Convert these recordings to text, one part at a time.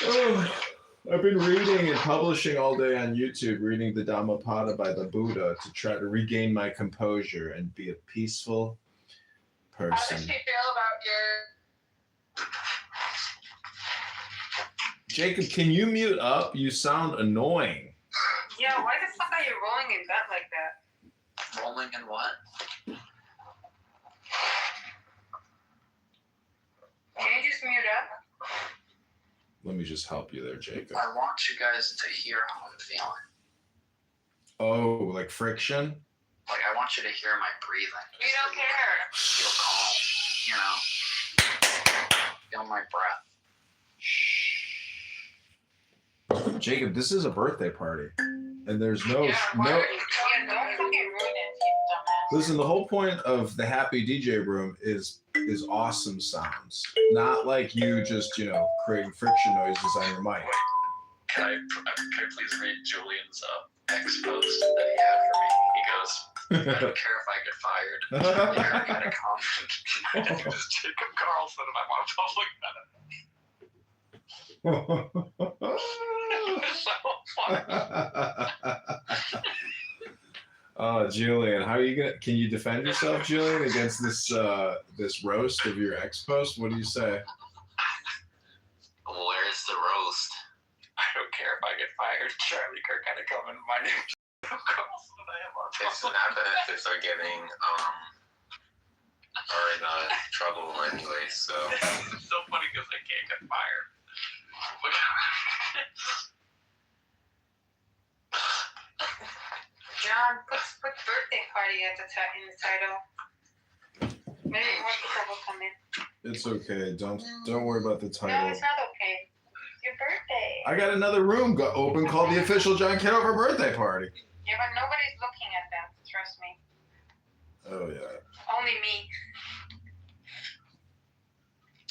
Oh, I've been reading and publishing all day on YouTube, reading the Dhammapada by the Buddha to try to regain my composure and be a peaceful How does person. she feel about your? Jacob, can you mute up? You sound annoying. Yeah, why the fuck are you rolling in bed like that? Rolling in what? Can you just mute up? Let me just help you there, Jacob. I want you guys to hear how I'm feeling. Oh, like friction? Like, I want you to hear my breathing. We don't care. Feel calm, you know? Feel my breath. Jacob, this is a birthday party. And there's no... Yeah, no. don't fucking ruin it, you dumbass. Listen, the whole point of the Happy DJ Room is awesome sounds. Not like you just, creating friction noises on your mic. Can I please read Julian's ex post that he had for me? He goes, I don't care if I get fired. You're kind of confident. It was Jacob Carlson, and I'm on public benefit. So funny. Oh, Julian, how are you gonna? Can you defend yourself, Julian, against this roast of your ex post? What do you say? Where's the roast? I don't care if I get fired. Charlie Kirk had to come in my name. It's not benefits are getting are in trouble anyway, so it's so funny because they can't get fired. John, put birthday party in the title. Maybe more people will come in. It's okay. Don't worry about the title. No, it's not okay. It's your birthday. I got another room open called the official John Kitover birthday party. Yeah, but nobody's looking at that. Trust me. Oh yeah. Only me.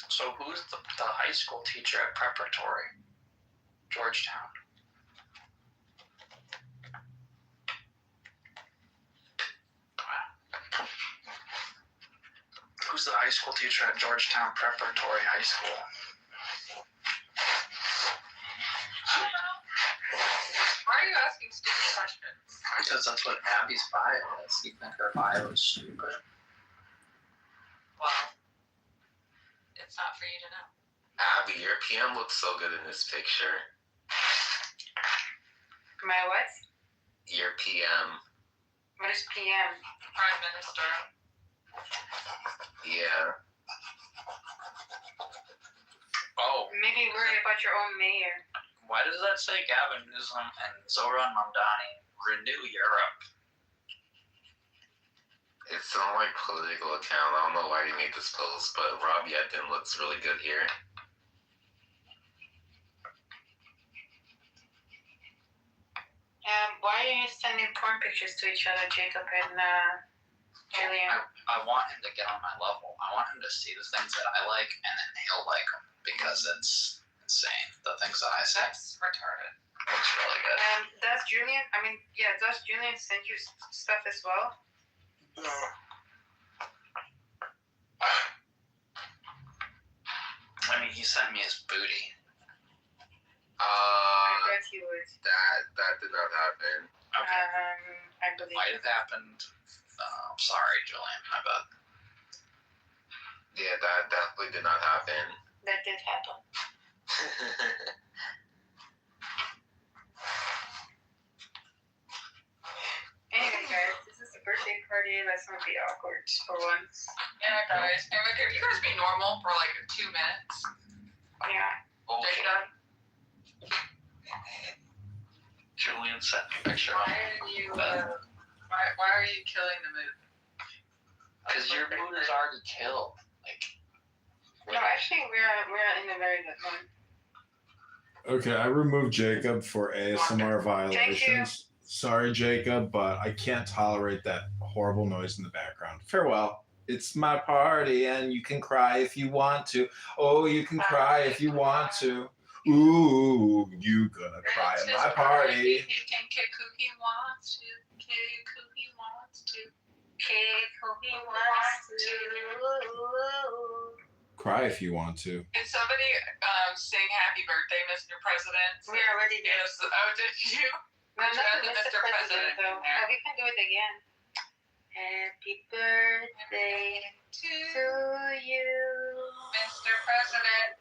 So who's the high school teacher at preparatory? Georgetown. Who's the high school teacher at Georgetown Preparatory High School? Why are you asking stupid questions? Because that's what Abby's bio is. You think her bio is stupid? Well, it's not for you to know. Abby, your PM looks so good in this picture. My what? Your PM. What is PM? Prime Minister. Yeah. Oh, Maybe worry about your own mayor. why does that say Gavin Newsom and Zoran Mamdani renew Europe? It's on like political account. I don't know why he made this post, but Rob Yetton looks really good here. Why are you sending porn pictures to each other, Jacob and Julian? I want him to get on my level. I want him to see the things that I like, and then he'll like them because it's insane. The things that I say. That's retarded. Looks really good. Does Julian send you stuff as well? No. I mean, he sent me his booty. I bet he would. That did not happen. Okay. I believe. Might have happened. Sorry, Julian. My bad. Yeah, that definitely did not happen. That did happen. Anyway, guys, this is a birthday party. Let's not be awkward for once. Yeah, guys. And you guys be normal for like 2 minutes. Yeah. Jacob, Julian sent me a picture. why are you killing the mood? Because your mood is already killed. Like. No, actually, we're in a very good mood. Okay, I removed Jacob for ASMR violations. Sorry, Jacob, but I can't tolerate that horrible noise in the background. Farewell. It's my party, and you can cry if you want to. Oh, you can cry if you want to. Ooh, you gonna cry at my party. He can kick who he wants to. Kick who he wants to. Kick who he wants to. cry if you want to. Did somebody sing Happy Birthday, Mr. President? We already did. Yes. Oh, did you? No, You not had the the Mr. Mr. President, President though. in there. We can do it again. Happy birthday To to you, Mr. President.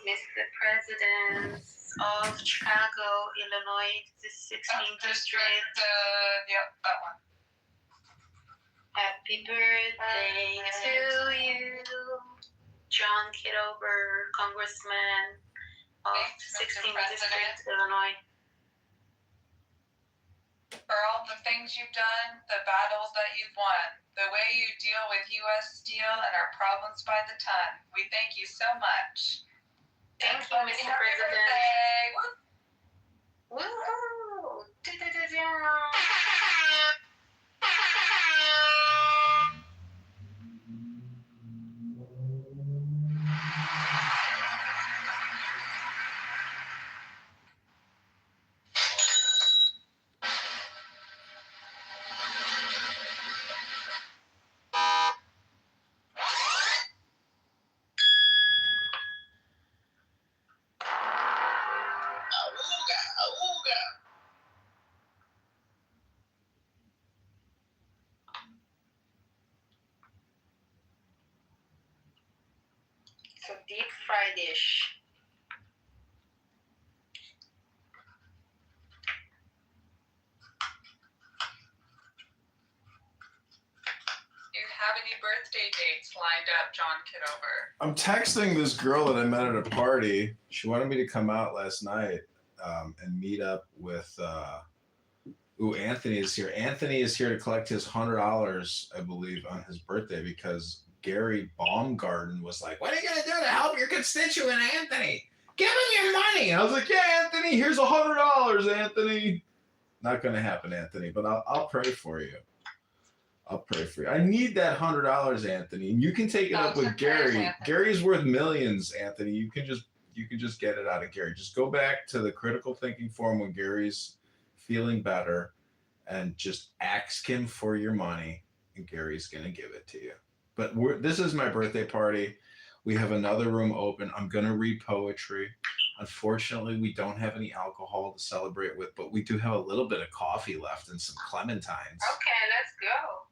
Mr. President of Chicago, Illinois, the 16th district. Yep, that one. Happy birthday to you, John Kitover, Congressman of Thanks, Mr. 16th President. district, Illinois. For all the things you've done, the battles that you've won, the way you deal with U.S. Steel and our problems by the ton. We thank you so much. Thank you, Mr. Happy President. birthday. Woo. Woohoo! Do-do-do-do. So deep fried dish. Do you have any birthday dates lined up, John Kitover? I'm texting this girl that I met at a party. She wanted me to come out last night and meet up with. Anthony is here. Anthony is here to collect his $100, I believe, on his birthday because Gary Baumgarten was like, "What are you gonna do to help your constituent, Anthony? Give him your money." And I was like, "Yeah, Anthony, here's $100, Anthony." Not gonna happen, Anthony, but I'll pray for you. I'll pray for you. I need that $100, Anthony. And you can take it up with Gary. Gary's worth millions, Anthony. You can just get it out of Gary. Just go back to the critical thinking forum when Gary's feeling better and just ask him for your money and Gary's gonna give it to you. But this is my birthday party. We have another room open. I'm gonna read poetry. Unfortunately, we don't have any alcohol to celebrate with, but we do have a little bit of coffee left and some clementines. Okay, let's go.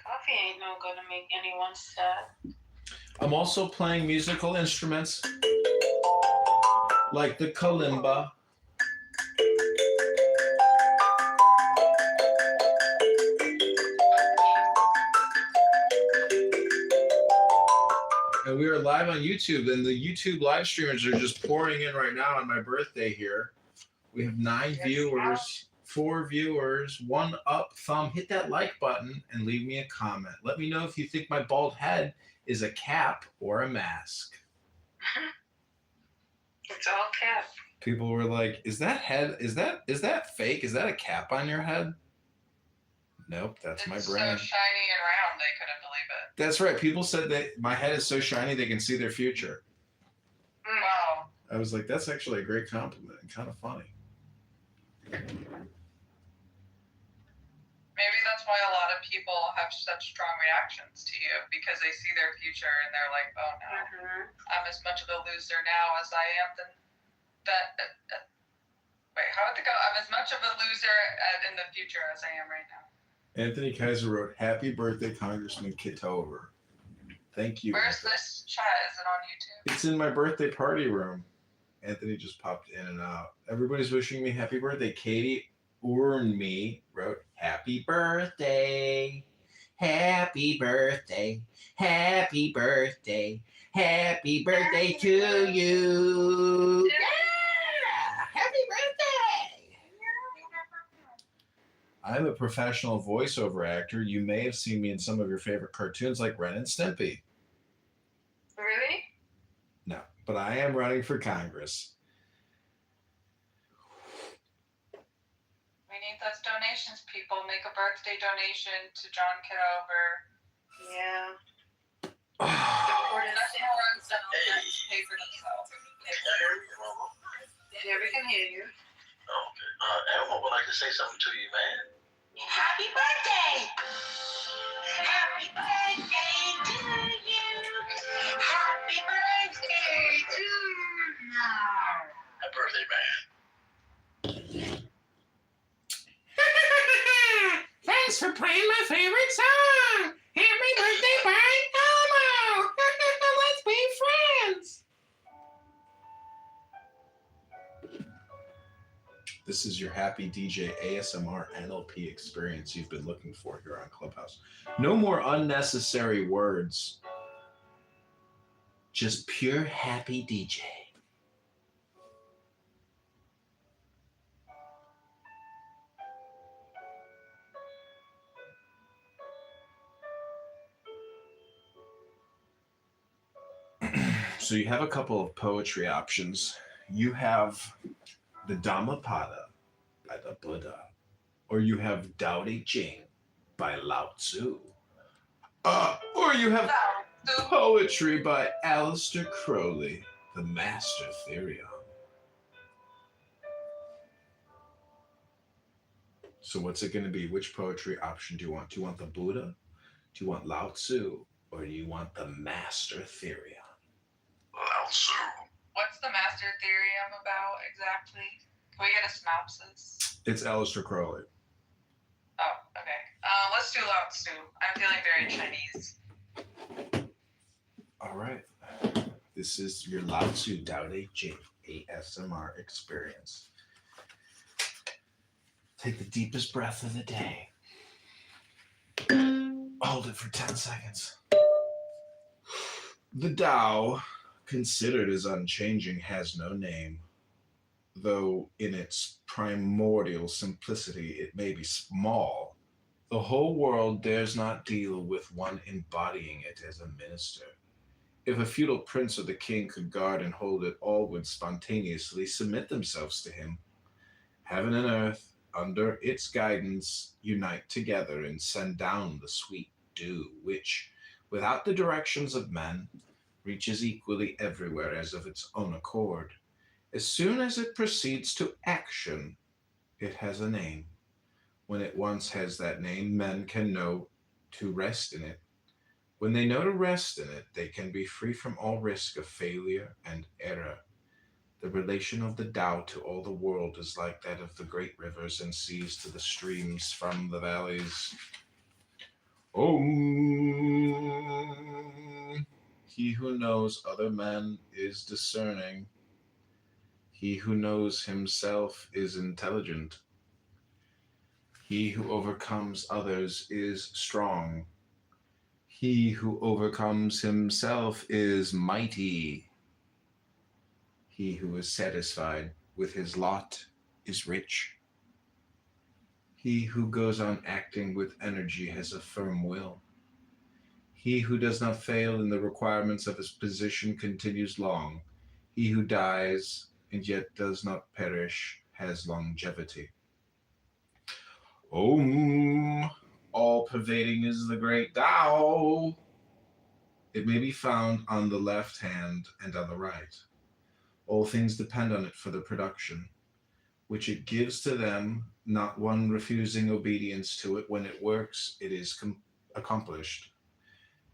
Coffee ain't no gonna make anyone sad. I'm also playing musical instruments like the kalimba. And we are live on YouTube, and the YouTube live streamers are just pouring in right now on my birthday here. We have 9 viewers, 4 viewers, 1 up thumb. Hit that like button and leave me a comment. Let me know if you think my bald head is a cap or a mask. It's all cap. People were like, is that fake? Is that a cap on your head? Nope, that's my It's brain. so shiny and round, they couldn't believe it. That's right. People said that my head is so shiny they can see their future. Wow. I was like, that's actually a great compliment and kind of funny. Maybe that's why a lot of people have such strong reactions to you, because they see their future and they're like, oh no, I'm as much of a loser now as I am wait, how would it go? I'm as much of a loser in the future as I am right now. Anthony Kaiser wrote, "Happy birthday, Congressman Kitover." Thank you. Where's this chat? Is it on YouTube? It's in my birthday party room. Anthony just popped in and out. Everybody's wishing me happy birthday. Katie Urnme wrote, "Happy birthday. Happy birthday. Happy birthday. Happy birthday to you." Yeah! Happy birthday. I'm a professional voiceover actor. You may have seen me in some of your favorite cartoons like Ren and Stimpy. Really? No, but I am running for Congress. We need those donations, people. Make a birthday donation to John Kitover. Yeah. Support himself. Pay for themselves. Yeah, we can hear you. Okay. Elmo would like to say something to you, man. Happy birthday! Happy birthday to you! This is your happy DJ ASMR NLP experience you've been looking for here on Clubhouse. No more unnecessary words. Just pure happy DJ. So you have a couple of poetry options. You have the Dhammapada by the Buddha, or you have Tao Te Ching by Lao Tzu, or you have poetry by Aleister Crowley, the Master Therion. So what's it going to be? Which poetry option do you want? Do you want the Buddha? Do you want Lao Tzu? Or do you want the Master Therion? Lao Tzu. What's the Master Therium about exactly? Can we get a synopsis? It's Aleister Crowley. Oh, okay. Let's do Lao Tzu. I'm feeling very Chinese. All right. This is your Lao Tzu Tao Te Ching ASMR experience. Take the deepest breath of the day. Hold it for 10 seconds. The Tao, considered as unchanging, has no name, though in its primordial simplicity it may be small. The whole world dares not deal with one embodying it as a minister. If a feudal prince or the king could guard and hold it, all would spontaneously submit themselves to him. Heaven and earth, under its guidance, unite together and send down the sweet dew, which, without the directions of men, reaches equally everywhere as of its own accord. As soon as it proceeds to action, it has a name. When it once has that name, men can know to rest in it. When they know to rest in it, they can be free from all risk of failure and error. The relation of the Tao to all the world is like that of the great rivers and seas to the streams from the valleys. Om. He who knows other men is discerning. He who knows himself is intelligent. He who overcomes others is strong. He who overcomes himself is mighty. He who is satisfied with his lot is rich. He who goes on acting with energy has a firm will. He who does not fail in the requirements of his position continues long. He who dies and yet does not perish has longevity. Om. All-pervading is the great Tao. It may be found on the left hand and on the right. All things depend on it for the production, which it gives to them, not one refusing obedience to it. When it works, it is accomplished.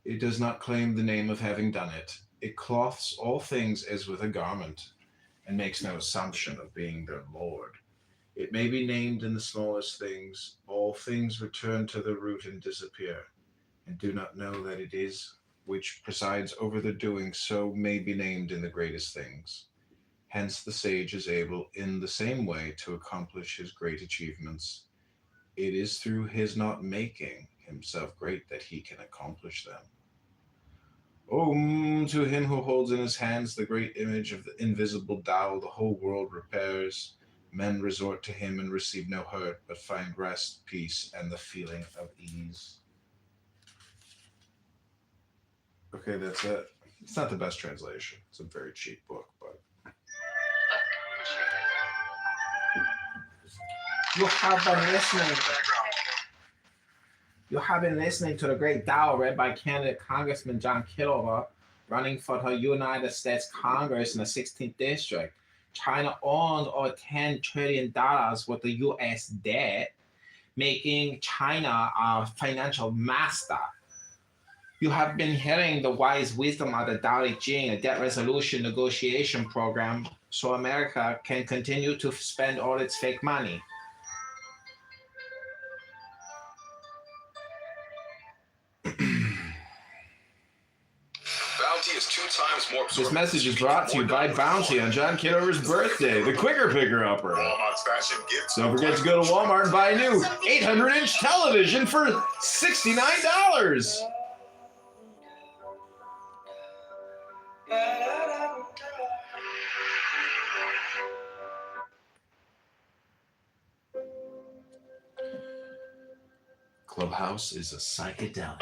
It does not claim the name of having done it. It cloths all things as with a garment, and makes no assumption of being their lord. It may be named in the smallest things. All things return to the root and disappear, and do not know that it is which presides over the doing, so may be named in the greatest things. Hence the sage is able in the same way to accomplish his great achievements. It is through his not making himself great that he can accomplish them. Om. To him who holds in his hands the great image of the invisible Tao, the whole world repairs. Men resort to him and receive no hurt, but find rest, peace, and the feeling of ease. Okay, that's it. It's not the best translation. It's a very cheap book, but... You have been listening to The Great Tao, read by candidate Congressman John Kitover, running for the United States Congress in the 16th District. China owns over $10 trillion worth of U.S. debt, making China a financial master. You have been hearing the wise wisdom of the Tao Te Ching, a debt resolution negotiation program, so America can continue to spend all its fake money. Bounty is 2 times more This message is brought to you by Bounty on John Kitover's birthday, the quicker picker-upper. Don't forget to go to Walmart and buy a new 800-inch television for $69. Clubhouse is a psychedelic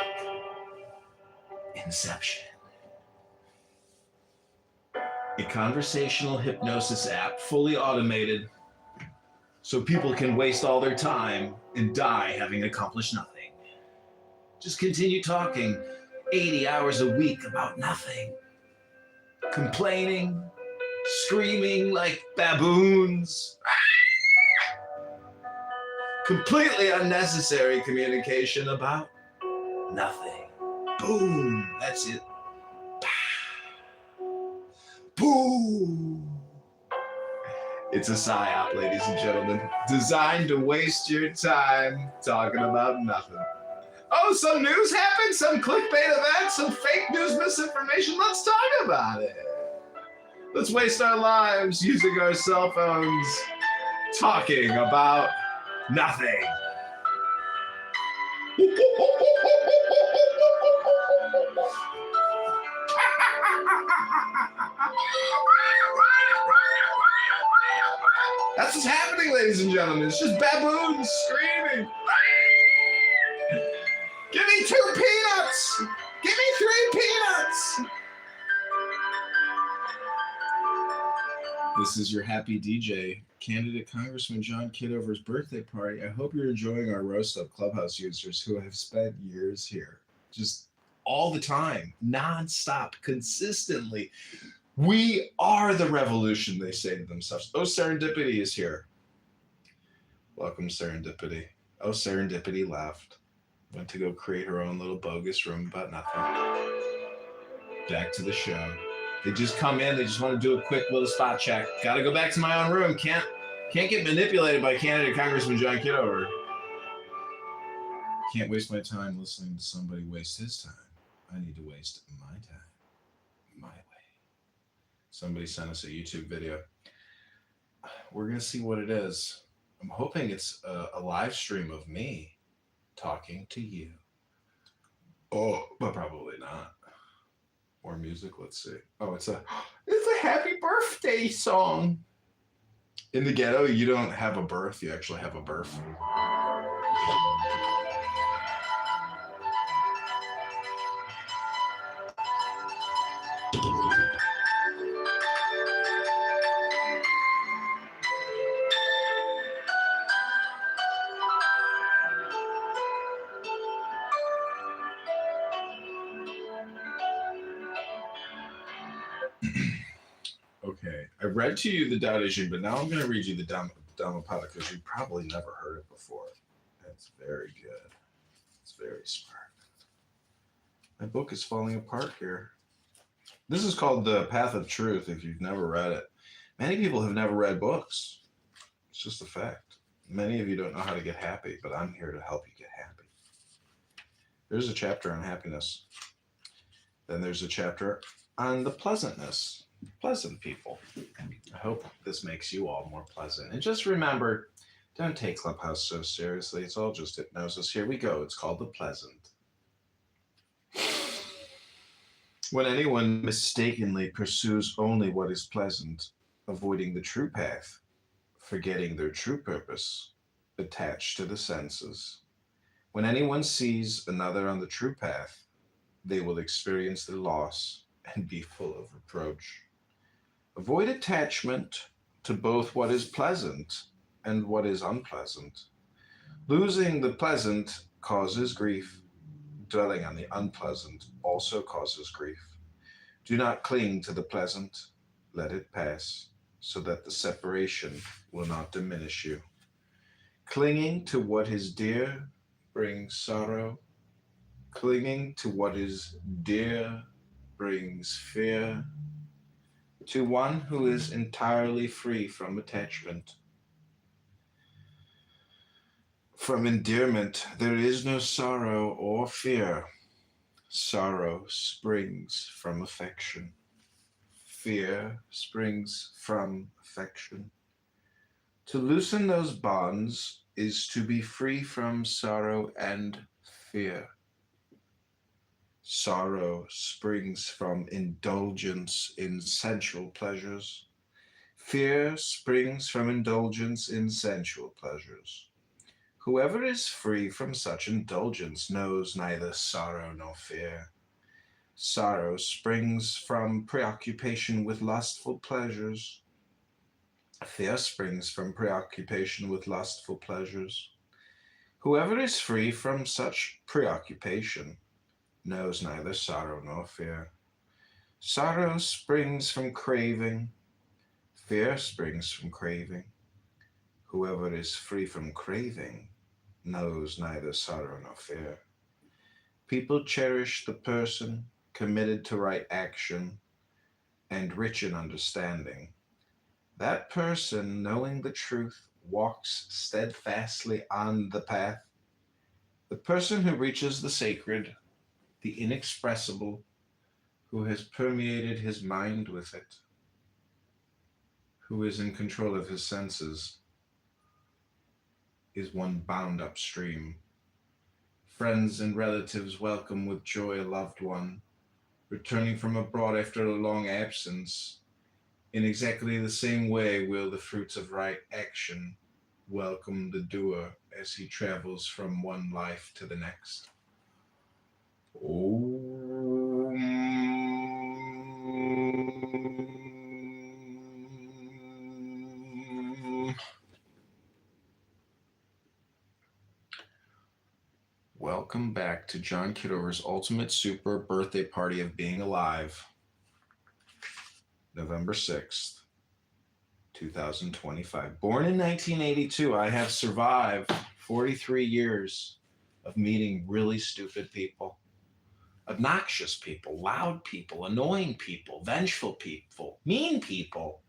inception. A conversational hypnosis app, fully automated, so people can waste all their time and die having accomplished nothing. Just continue talking 80 hours a week about nothing. Complaining, screaming like baboons. Completely unnecessary communication about nothing. Boom, that's it. Boom. It's a psyop, ladies and gentlemen, designed to waste your time talking about nothing. Oh, some news happened, some clickbait event, some fake news misinformation. Let's talk about it. Let's waste our lives using our cell phones talking about nothing. That's what's happening, ladies and gentlemen. It's just baboons screaming. Give me 2 peanuts. Give me 3 peanuts. This is your happy DJ, candidate Congressman John Kitover's birthday party. I hope you're enjoying our roast of Clubhouse users who have spent years here. Just all the time, nonstop, consistently. We are the revolution, they say to themselves. Oh, Serendipity is here. Welcome, Serendipity. Oh, Serendipity left. Went to go create her own little bogus room about nothing. Back to the show. They just come in, they just want to do a quick little spot check. Gotta go back to my own room. Can't get manipulated by candidate Congressman John Kitover. Can't waste my time listening to somebody waste his time. I need to waste my time. My way. Somebody sent us a YouTube video. We're going to see what it is. I'm hoping it's a live stream of me talking to you. Oh, but probably not. More music, let's see. Oh, it's a happy birthday song. In the ghetto, you don't have a birth, you actually have a birth. Okay, I read to you the Dao but now I'm going to read you the Dhammapada because you probably never heard it before. That's very good. It's very smart. My book is falling apart here. This is called The Path of Truth if you've never read it. Many people have never read books. It's just a fact. Many of you don't know how to get happy, but I'm here to help you get happy. There's a chapter on happiness. Then there's a chapter on the pleasantness. Pleasant people. I hope this makes you all more pleasant. And just remember, don't take Clubhouse so seriously. It's all just hypnosis. Here we go. It's called the pleasant. When anyone mistakenly pursues only what is pleasant, avoiding the true path, forgetting their true purpose, attached to the senses. When anyone sees another on the true path, they will experience their loss and be full of reproach. Avoid attachment to both what is pleasant and what is unpleasant. Losing the pleasant causes grief. Dwelling on the unpleasant also causes grief. Do not cling to the pleasant. Let it pass, so that the separation will not diminish you. Clinging to what is dear brings sorrow. Clinging to what is dear brings fear. To one who is entirely free from attachment, from endearment, there is no sorrow or fear. Sorrow springs from affection. fear springs from affection. To loosen those bonds is to be free from sorrow and fear. Sorrow springs from indulgence in sensual pleasures. Fear springs from indulgence in sensual pleasures. Whoever is free from such indulgence knows neither sorrow nor fear. Sorrow springs from preoccupation with lustful pleasures. Fear springs from preoccupation with lustful pleasures. Whoever is free from such preoccupation knows neither sorrow nor fear. Sorrow springs from craving. Fear springs from craving. Whoever is free from craving knows neither sorrow nor fear. People cherish the person committed to right action and rich in understanding. That person, knowing the truth, walks steadfastly on the path. The person who reaches the sacred, the inexpressible, who has permeated his mind with it, who is in control of his senses, is one bound upstream. Friends and relatives welcome with joy a loved one, returning from abroad after a long absence. In exactly the same way will the fruits of right action welcome the doer as he travels from one life to the next. Welcome back to John Kitover's Ultimate Super Birthday Party of Being Alive, November 6th, 2025. Born in 1982, I have survived 43 years of meeting really stupid people, obnoxious people, loud people, annoying people, vengeful people, mean people,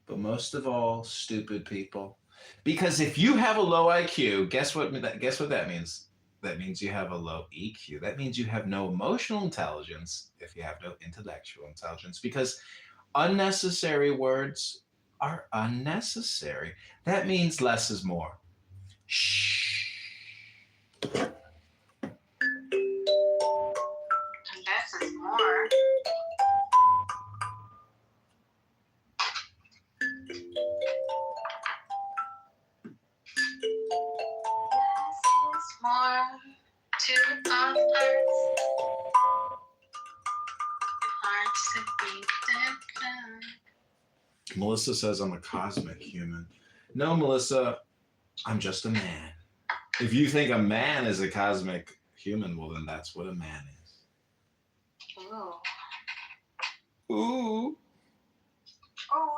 but most of all, stupid people. Because if you have a low IQ, guess what that means? That means you have a low EQ. That means you have no emotional intelligence if you have no intellectual intelligence, because unnecessary words are unnecessary. That means less is more. Shh. Less is more. Less is more to our hearts. Hearts to beat different. Melissa says I'm a cosmic human. No, Melissa, I'm just a man. If you think a man is a cosmic human, well, then that's what a man is. Ooh. Ooh. Ooh.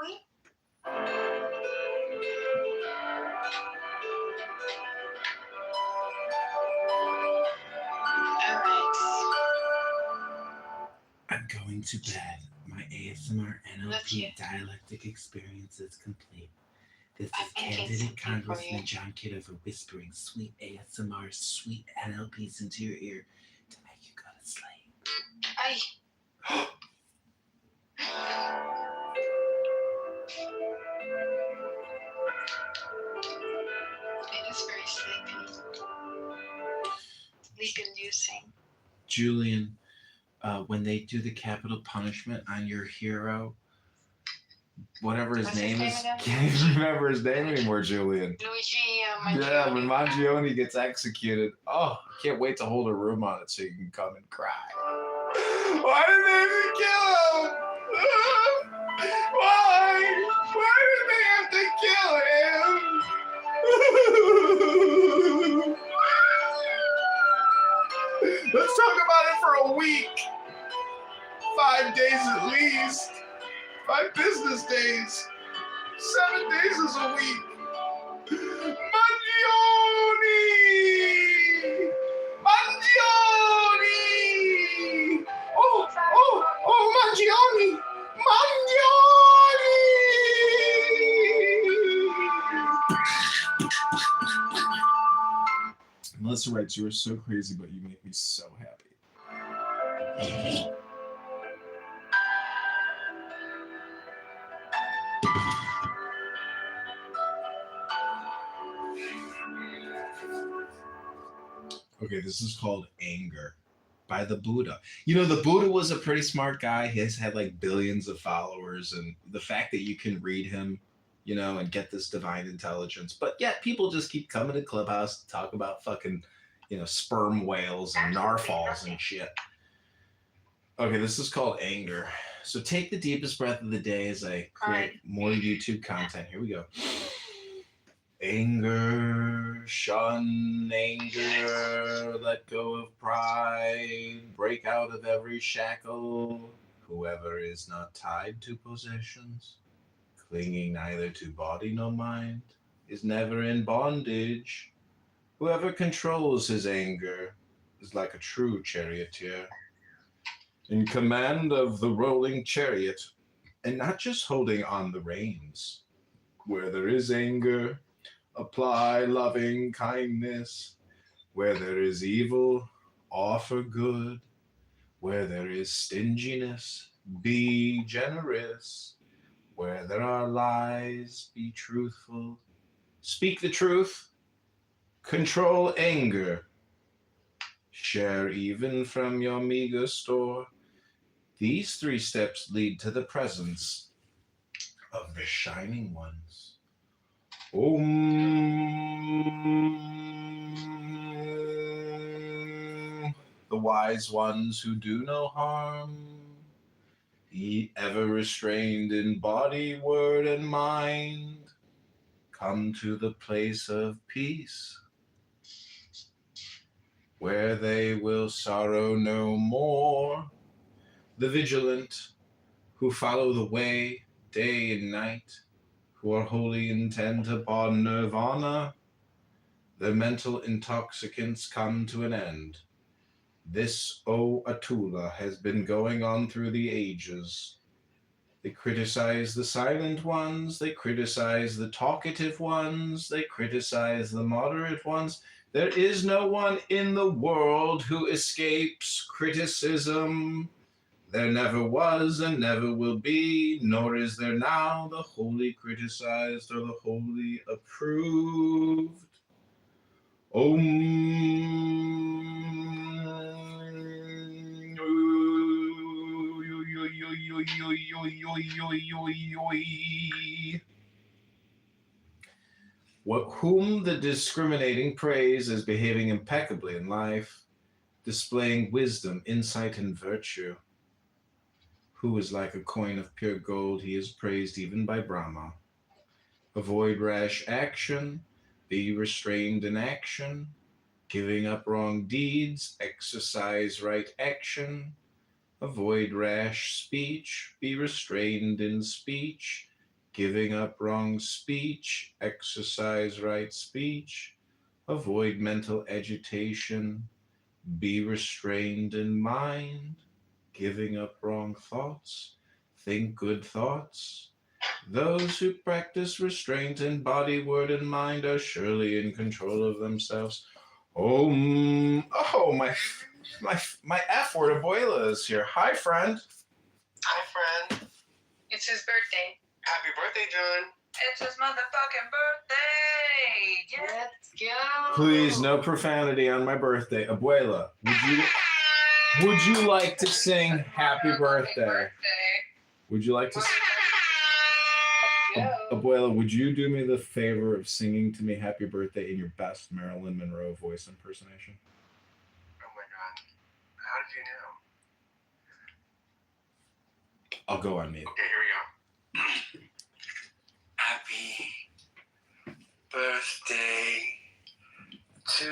I'm going to bed. My ASMR Love you. NLP dialectic experience is complete. This I've is been candidate something for Congressman you. John Kitover whispering sweet ASMR, sweet NLPs into your ear to make you go to sleep. Ay. It is very sleepy. Sleep-inducing. Julian, when they do the capital punishment on your hero, whatever his What's name his is, name again? can't even remember his name anymore, Julian. Luigi Yeah, when Mangione. Mangione gets executed, oh, I can't wait to hold a room on it so you can come and cry. Why did they have to kill him? Why? Why did they have to kill him? Let's talk about it for a week. 5 days at least. 5 business days. 7 days is a week. Mangione! Mangione! Oh, Mangione! Mangione! Melissa writes, you are so crazy, but you make me so happy. Okay, this is called Anger by the Buddha. You know, the Buddha was a pretty smart guy. He's had like billions of followers, and the fact that you can read him, you know, and get this divine intelligence, but yet people just keep coming to Clubhouse to talk about fucking, you know, sperm whales and narwhals and shit. Okay, this is called Anger. So take the deepest breath of the day as I create more YouTube content. Here we go. Anger, shun anger, let go of pride, break out of every shackle. Whoever is not tied to possessions, clinging neither to body nor mind, is never in bondage. Whoever controls his anger is like a true charioteer, in command of the rolling chariot, and not just holding on the reins. Where there is anger, apply loving kindness. Where there is evil, offer good. Where there is stinginess, be generous. Where there are lies, be truthful. Speak the truth. Control anger. Share even from your meager store. These 3 steps lead to the presence of the shining ones. Om. The wise ones who do no harm, ever restrained in body, word, and mind, come to the place of peace, where they will sorrow no more. The vigilant who follow the way day and night, who are wholly intent upon nirvana, their mental intoxicants come to an end. This, O Atula, has been going on through the ages. They criticize the silent ones, they criticize the talkative ones, they criticize the moderate ones. There is no one in the world who escapes criticism. There never was and never will be, nor is there now the wholly criticized or the wholly approved. Whom the discriminating praise as behaving impeccably in life, displaying wisdom, insight, and virtue. Who is like a coin of pure gold, he is praised even by Brahma. Avoid rash action, be restrained in action, giving up wrong deeds, exercise right action. Avoid rash speech, be restrained in speech, giving up wrong speech, exercise right speech. Avoid mental agitation, be restrained in mind, giving up wrong thoughts, think good thoughts. Those who practice restraint in body, word, and mind are surely in control of themselves. Oh, my F word abuela is here. Hi, friend. Hi, friend. It's his birthday. Happy birthday, John. It's his motherfucking birthday! Yeah. Let's go. Please, no profanity on my birthday. Abuela, would you like to sing Happy Birthday? Would you like to sing? Abuela, would you do me the favor of singing to me Happy Birthday in your best Marilyn Monroe voice impersonation? Oh my God. How did you know? I'll go on mute. Okay, here we go. Happy birthday to.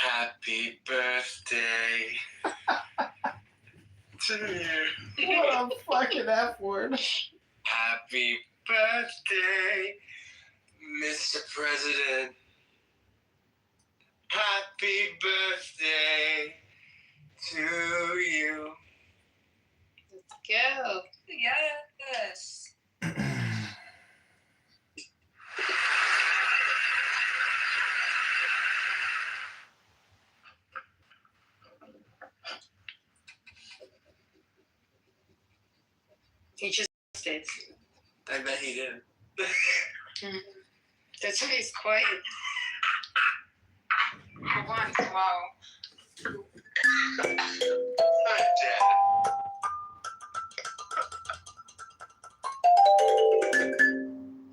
Happy birthday to you. What a fucking F word. Happy birthday, Mr. President. Happy birthday to you. Let's go. Yes. He just did. I bet he did. That's why he's quiet. one. Wow. I'm dead.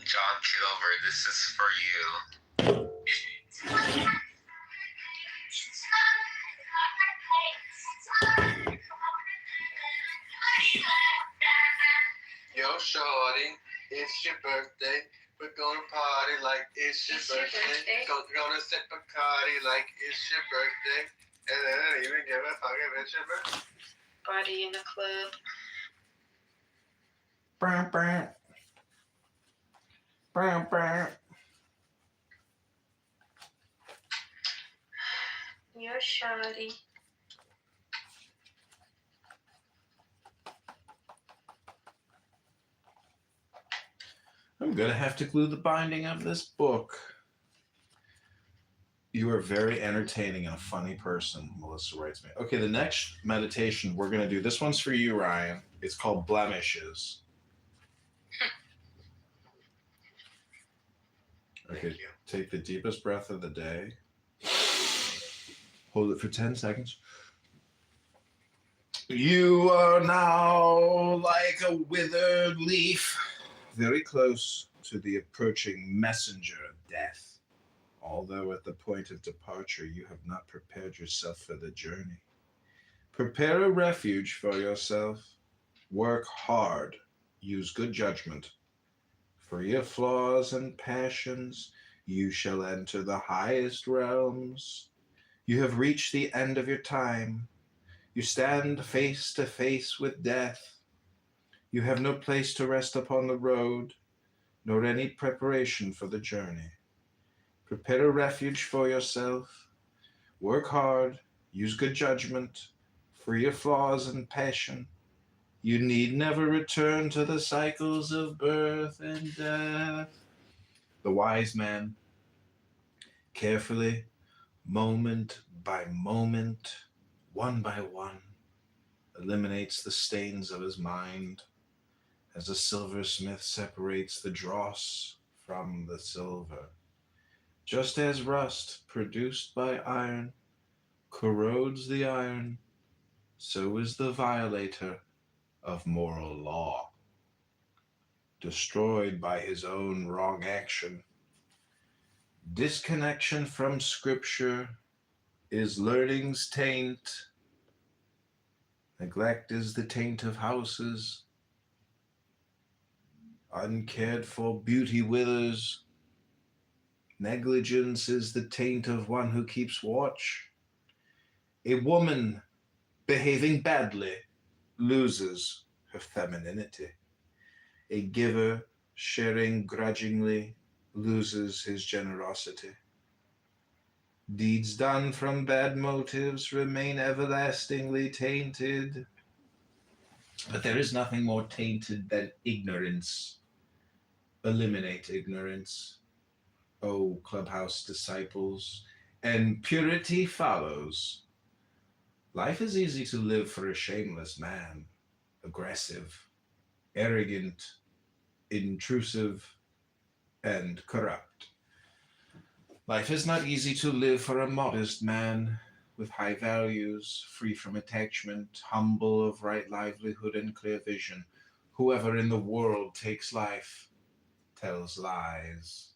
John Kitover, this is for you. Yo, shorty, it's your birthday. We're gonna party like it's your It's your birthday. Gonna sip Bacardi like it's your birthday. And then I don't even give a fuck if it's your birthday. Party in the club. Brr, brr. Brr, brr. You're shoddy. I'm gonna have to glue the binding of this book. You are very entertaining and a funny person, Melissa writes me. Okay, the next meditation we're gonna do, this one's for you, Ryan. It's called Blemishes. Okay, take the deepest breath of the day. Hold it for 10 seconds. You are now like a withered leaf, very close to the approaching messenger of death. Although at the point of departure you have not prepared yourself for the journey. Prepare a refuge for yourself. Work hard. Use good judgment. Free of flaws and passions, you shall enter the highest realms. You have reached the end of your time. You stand face to face with death. You have no place to rest upon the road, nor any preparation for the journey. Prepare a refuge for yourself. Work hard. Use good judgment. Free of flaws and passion. You need never return to the cycles of birth and death. The wise man, carefully, moment by moment, one by one, eliminates the stains of his mind as a silversmith separates the dross from the silver. Just as rust produced by iron corrodes the iron, so is the violator of moral law, destroyed by his own wrong action. Disconnection from Scripture is learning's taint. Neglect is the taint of houses. Uncared for beauty withers. Negligence is the taint of one who keeps watch. A woman behaving badly loses her femininity. A giver sharing grudgingly loses his generosity. Deeds done from bad motives remain everlastingly tainted. But there is nothing more tainted than ignorance. Eliminate ignorance, O Clubhouse disciples, and purity follows. Life is easy to live for a shameless man, aggressive, arrogant, intrusive, and corrupt. Life is not easy to live for a modest man with high values, free from attachment, humble of right livelihood and clear vision. Whoever in the world takes life, tells lies,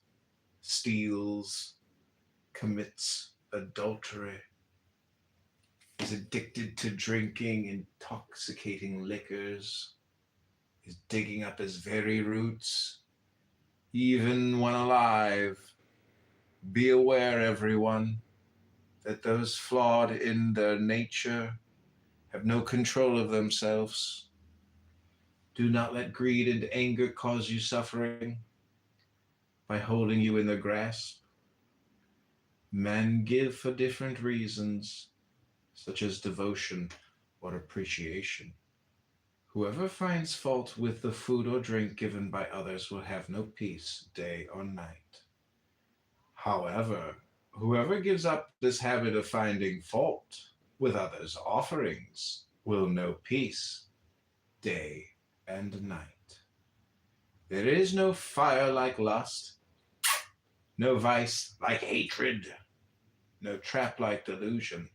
steals, commits adultery, is addicted to drinking intoxicating liquors, is digging up his very roots, even when alive. Be aware, everyone, that those flawed in their nature have no control of themselves. Do not let greed and anger cause you suffering by holding you in their grasp. Men give for different reasons, such as devotion or appreciation. Whoever finds fault with the food or drink given by others will have no peace day or night. However, whoever gives up this habit of finding fault with others' offerings will know peace day and night. There is no fire like lust, no vice like hatred, no trap like delusion,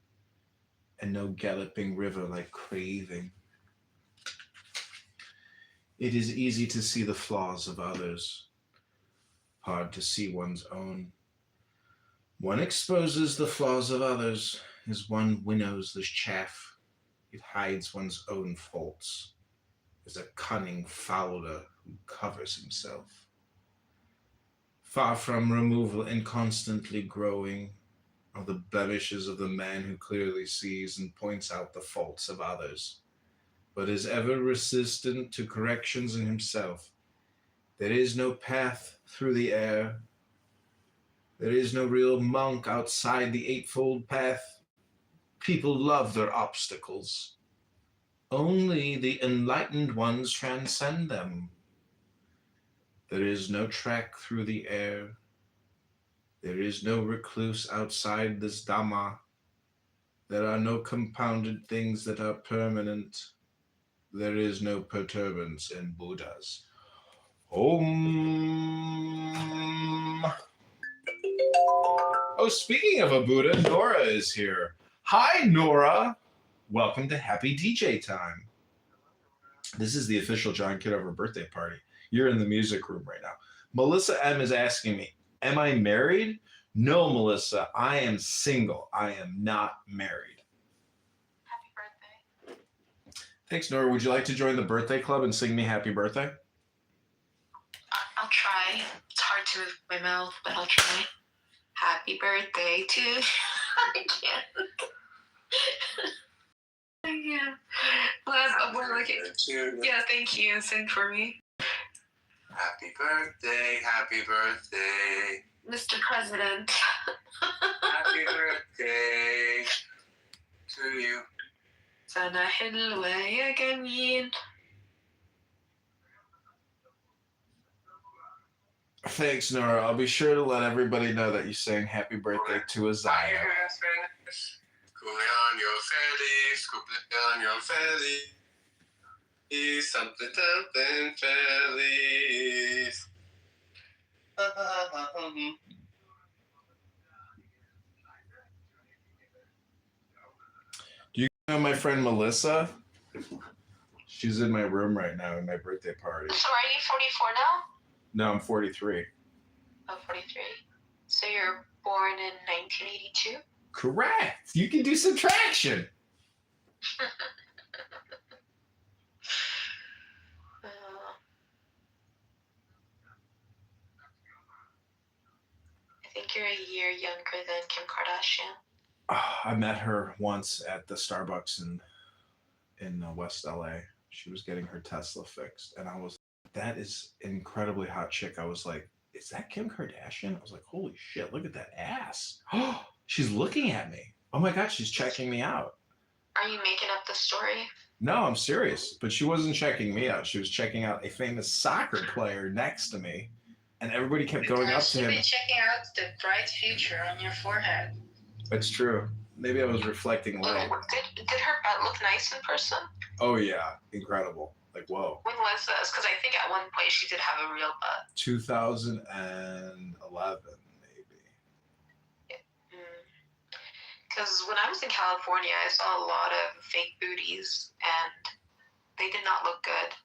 and no galloping river like craving. It is easy to see the flaws of others, hard to see one's own. One exposes the flaws of others as one winnows the chaff. It hides one's own faults as a cunning fowler who covers himself. Far from removal and constantly growing are the blemishes of the man who clearly sees and points out the faults of others, but is ever resistant to corrections in himself. There is no path through the air. There is no real monk outside the eightfold path. People love their obstacles. Only the enlightened ones transcend them. There is no track through the air. There is no recluse outside this Dhamma. There are no compounded things that are permanent. There is no perturbance in Buddhas. Om. Oh, speaking of a Buddha, Nora is here. Hi, Nora. Welcome to Happy DJ Time. This is the official John Kitover birthday party. You're in the music room right now. Melissa M is asking me, am I married? No, Melissa, I am single. I am not married. Happy birthday. Thanks, Nora. Would you like to join the birthday club and sing me happy birthday? I'll try. It's hard to move my mouth, but I'll try. Happy birthday to I can't. Yeah. Well, like it. Yeah, thank you. Sing for me. Happy birthday, Mr. President. happy birthday to you. سنة حلوة يا جميل. Thanks, Nora. I'll be sure to let everybody know that you sang happy birthday to a Zion. Cumpleaños feliz, cumpleaños feliz, something feliz. Do you know my friend Melissa? She's in my room right now in my birthday party. So are you 44 now? No, I'm 43. Oh, 43. So you're born in 1982? Correct. You can do subtraction. I think you're a year younger than Kim Kardashian. I met her once at the Starbucks in West LA. She was getting her Tesla fixed, and I was, that is an incredibly hot chick. I was like, is that Kim Kardashian? I was like, holy shit, look at that ass. She's looking at me. Oh my God, she's checking me out. Are you making up the story? No, I'm serious. But she wasn't checking me out. She was checking out a famous soccer player next to me, and everybody kept going up to him. Be checking out the bright future on your forehead. It's true. Maybe I was reflecting light. Did her butt look nice in person? Oh yeah, incredible. Like, whoa. When was this? Because I think at one point she did have a real butt. 2011, maybe. Because when I was in California, I saw a lot of fake booties, and they did not look good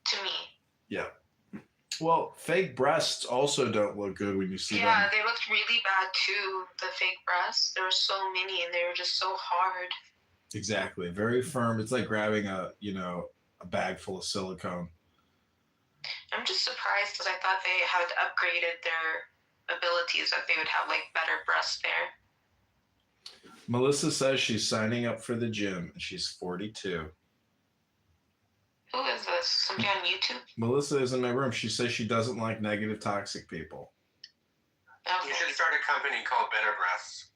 to me. Yeah. Well, fake breasts also don't look good when you see them. Yeah, they looked really bad too, the fake breasts. There were so many, and they were just so hard. Exactly. Very firm. It's like grabbing a bag full of silicone. I'm just surprised because I thought they had upgraded their abilities, that they would have like better breasts there. Melissa says she's signing up for the gym, and she's 42. Who is this? Somebody on YouTube? Melissa is in my room. She says she doesn't like negative, toxic people. Okay. You should start a company called Better Breasts.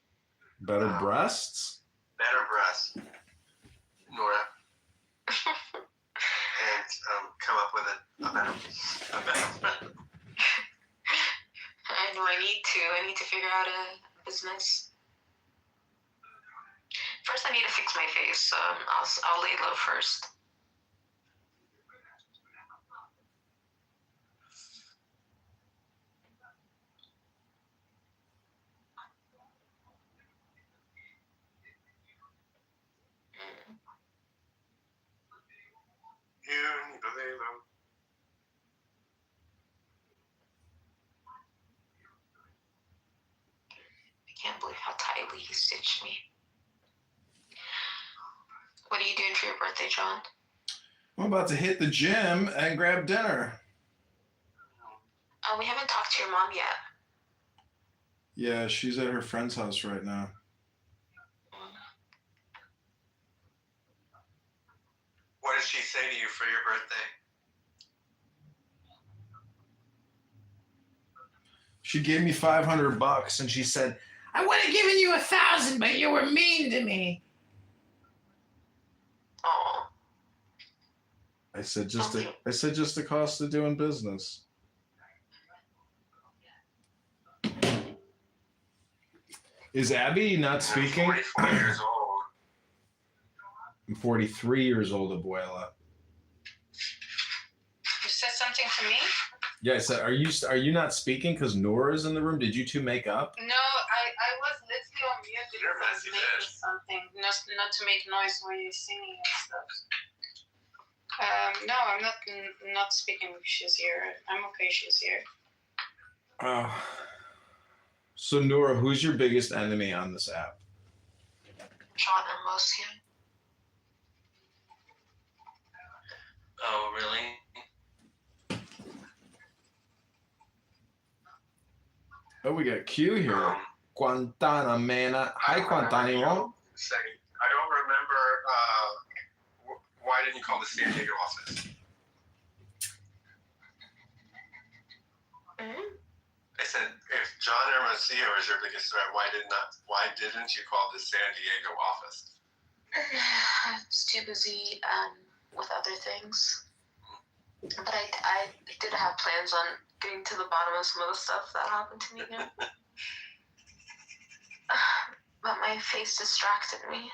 Better breasts? Better Breasts. Nora. And come up with a better. I know I need to figure out a business. First, I need to fix my face, so I'll lay low first. Halo. I can't believe how tightly he stitched me. What are you doing for your birthday, John? I'm about to hit the gym and grab dinner. Oh, we haven't talked to your mom yet. Yeah, she's at her friend's house right now. What did she say to you for your birthday? She gave me $500 and she said, "I would have given you 1,000, but you were mean to me." Oh. I said just the cost of doing business. Is Abby not speaking? 44 years old. I'm 43 years old, Abuela. You said something to me? Yeah, I said, are you not speaking because Nora's in the room? Did you two make up? No, I was literally on mute because You're I was messy, making bitch. something, not to make noise when you're singing and stuff. No, I'm not speaking if she's here. I'm okay, she's here. So Nora, who's your biggest enemy on this app? John or Mosia. Oh, really? Oh, we got Q here. Guantanamera. Hi, Guantanamo. Second, I don't remember. Why didn't you call the San Diego office? Mm-hmm. I said, if John Hermosillo is your biggest threat, why didn't you call the San Diego office? I was too busy with other things. But I did have plans on getting to the bottom of some of the stuff that happened to me here. But my face distracted me.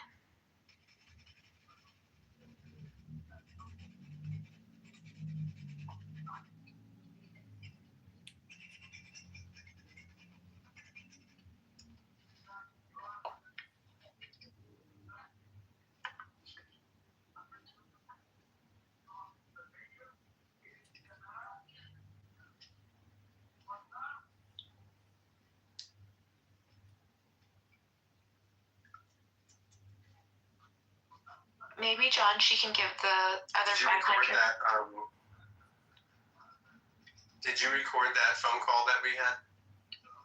Maybe John, she can give the other Did you record 500. that? Did you record that phone call that we had?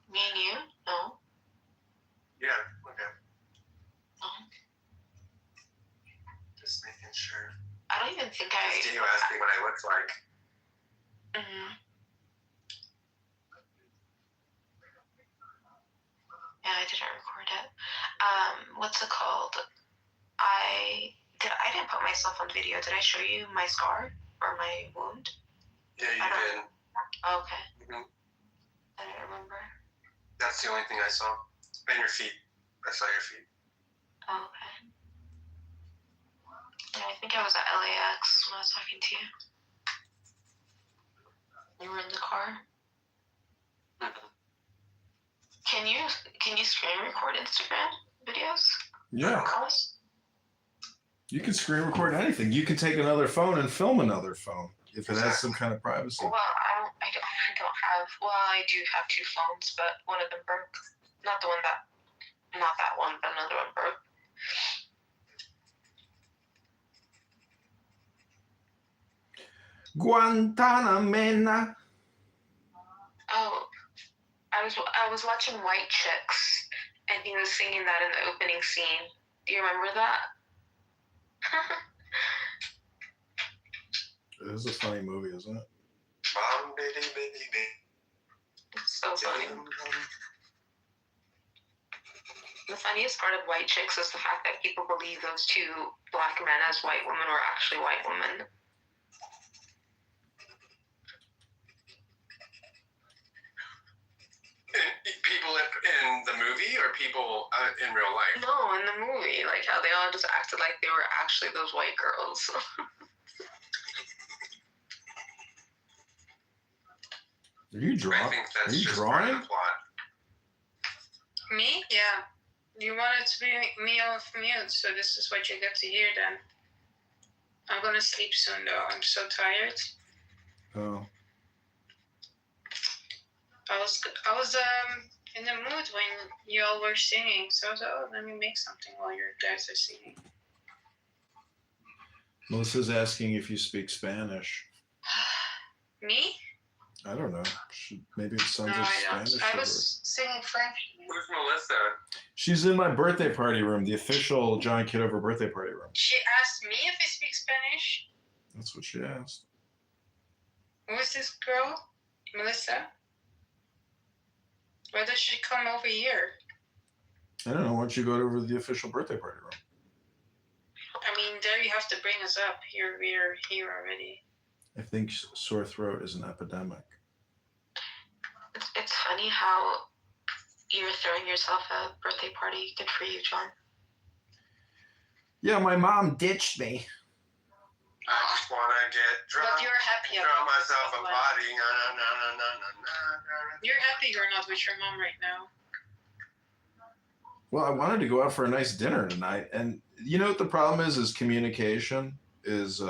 Me and you? No. Yeah. Okay. No. Just making sure. I don't even think I. Did you ask me what I looked like? Mm-hmm. Yeah, I didn't record it. What's it called? I didn't put myself on video. Did I show you my scar or my wound? Yeah, you did. Oh, okay. Mhm. I don't remember. That's the only thing I saw. And your feet. I saw your feet. Oh, okay. Yeah, I think I was at LAX when I was talking to you. You were in the car. Mhm. Can you screen record Instagram videos? Yeah. Calls? You can screen record anything. You can take another phone and film another phone if it has some kind of privacy. Well, I don't have. Well, I do have two phones, but one of them broke. Not that one, but another one broke. Guantanamera. Oh, I was watching White Chicks, and he was singing that in the opening scene. Do you remember that? It is a funny movie, isn't it? It's so funny. The funniest part of White Chicks is the fact that people believe those two black men as white women were actually white women. People in the movie or people in real life? No, in the movie, like how they all just acted like they were actually those white girls. Are you I drawing? think Are that's you just part of drawing? the plot. Me? Yeah. You wanted to be me off mute, so this is what you get to hear then. I'm gonna sleep soon though. I'm so tired. Oh. I was in the mood when you all were singing, so I was like, oh, let me make something while you guys are singing. Melissa's asking if you speak Spanish. Me? I don't know. Maybe it sounds No, like I don't. Spanish. I to her. was singing French. Who's Melissa? She's in my birthday party room, the official John Kitover birthday party room. She asked me if I speak Spanish. That's what she asked. Who is this girl? Melissa? Why does she come over here? I don't know. Why don't you go over to the official birthday party room? I mean, there you have to bring us up. Here we are here already. I think sore throat is an epidemic. It's funny how you're throwing yourself a birthday party. Good for you, John. Yeah, my mom ditched me. I just want to get drunk. But you're happy Throw about myself a this, body. You're happy you're not with your mom right now. Well, I wanted to go out for a nice dinner tonight, and you know what the problem is communication is.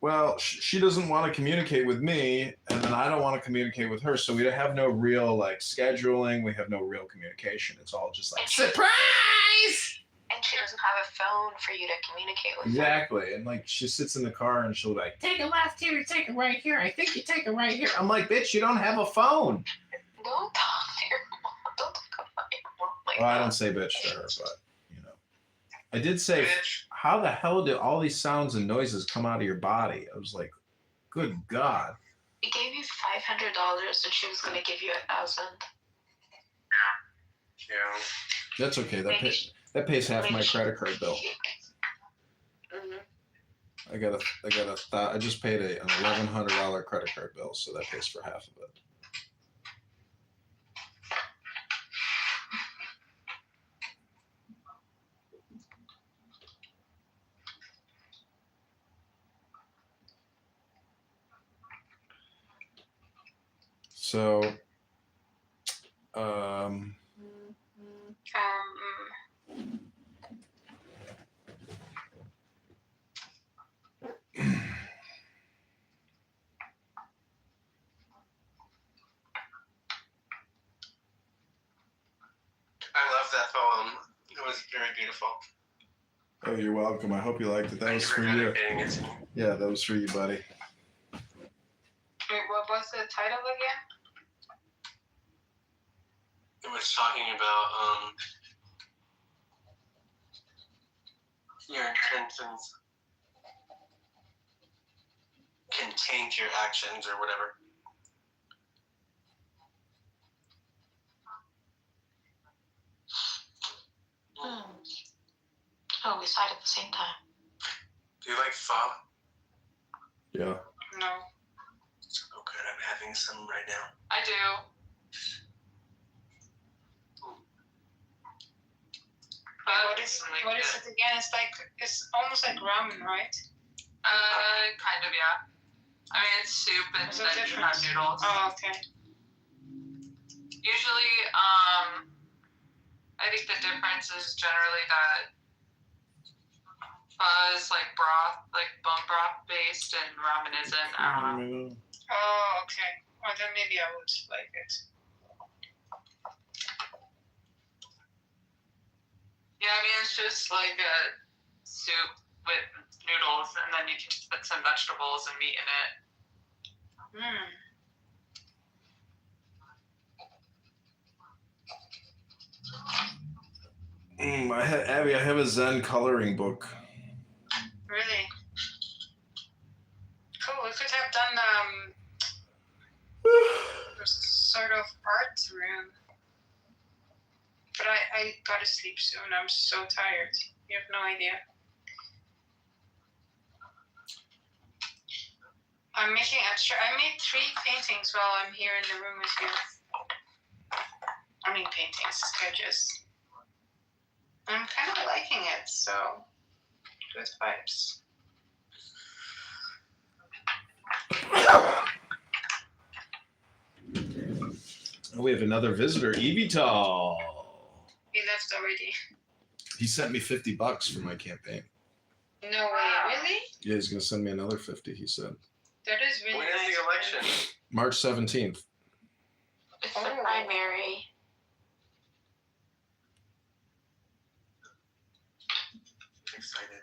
Well, she doesn't want to communicate with me, and then I don't want to communicate with her. So we have no real like scheduling. We have no real communication. It's all just like surprise. And she doesn't have a phone for you to communicate with. Exactly, and like she sits in the car and she'll be like, "Take a left here, take it right here. I think you take it right here." I'm like, "Bitch, you don't have a phone." Don't talk to your mom. Don't talk about your mom like Well, I that. don't say bitch to her, but you know, I did say, Bitch. "How the hell did all these sounds and noises come out of your body?" I was like, "Good God." We gave you $500 and she was gonna give you $1,000. Yeah. That's okay. That pays half my credit card bill. Mm-hmm. I just paid an $1,100 credit card bill, so that pays for half of it. So, I love that poem. It was very beautiful. oh, you're welcome. I hope you liked it. That was for you. Dedicating it to me. Yeah, that was for you, buddy. Wait, what was the title again? It was talking about your intentions can taint your actions or whatever. Oh, we sighed at the same time. Do you like pho? Yeah. No. Oh, good. I'm having some right now. I do. What is it again? It's almost like ramen, right? Kind of, yeah. I mean, it's soup and What's the then you have difference? noodles. Oh, okay. Usually, I think the difference is generally that pho is like broth, like bone broth based, and ramen isn't. I don't know. Oh, okay. Well, then maybe I would like it. Yeah, I mean, it's just like a soup with noodles, and then you can put some vegetables and meat in it. Abby, I have a Zen coloring book. Really? Cool. We could have done sort of art room. But I gotta sleep soon. I'm so tired. You have no idea. I'm making extra. I made 3 paintings while I'm here in the room with you. I mean paintings, sketches. I'm kind of liking it, so good vibes. We have another visitor, Evital. He left already. He sent me $50 for my campaign. Yeah, he's gonna send me another 50. He said That is really When nice. is the election? March 17th. It's the Oh. primary. I'm excited.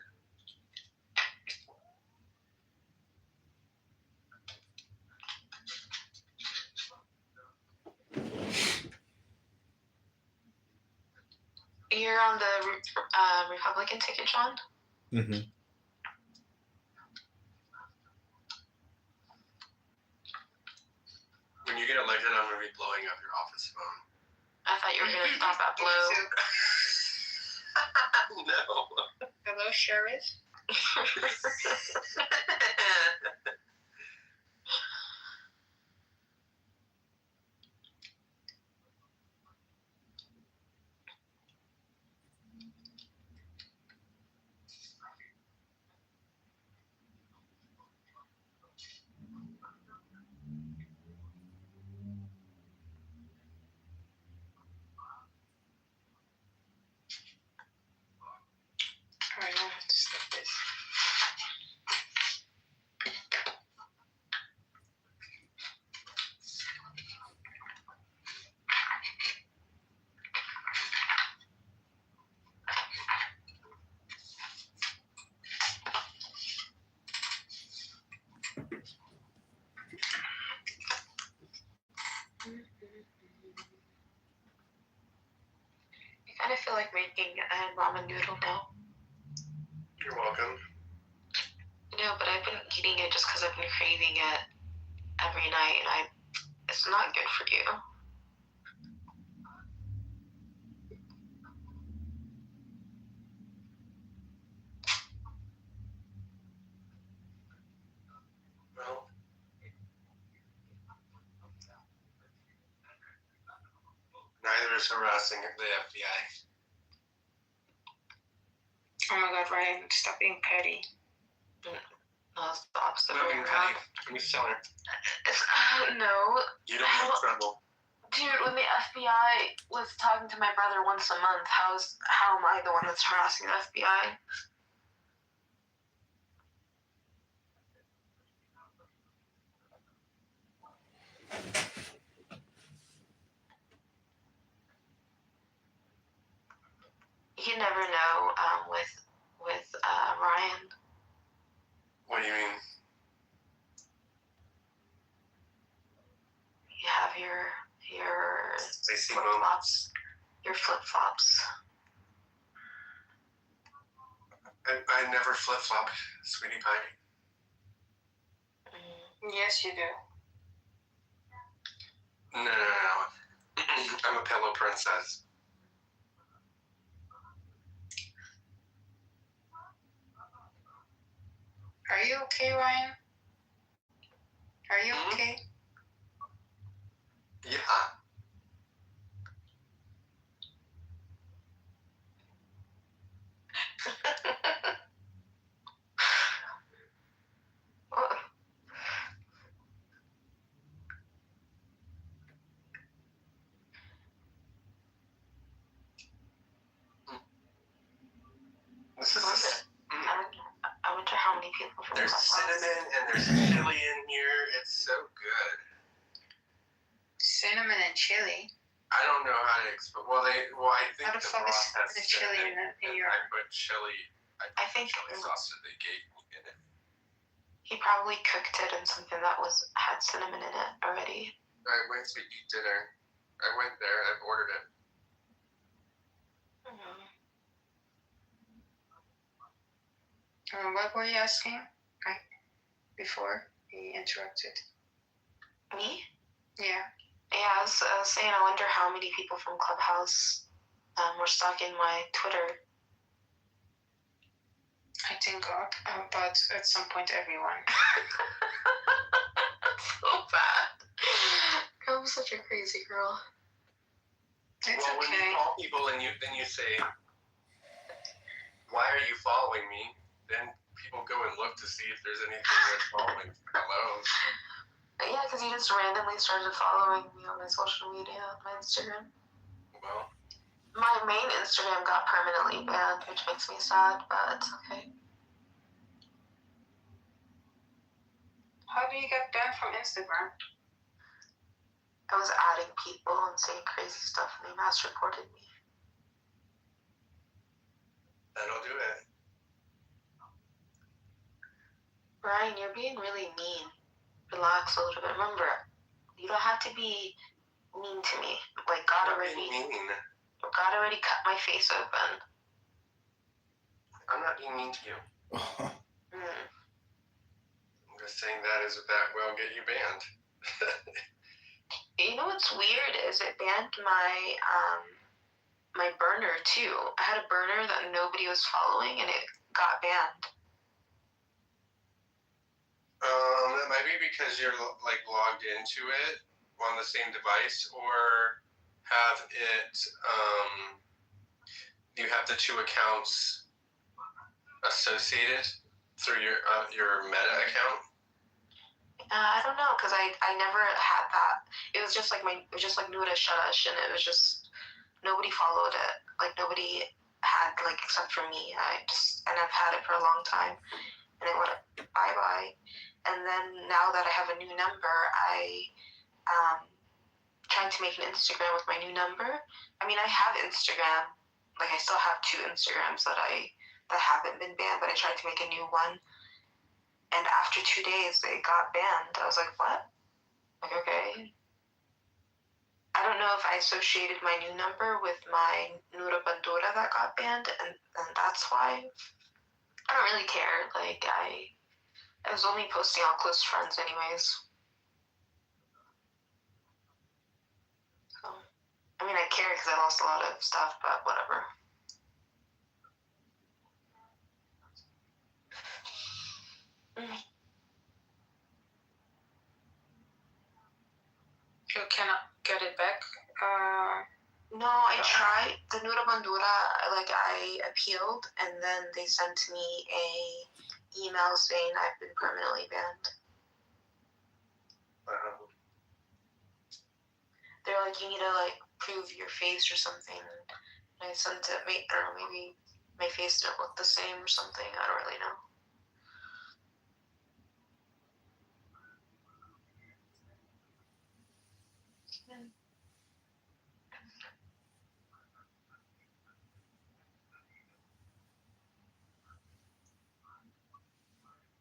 You're on the Republican ticket, Sean? Mm-hmm. When you get elected, I'm gonna be blowing up your office phone. I thought you were gonna stop at blue. No. Hello, Sheriff. Alright, I have to stop this. I kind of feel like making a ramen noodle now. You're welcome. No, but I've been eating it just because I've been craving it every night, and it's not good for you. Well, neither is harassing the FBI. Oh my god, Ryan, stop being petty. No, it's the opposite Not way being around. petty. I'm just telling her. No, You don't want trouble. dude, when the FBI was talking to my brother once a month, how am I the one that's harassing the FBI? You never know with Ryan. What do you mean? You have your I see flip moments. flops. Your flip flops. I never flip flop, sweetie pie. Yes, you do. No. I'm a pillow princess. Are you okay, Ryan? Are you Mhm. okay? Yeah. This is. I wonder how many people from There's Clubhouse. cinnamon and there's chili in here. It's so good. Cinnamon and chili. I don't know how to explain. Well, I think How the the fuck is broth has the chili cinnamon, in and your? I put chili. I think chili sauce that they gave me in it. he probably cooked it in something that had cinnamon in it already. I went to eat dinner. I went there. I've ordered it. What were you asking? Before he interrupted. Me? Yeah. Yeah, I was saying I wonder how many people from Clubhouse were stalking my Twitter. I think about at some point everyone. So bad. I'm such a crazy girl. It's Well, when you okay. call people and then you say, "Why are you following me?" Then people go and look to see if there's anything worth following. Hello. Yeah, because you just randomly started following me on my social media, my Instagram. Well, My main Instagram got permanently banned, which makes me sad, but it's okay. How do you get banned from Instagram? I was adding people and saying crazy stuff, and they mass reported me. That'll do it. Ryan, you're being really mean. Relax a little bit. Remember, you don't have to be mean to me. Like God I'm already cut my face open. I'm not being mean to you. Mm. I'm just saying that will get you banned. You know what's weird is it banned my my burner too. I had a burner that nobody was following, and it got banned. That might be because you're like logged into it on the same device, or have it. You have the two accounts associated through your Meta account. I don't know, because I never had that. It was just like Nuda Shadash, and it was just nobody followed it. Like nobody had, like, except for me. And I've had it for a long time, and it went bye. And then now that I have a new number, I trying to make an Instagram with my new number. I mean, I have Instagram. Like, I still have 2 Instagrams that haven't been banned, but I tried to make a new one. And after 2 days, they got banned. I was like, what? Like, okay. I don't know if I associated my new number with my Nura Bandura that got banned, and that's why. I don't really care. Like, I was only posting all close friends anyways. So, I mean, I care because I lost a lot of stuff, but whatever. You cannot get it back. No, I tried. The Nura Bandura, I appealed, and then they sent me a email saying I've been permanently banned. They're like, you need to, like, prove your face or something. And I sent it, I don't know, maybe my face didn't look the same or something. I don't really know.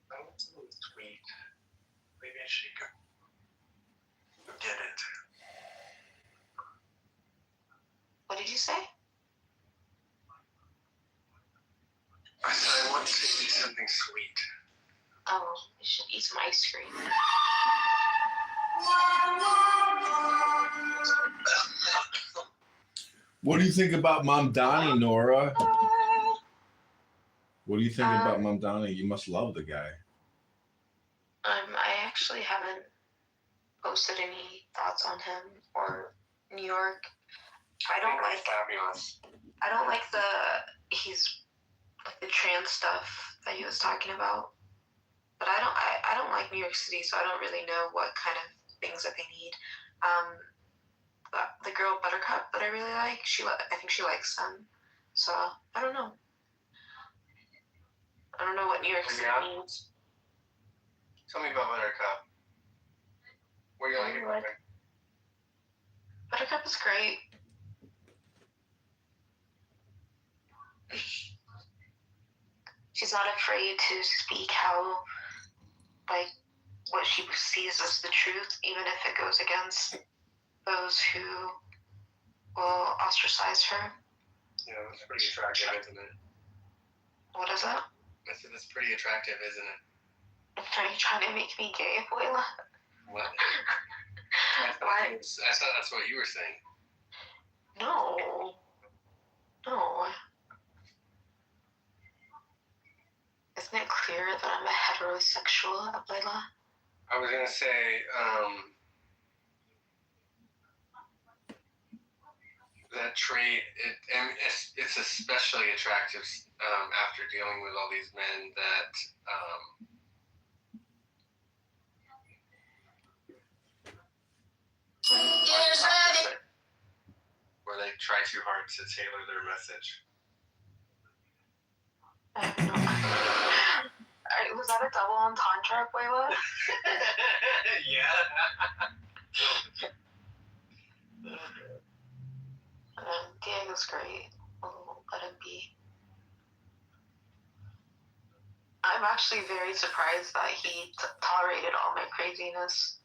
I want to tweet. Maybe she could get it. What did you say? I said I want to eat something sweet. Oh, you should eat some ice cream. What do you think about Mamdani, Nora? What do you think about Mamdani? You must love the guy. I actually haven't posted any thoughts on him or New York. I don't like fabulous. I don't like the trans stuff that he was talking about. But I don't like New York City, so I don't really know what kind of things that they need. The girl Buttercup that I really like, I think she likes them. So I don't know. I don't know what New York City needs. Tell me about Buttercup. What do you like about her? Buttercup is great. She's not afraid to speak what she sees as the truth, even if it goes against those who will ostracize her. Yeah, that's pretty attractive, isn't it? What is it? I said that's pretty attractive, isn't it? Are you trying to make me gay, Abuela? What? Why? I thought that's what you were saying. No. Isn't it clear that I'm a heterosexual, Abuela? I was gonna say, that trait, it's especially attractive after dealing with all these men that where they try too hard to tailor their message. I don't know. Alright, Was that a double entendre, Abuela? Yeah. Diego's great. Oh, let him be. I'm actually very surprised that he tolerated all my craziness.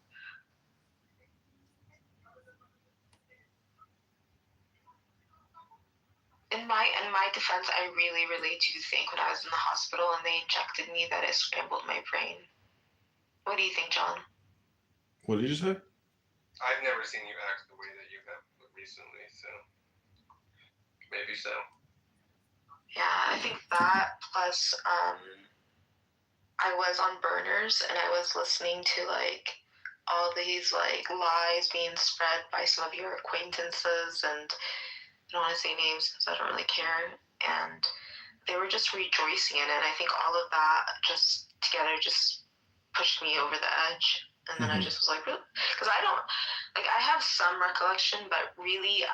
In my defense, I really do think when I was in the hospital and they injected me that it scrambled my brain. What do you think, John? What did you say? I've never seen you act the way that you have recently, so maybe so. Yeah, I think that plus I was on burners and I was listening to like all these like lies being spread by some of your acquaintances, and I don't want to say names because I don't really care, and they were just rejoicing in it. And I think all of that just together just pushed me over the edge. And then I just was like, because I don't, like, I have some recollection, but really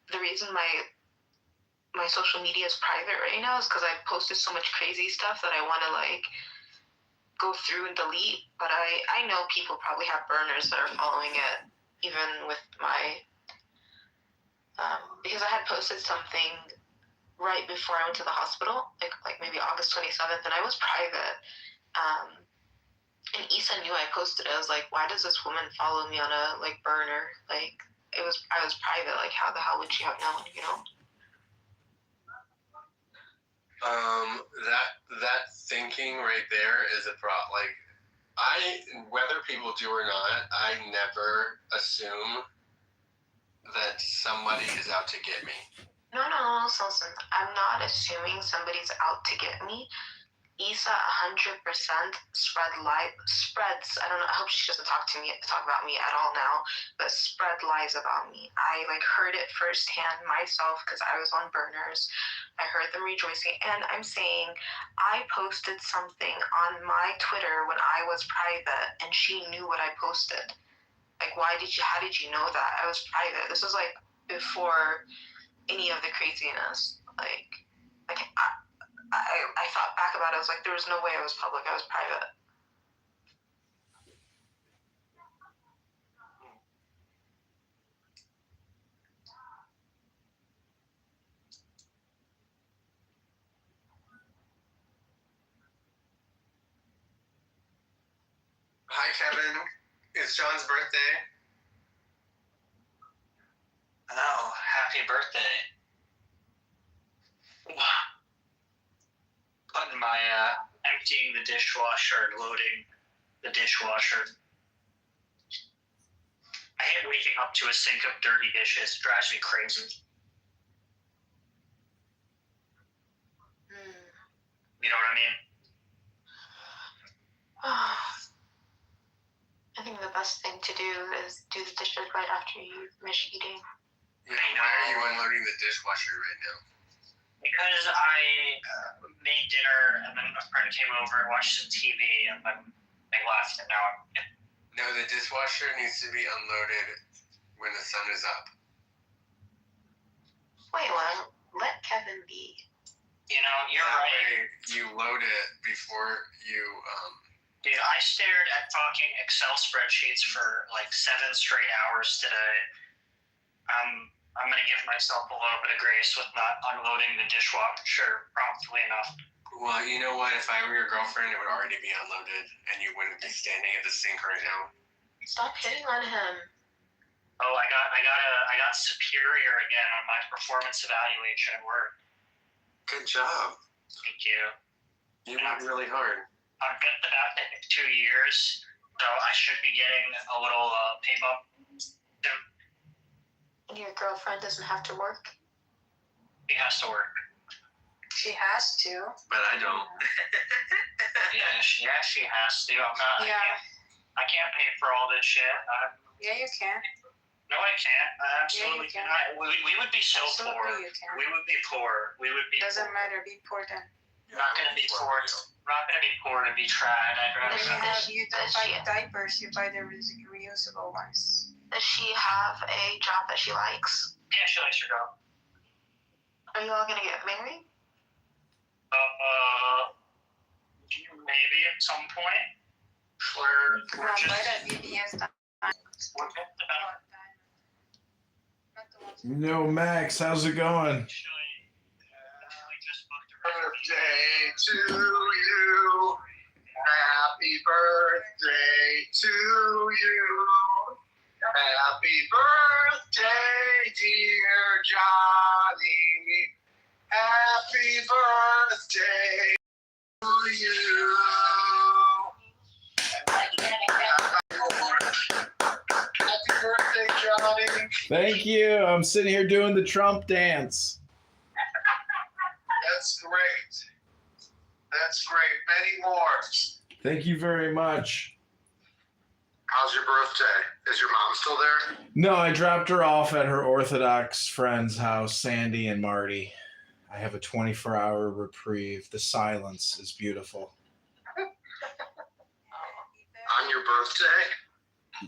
the reason my social media is private right now is because I've posted so much crazy stuff that I want to like go through and delete. But I know people probably have burners that are following it, even with my, because I had posted something right before I went to the hospital, like maybe August 27th, and I was private. And Issa knew I posted it. I was like, why does this woman follow me on a like burner? Like I was private. Like how the hell would she have known? You know? That thinking right there is a problem. Like whether people do or not, I never assume that somebody is out to get me. No, listen. I'm not assuming somebody's out to get me. Issa 100% spreads. I don't know. I hope she doesn't talk about me at all now, but spread lies about me. I like heard it firsthand myself because I was on burners. I heard them rejoicing, and I'm saying I posted something on my Twitter when I was private, and she knew what I posted. Like, how did you know that? I was private. This was like before any of the craziness. Like I thought back about it. I was like, there was no way I was public. I was private. Hi, Kevin. It's John's birthday. Oh, happy birthday. Putting my, emptying the dishwasher and loading the dishwasher. I hate waking up to a sink of dirty dishes. It drives me crazy. You know what I mean? I think the best thing to do is do the dishes right after you finish eating. Why are you unloading the dishwasher right now? Because I made dinner and then a friend came over and watched some TV and then they left and now I'm... No, the dishwasher needs to be unloaded when the sun is up. Wait, well, let Kevin be. You know, you're right. You load it before you, Dude, I stared at fucking Excel spreadsheets for like 7 straight hours today. I'm gonna give myself a little bit of grace with not unloading the dishwasher promptly enough. Well, you know what? If I were your girlfriend, it would already be unloaded, and you wouldn't be standing at the sink right now. Stop hitting on him. Oh, I got superior again on my performance evaluation at work. Good job. Thank you. You worked really hard. I've been about 2 years, so I should be getting a little pay bump soon. And your girlfriend doesn't have to work? He has to work. She has to. But I don't. Yeah, she has to. I'm not. Yeah. I can't pay for all this shit. Yeah, you can. No, I can't. I absolutely Yeah, you can. cannot. We would be so Absolutely poor. you can. We would be poor. We would be. Doesn't matter. Be poor then. We're not gonna be poor. We're not gonna be poor to be tried. I'd rather. You don't buy diapers. You buy the reusable ones. Does she have a job that she likes? Yeah, she likes her job. Are you all gonna get married? maybe at some point. We're just No, Max, how's it going? we just booked a Birthday to you. Happy birthday to you. Happy birthday, dear Johnny. Happy birthday to you. Happy birthday, Johnny. Thank you. I'm sitting here doing the Trump dance. That's great. That's great. Many more. Thank you very much. How's your birthday? Is your mom still there? No, I dropped her off at her Orthodox friend's house, Sandy and Marty. I have a 24-hour reprieve. The silence is beautiful. On your birthday?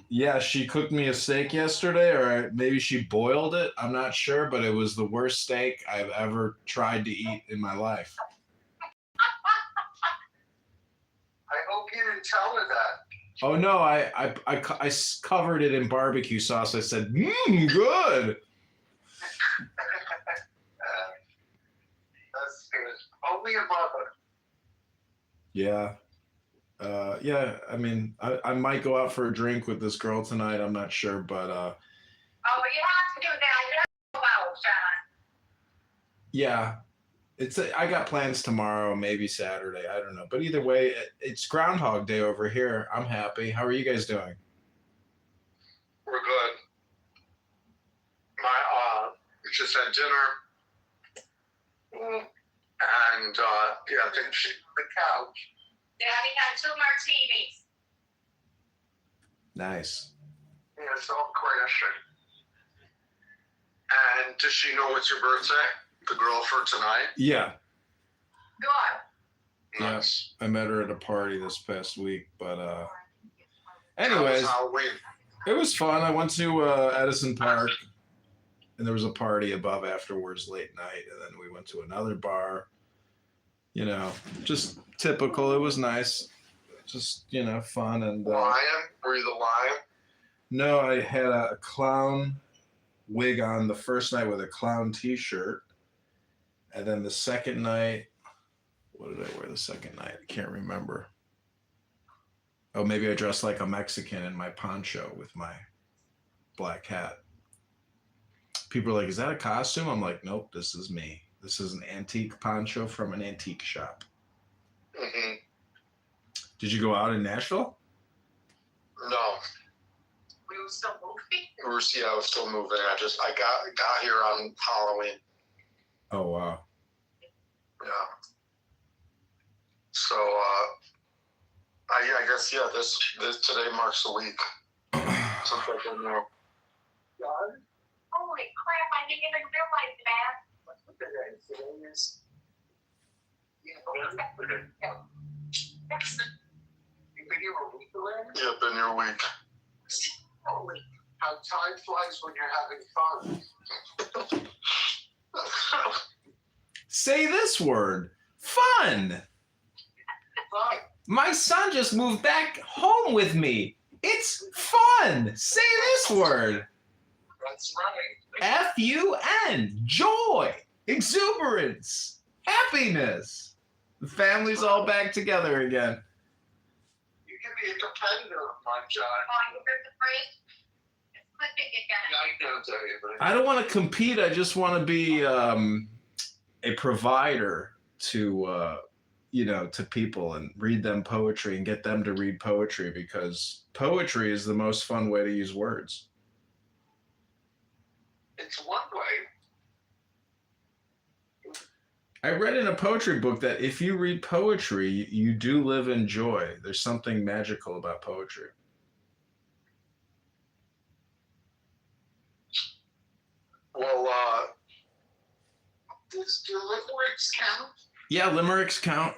Yeah, she cooked me a steak yesterday, or maybe she boiled it. I'm not sure, but it was the worst steak I've ever tried to eat in my life. I hope you didn't tell her that. Oh, no, I covered it in barbecue sauce. I said, good. That's good. Only a mother. Yeah. Yeah, I mean, I might go out for a drink with this girl tonight. I'm not sure, but Oh, but you have to do that. You have to go out, John. yeah, I got plans tomorrow, maybe Saturday. I don't know. But either way, it's Groundhog Day over here. I'm happy. How are you guys doing? We're good. We just had dinner. And, yeah, I think she's on the couch. Yeah, we got 2 martinis. Nice. Yeah, it's all crashing. And does she know it's your birthday? The girl for tonight? Yeah. Good. Yeah. Nice. I met her at a party this past week, but How anyways, was Halloween? it was fun. I went to Edison Park, and there was a party above afterwards late night, and then we went to another bar. You know, just typical. It was nice. Just, fun. And Lion? Were you the lion? no, I had a clown wig on the first night with a clown t-shirt. And then the second night, what did I wear the second night? I can't remember. Oh, maybe I dressed like a Mexican in my poncho with my black hat. People are like, is that a costume? I'm like, nope, this is me. This is an antique poncho from an antique shop. Mm-hmm. Did you go out in Nashville? No. We were still moving. I was still moving. I got here on Halloween. Oh, wow. Yeah. So, I guess, yeah, this today marks a week. Since I've been there. Holy crap, I didn't even realize that. Yeah, been here a week. Holy. How time flies when you're having fun. Say this word. Fun. Fun. My son just moved back home with me. It's fun. Say this word. That's right. F-U-N. Joy. Exuberance. Happiness. The family's all back together again. You can be a competitor of mine, John. Oh, you heard the phrase? It's flipping again. I can't tell you, but I don't want to compete. I just want to be a provider to, to people and read them poetry and get them to read poetry, because poetry is the most fun way to use words. it's one way. I read in a poetry book that if you read poetry, you do live in joy. There's something magical about poetry. Well, does do limericks count? Yeah, limericks count.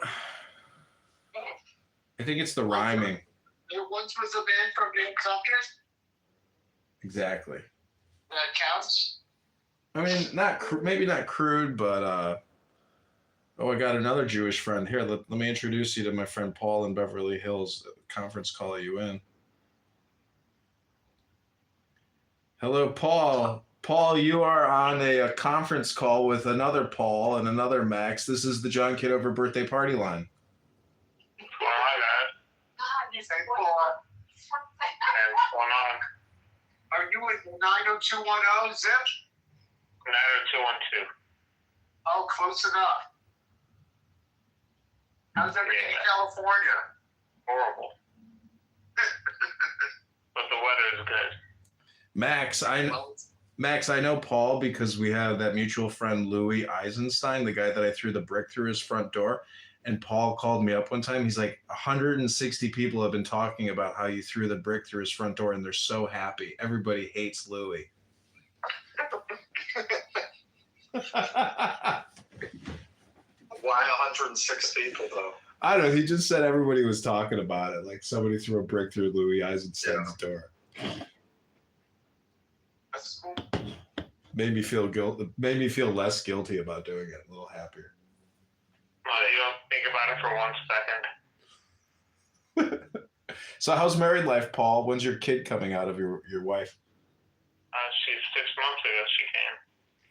I think it's the rhyming. There once was a man from New Country. Exactly. That counts. I mean, maybe not crude, but Oh, I got another Jewish friend. Here, let me introduce you to my friend Paul in Beverly Hills. Conference call you in. Hello, Paul. Paul, you are on a conference call with another Paul and another Max. This is the John Kitover birthday party line. Well, hi, man. Hey, Paul. Hey, what's going on? Are you at 90210 zip? 90212. Oh, close enough. How's everything in California? Horrible. But the weather is good. Max, I know Paul because we have that mutual friend Louis Eisenstein, the guy that I threw the brick through his front door. And Paul called me up one time. He's like, 160 people have been talking about how you threw the brick through his front door, and they're so happy. Everybody hates Louis. Why 106 people, though? I don't know. He just said everybody was talking about it. Like somebody threw a brick through Louis Eisenstein's door. That's cool. Made me feel less guilty about doing it. A little happier. Well, you don't think about it for 1 second. So how's married life, Paul? When's your kid coming out of your wife? She's 6 months ago. She came.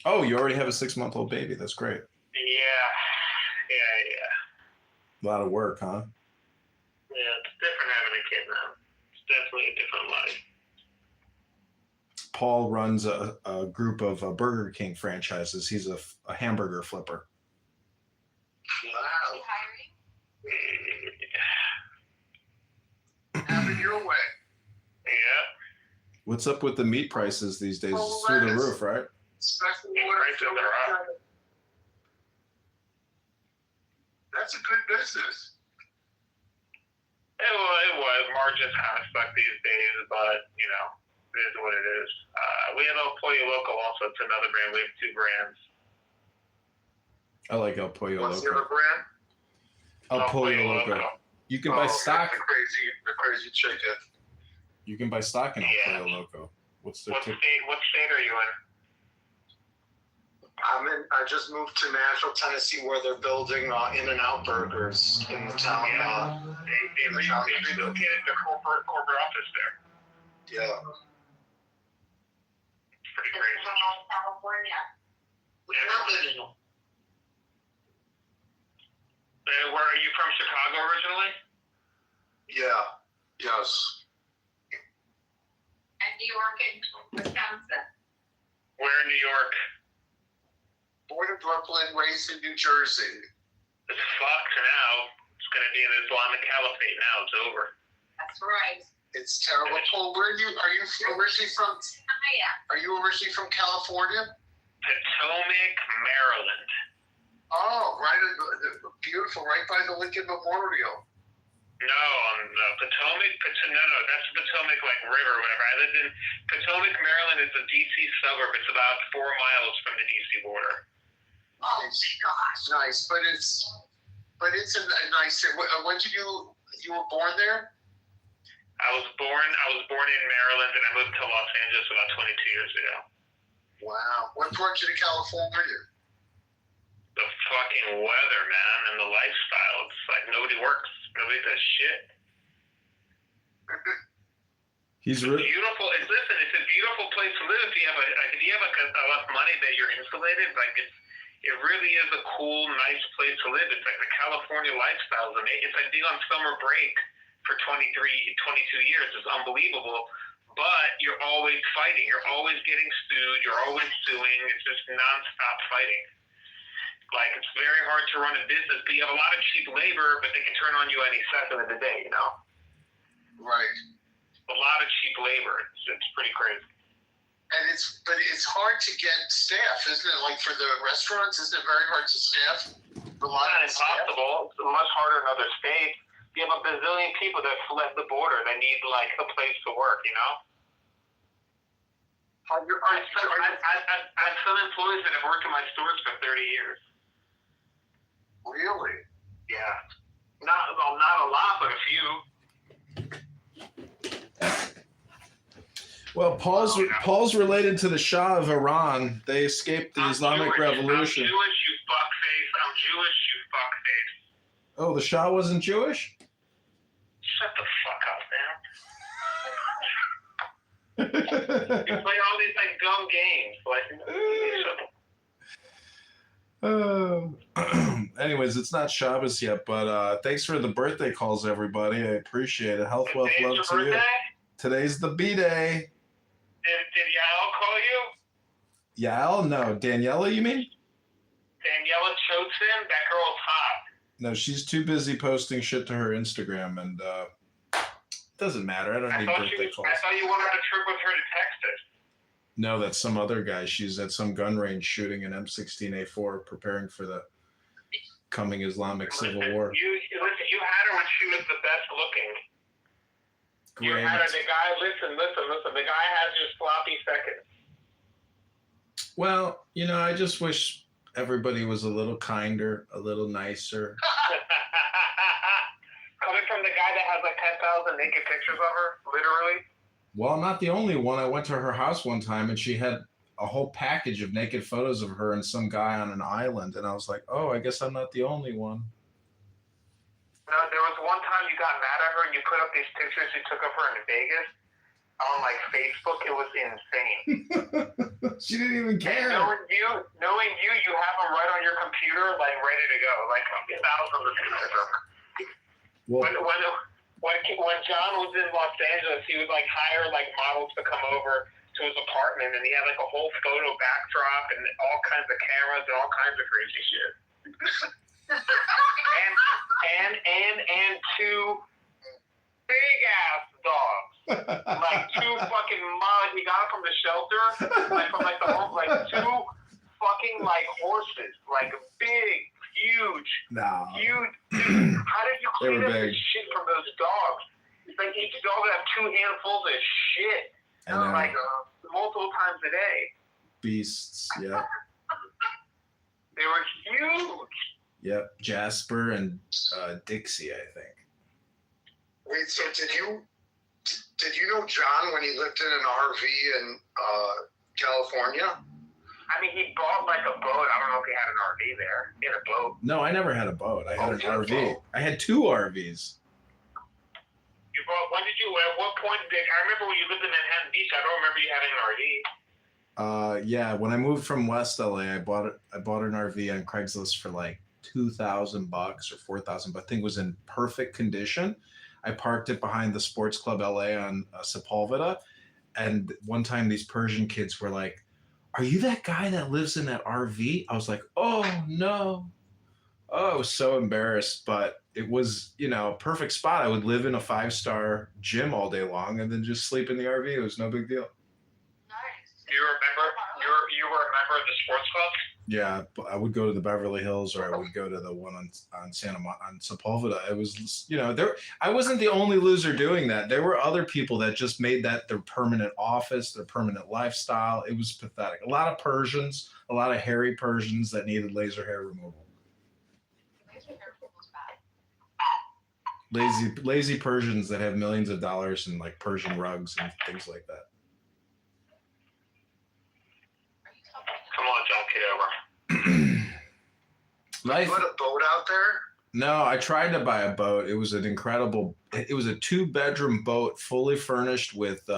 Oh, you already have a 6-month-old baby. That's great. Yeah. A lot of work, huh? Yeah, it's different having a kid now. It's definitely a different life. Paul runs a group of Burger King franchises. He's a hamburger flipper. Wow. Have it your way. Yeah. What's up with the meat prices these days? It's through the roof, right? Especially Yeah, when prices are up. That's a good business. It was. Margins kind of suck these days, but, you know, it is what it is. We have El Pollo Loco also. It's another brand. We have 2 brands. I like El Pollo What's the Loco. other brand? El Pollo Loco. You can buy stock. The crazy chicken. You can buy stock in El Yeah. Pollo Loco. What's their What tip? state are you in? I just moved to Nashville, Tennessee, where they're building In-N-Out burgers in the town. They relocated their corporate office there. Yeah. It's pretty crazy. California. Where are you from? Chicago originally? Yeah. Yes. And New York and Wisconsin. Where in New York? Born in Brooklyn, raised in New Jersey. It's fucked now. It's going to be an Islamic caliphate now. It's over. That's right. It's terrible. Paul, where are you originally from? Yeah. Are you originally from California? Potomac, Maryland. Oh, right. Beautiful. Right by the Lincoln Memorial. No, on Potomac. No, that's the Potomac river or whatever. I lived in Potomac, Maryland. Is a DC suburb. It's about 4 miles from the DC border. Oh my gosh. Nice, but it's a nice. When did you were born there? I was born in Maryland, and I moved to Los Angeles about 22 years ago. Wow. What brought you to California? The fucking weather, man, and the lifestyle. It's like nobody works. Nobody does shit. He's It's beautiful. It's a beautiful place to live if you have enough money that you're insulated. Like it really is a cool, nice place to live. It's like the California lifestyle. It's like being on summer break for 22 years. It's unbelievable. But you're always fighting. You're always getting sued. You're always suing. It's just nonstop fighting. Like, it's very hard to run a business, but you have a lot of cheap labor, but they can turn on you any second of the day, you know? Right. A lot of cheap labor. It's pretty crazy. And it's hard to get staff, isn't it? Like for the restaurants, isn't it very hard to staff? It's not impossible. It's much harder in other states. You have a bazillion people that fled the border. They need, like, a place to work, you know? I've some employees that have worked in my stores for 30 years. Really? Yeah. Not a lot, but a few. Well, Paul's related to the Shah of Iran. They escaped the Islamic Revolution. I'm Jewish, you fuckface. I'm Jewish, you Oh, the Shah wasn't Jewish? Shut the fuck up, man. You play all these like dumb games. Like, Anyways, it's not Shabbos yet, but thanks for the birthday calls, everybody. I appreciate it. Health, wealth, today's love your to you. birthday? Today's the B-Day. Did Yael call you? Yael? No. Daniela, you mean? Daniela Chosin? That girl's hot. No, she's too busy posting shit to her Instagram, and it doesn't matter. I don't need birthday calls. I thought you wanted a trip with her to Texas. No, that's some other guy. She's at some gun range shooting an M16A4, preparing for the coming Islamic Civil War. You had her when she was the best looking. You had her, the guy, listen. The guy has your sloppy seconds. Well, I just wish everybody was a little kinder, a little nicer. Coming from the guy that has like 10,000 naked pictures of her, literally. Well, I'm not the only one. I went to her house one time and she had a whole package of naked photos of her and some guy on an island. And I was like, oh, I guess I'm not the only one. No, there was one time you got mad at her and you put up these pictures you took of her in Vegas on like Facebook. It was insane. She didn't even care. And knowing you, you have them right on your computer, like ready to go, like thousands of pictures of her. Well, when John was in Los Angeles, he would like hire like models to come over to his apartment, and he had like a whole photo backdrop and all kinds of cameras and all kinds of crazy shit. and two big ass dogs, like two fucking he got it from the shelter, like from like the home, like two fucking like horses, like big, huge. Huge. How did you clean up the shit from those dogs? It's like each dog would have 2 handfuls of shit, like multiple times a day. Beasts, yeah. They were huge. Yep, Jasper and Dixie, I think. Wait, so did you know John when he lived in an RV in California? I mean, he bought like a boat. I don't know if he had an RV there. He had a boat. No, I never had a boat. I had an RV. I had 2 RVs. You bought? When did you? At what point did? I remember when you lived in Manhattan Beach. I don't remember you having an RV. Yeah, when I moved from West LA, I bought an RV on Craigslist for like $2,000 or $4,000, but I think it was in perfect condition. I parked it behind the Sports Club LA on Sepulveda, and one time these Persian kids were like, "Are you that guy that lives in that RV?" I was like, "Oh no." Oh, I was so embarrassed, but it was, a perfect spot. I would live in a 5-star gym all day long and then just sleep in the RV. It was no big deal. You were a member of the sports club? Yeah, I would go to the Beverly Hills, or I would go to the one on Sepulveda. It was, I wasn't the only loser doing that. There were other people that just made that their permanent office, their permanent lifestyle. It was pathetic. A lot of Persians, a lot of hairy Persians that needed laser hair removal. Lazy Persians that have millions of dollars in like Persian rugs and things like that. Come on, John Kitover. You put a boat out there? No, I tried to buy a boat. It was an incredible. It was a 2-bedroom boat, fully furnished with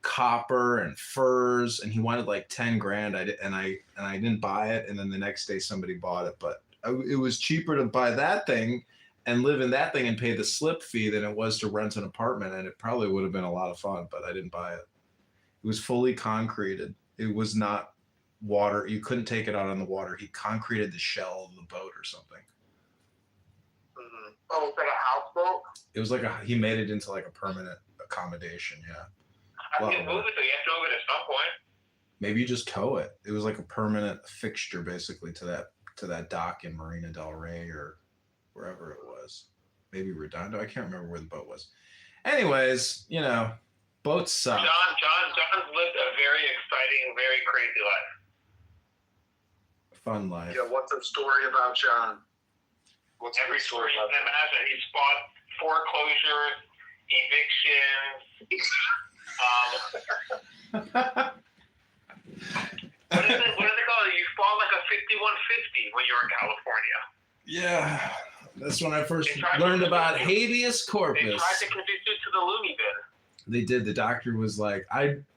copper and furs, and he wanted like $10,000. I didn't buy it, and then the next day somebody bought it. But it was cheaper to buy that thing and live in that thing and pay the slip fee than it was to rent an apartment, and it probably would have been a lot of fun. But I didn't buy it. It was fully concreted. It was not water. You couldn't take it out on the water. He concreted the shell of the boat or something. Mm-hmm. Oh, it's like a houseboat? It was like he made it into like a permanent accommodation. Yeah. How do you move it? So you have to move it at some point. Maybe you just tow it. It was like a permanent fixture basically to that dock in Marina Del Rey or wherever it was. Maybe Redondo. I can't remember where the boat was. Anyways, boats suck. John's lived a very exciting, very crazy life. Fun life. Yeah, what's the story about John? What's every story you can imagine? He's fought foreclosures, evictions. What is it called? You fought like a 5150 when you were in California. Yeah, That's when I first They tried learned to- about habeas They corpus. tried to convince you to the loony bin. They did. The doctor was like,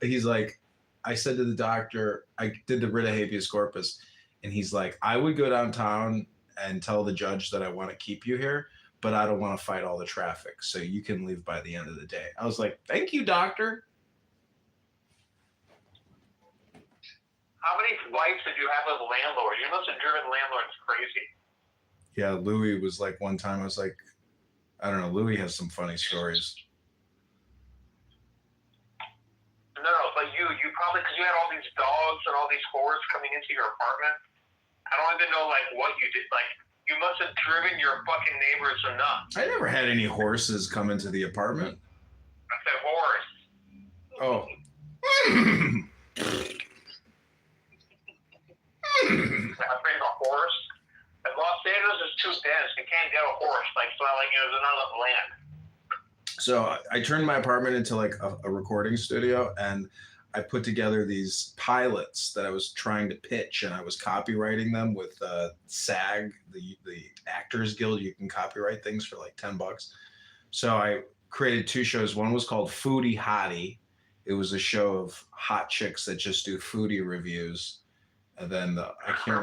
he's like, I said to the doctor, I did the writ of habeas corpus, and he's like, I would go downtown and tell the judge that I want to keep you here, but I don't want to fight all the traffic, so you can leave by the end of the day. I was like, thank you, doctor. How many fights did you have with the landlord? You must have driven landlords crazy. Yeah, Louis was like, one time I was like, I don't know, Louis has some funny stories. No, but you probably, because you had all these dogs and all these whores coming into your apartment. I don't even know, like, what you did. Like, you must have driven your fucking neighbors nuts. I never had any horses come into the apartment. I said whores. Oh. I bring a horse. And Los Angeles is too dense. You can't get a horse. Like, it's not like there's not enough land. So I turned my apartment into like a recording studio, and I put together these pilots that I was trying to pitch, and I was copywriting them with SAG, the Actors Guild. You can copyright things for like $10. So I created 2 shows. One was called Foodie Hottie. It was a show of hot chicks that just do foodie reviews. And then I can't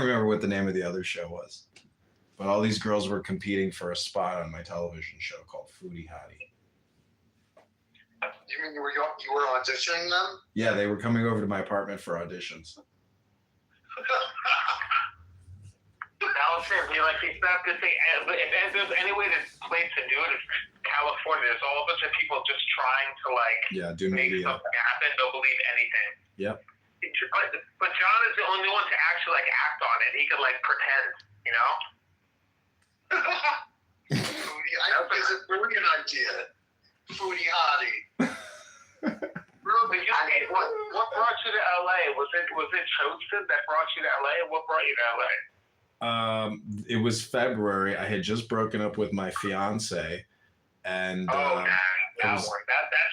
remember what the name of the other show was. But all these girls were competing for a spot on my television show called Foodie Hottie. You mean you were auditioning them? Yeah, they were coming over to my apartment for auditions. Allison, it's not this thing. If there's any way this place to do it, it's California. There's all a bunch of people just trying to do make media. something happen. They'll believe anything. Yep. But John is the only one to actually act on it. He could pretend, you know? I think it's a brilliant idea. Foodie Hottie. What brought you to LA? Was it Chosen that brought you to LA? What brought you to LA? It was February. I had just broken up with my fiance, and that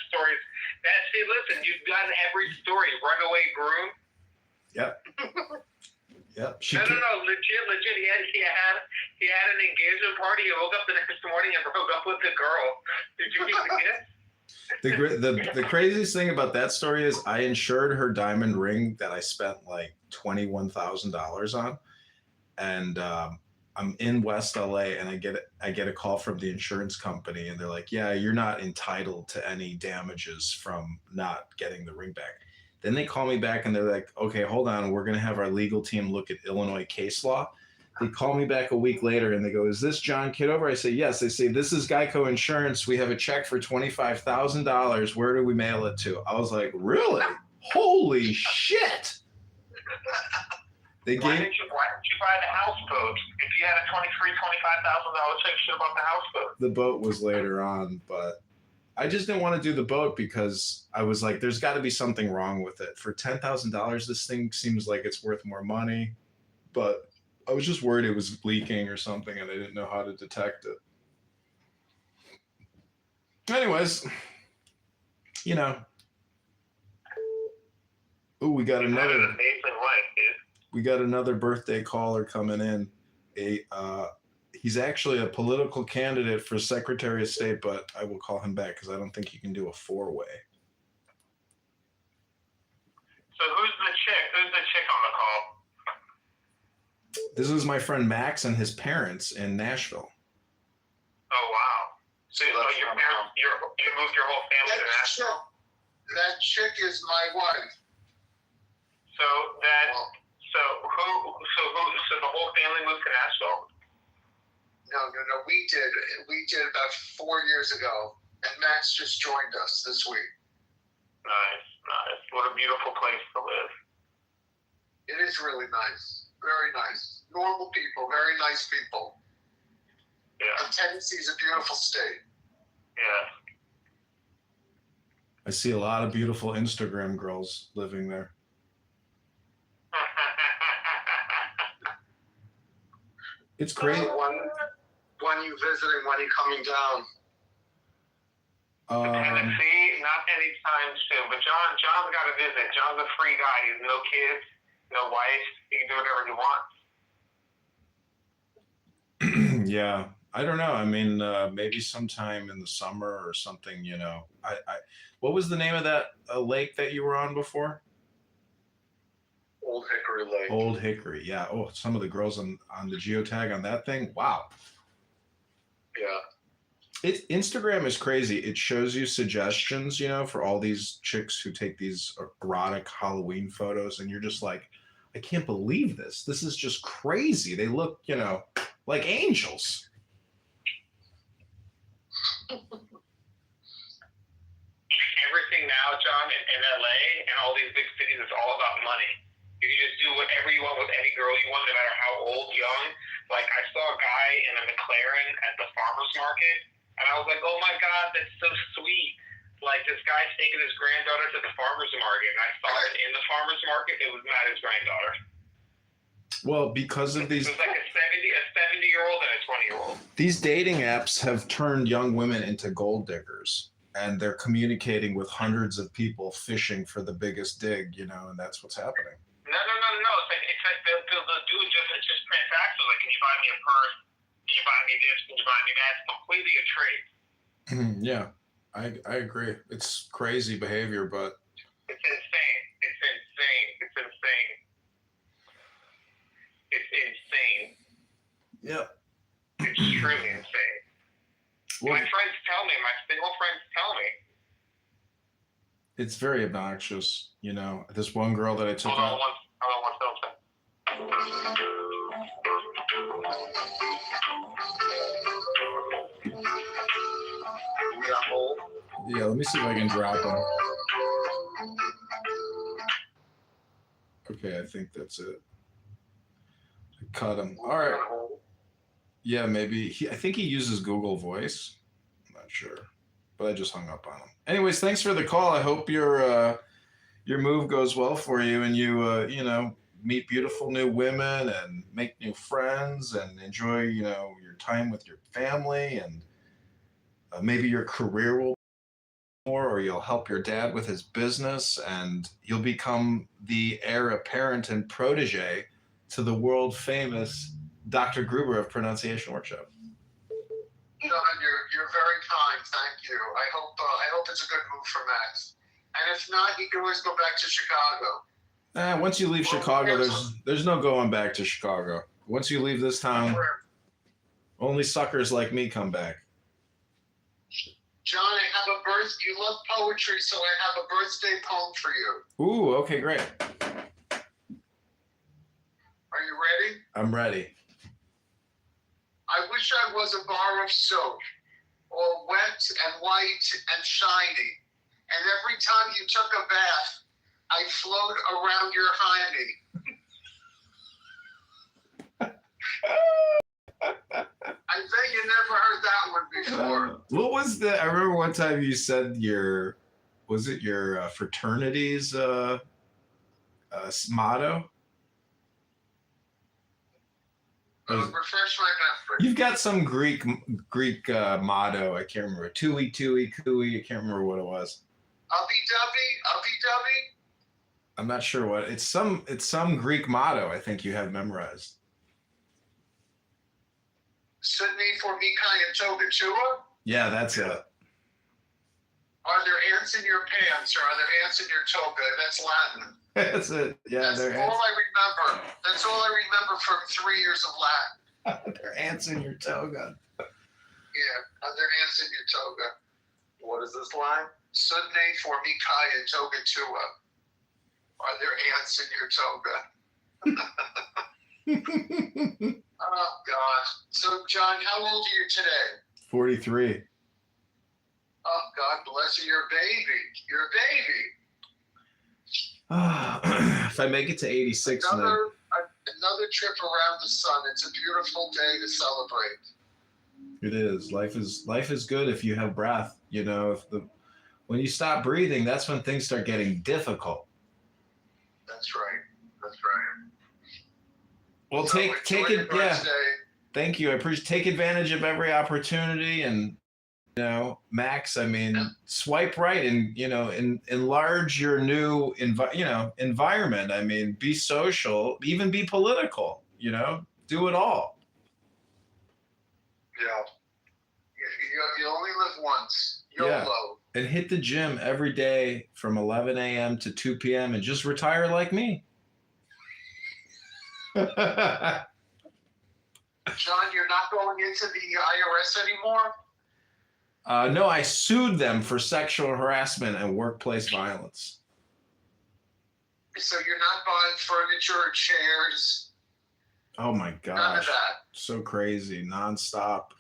story. See, listen, you've done every story. Runaway groom. Yep. Yep. No, legit. He had an engagement party. He woke up the next morning and broke up with the girl. Did you keep the kiss? The craziest thing about that story is I insured her diamond ring that I spent like $21,000 on, and I'm in West LA, and I get a call from the insurance company, and they're like, "Yeah, you're not entitled to any damages from not getting the ring back." Then they call me back, and they're like, "Okay, hold on, we're gonna have our legal team look at Illinois case law." They call me back a week later, and they go, "Is this John Kitover?" I say, "Yes." They say, "This is Geico Insurance. We have a check for $25,000. Where do we mail it to?" I was like, "Really? Holy shit!" Why didn't you buy the houseboat? If you had a $25,000 check, you should have bought the houseboat. The boat was later on, but I just didn't want to do the boat because I was like, there's got to be something wrong with it. For $10,000, this thing seems like it's worth more money, but I was just worried it was leaking or something, and I didn't know how to detect it. Anyways, Oh, we got another. An amazing life, dude. We got another birthday caller coming in. He's actually a political candidate for Secretary of State, but I will call him back because I don't think you can do a 4-way. So who's the chick? Who's the chick on the call? This is my friend Max and his parents in Nashville. Oh wow! So your parents, you moved your whole family to Nashville. That chick is my wife. So the whole family moved to Nashville. No. We did about 4 years ago, and Max just joined us this week. Nice. What a beautiful place to live. It is really nice. Very nice. Normal people, very nice people. Yeah. And Tennessee is a beautiful state. Yeah. I see a lot of beautiful Instagram girls living there. It's great. When you visiting, when you coming down? Tennessee, not anytime soon. But John's got to visit. John's a free guy. He's no kids, no wife. He can do whatever he wants. Yeah, I don't know. I mean, maybe sometime in the summer or something. What was the name of that lake that you were on before? Old Hickory Lake. Old Hickory. Yeah. Oh, some of the girls on the geotag on that thing. Wow. Yeah. Instagram is crazy. It shows you suggestions, for all these chicks who take these erotic Halloween photos, and you're just like, I can't believe this. This is just crazy. They look, like angels. Everything now, John, in LA and all these big cities, is all about money. You can just do whatever you want with any girl you want, no matter how old, young. Like, I saw a guy in a McLaren at the farmer's market, and I was like, oh my God, that's so sweet. Like, this guy's taking his granddaughter to the farmer's market, and I saw it in the farmer's market. It was not his granddaughter. Well, because of these, It was like a 70-year-old and a 20-year-old. these dating apps have turned young women into gold diggers, and they're communicating with hundreds of people fishing for the biggest dig, and that's what's happening. No. It's like they'll do it it's just transactional. Like, can you buy me a purse? Can you buy me this? Can you buy me that? It's completely a trade. Yeah, I agree. It's crazy behavior, but It's insane. yeah. It's truly insane. Well, My friends tell me, my single friends tell me. it's very obnoxious, This one girl that I took Hold on out. one second. We on hold. Yeah, let me see if I can drop him. Okay, I think that's it. I cut him. All right. Yeah, maybe I think he uses Google Voice. I'm not sure, but I just hung up on him. Anyways, thanks for the call. I hope your move goes well for you, and you meet beautiful new women and make new friends and enjoy your time with your family, and maybe your career will more, or you'll help your dad with his business, and you'll become the heir apparent and protege to the world famous Dr. Gruber of Pronunciation Workshop. John, you're very kind. Thank you. I hope it's a good move for Max. And if not, he can always go back to Chicago. Once you leave Chicago, there's no going back to Chicago. Once you leave this town, only suckers like me come back. John, I have a birth. You love poetry, so I have a birthday poem for you. Ooh, okay, great. Are you ready? I'm ready. I wish I was a bar of soap, all wet and white and shiny. And every time you took a bath, I float around your hiney. I bet you never heard that one before. What was the? I remember one time you said your fraternity's motto? Refresh my memory. You've got some Greek motto. I can't remember. Tui, tui, kui. I can't remember what it was. Uppy-dubby. I'm not sure what it's some Greek motto. I think you have memorized. Sydney for Mikai and Toga Chua? Yeah, that's it. Are there ants in your pants or are there ants in your toga? That's Latin. That's it. Yeah, That's all I remember. That's all I remember from 3 years of Latin. There are ants in your toga. Yeah, are there ants in your toga? What is this line? Sydney for Mikai and Toga Chua. Are there ants in your toga? Oh, God. So, John, how old are you today? 43. Oh, God bless you. You're a baby. You're a baby. If I make it to 86, Another trip around the sun. It's a beautiful day to celebrate. it is. Life is good if you have breath. When you stop breathing, that's when things start getting difficult. That's right. That's right. Well, So take enjoy it. your Yeah. birthday. Thank you. I appreciate. Take advantage of every opportunity, and Max. I mean, swipe right, and enlarge your new environment. I mean, be social, even be political. Do it all. Yeah. You only live once. YOLO. Yeah. And hit the gym every day from 11 a.m. to 2 p.m. and just retire like me. John, you're not going into the IRS anymore? No, I sued them for sexual harassment and workplace violence. So you're not buying furniture or chairs? Oh my gosh. None of that. So crazy, nonstop.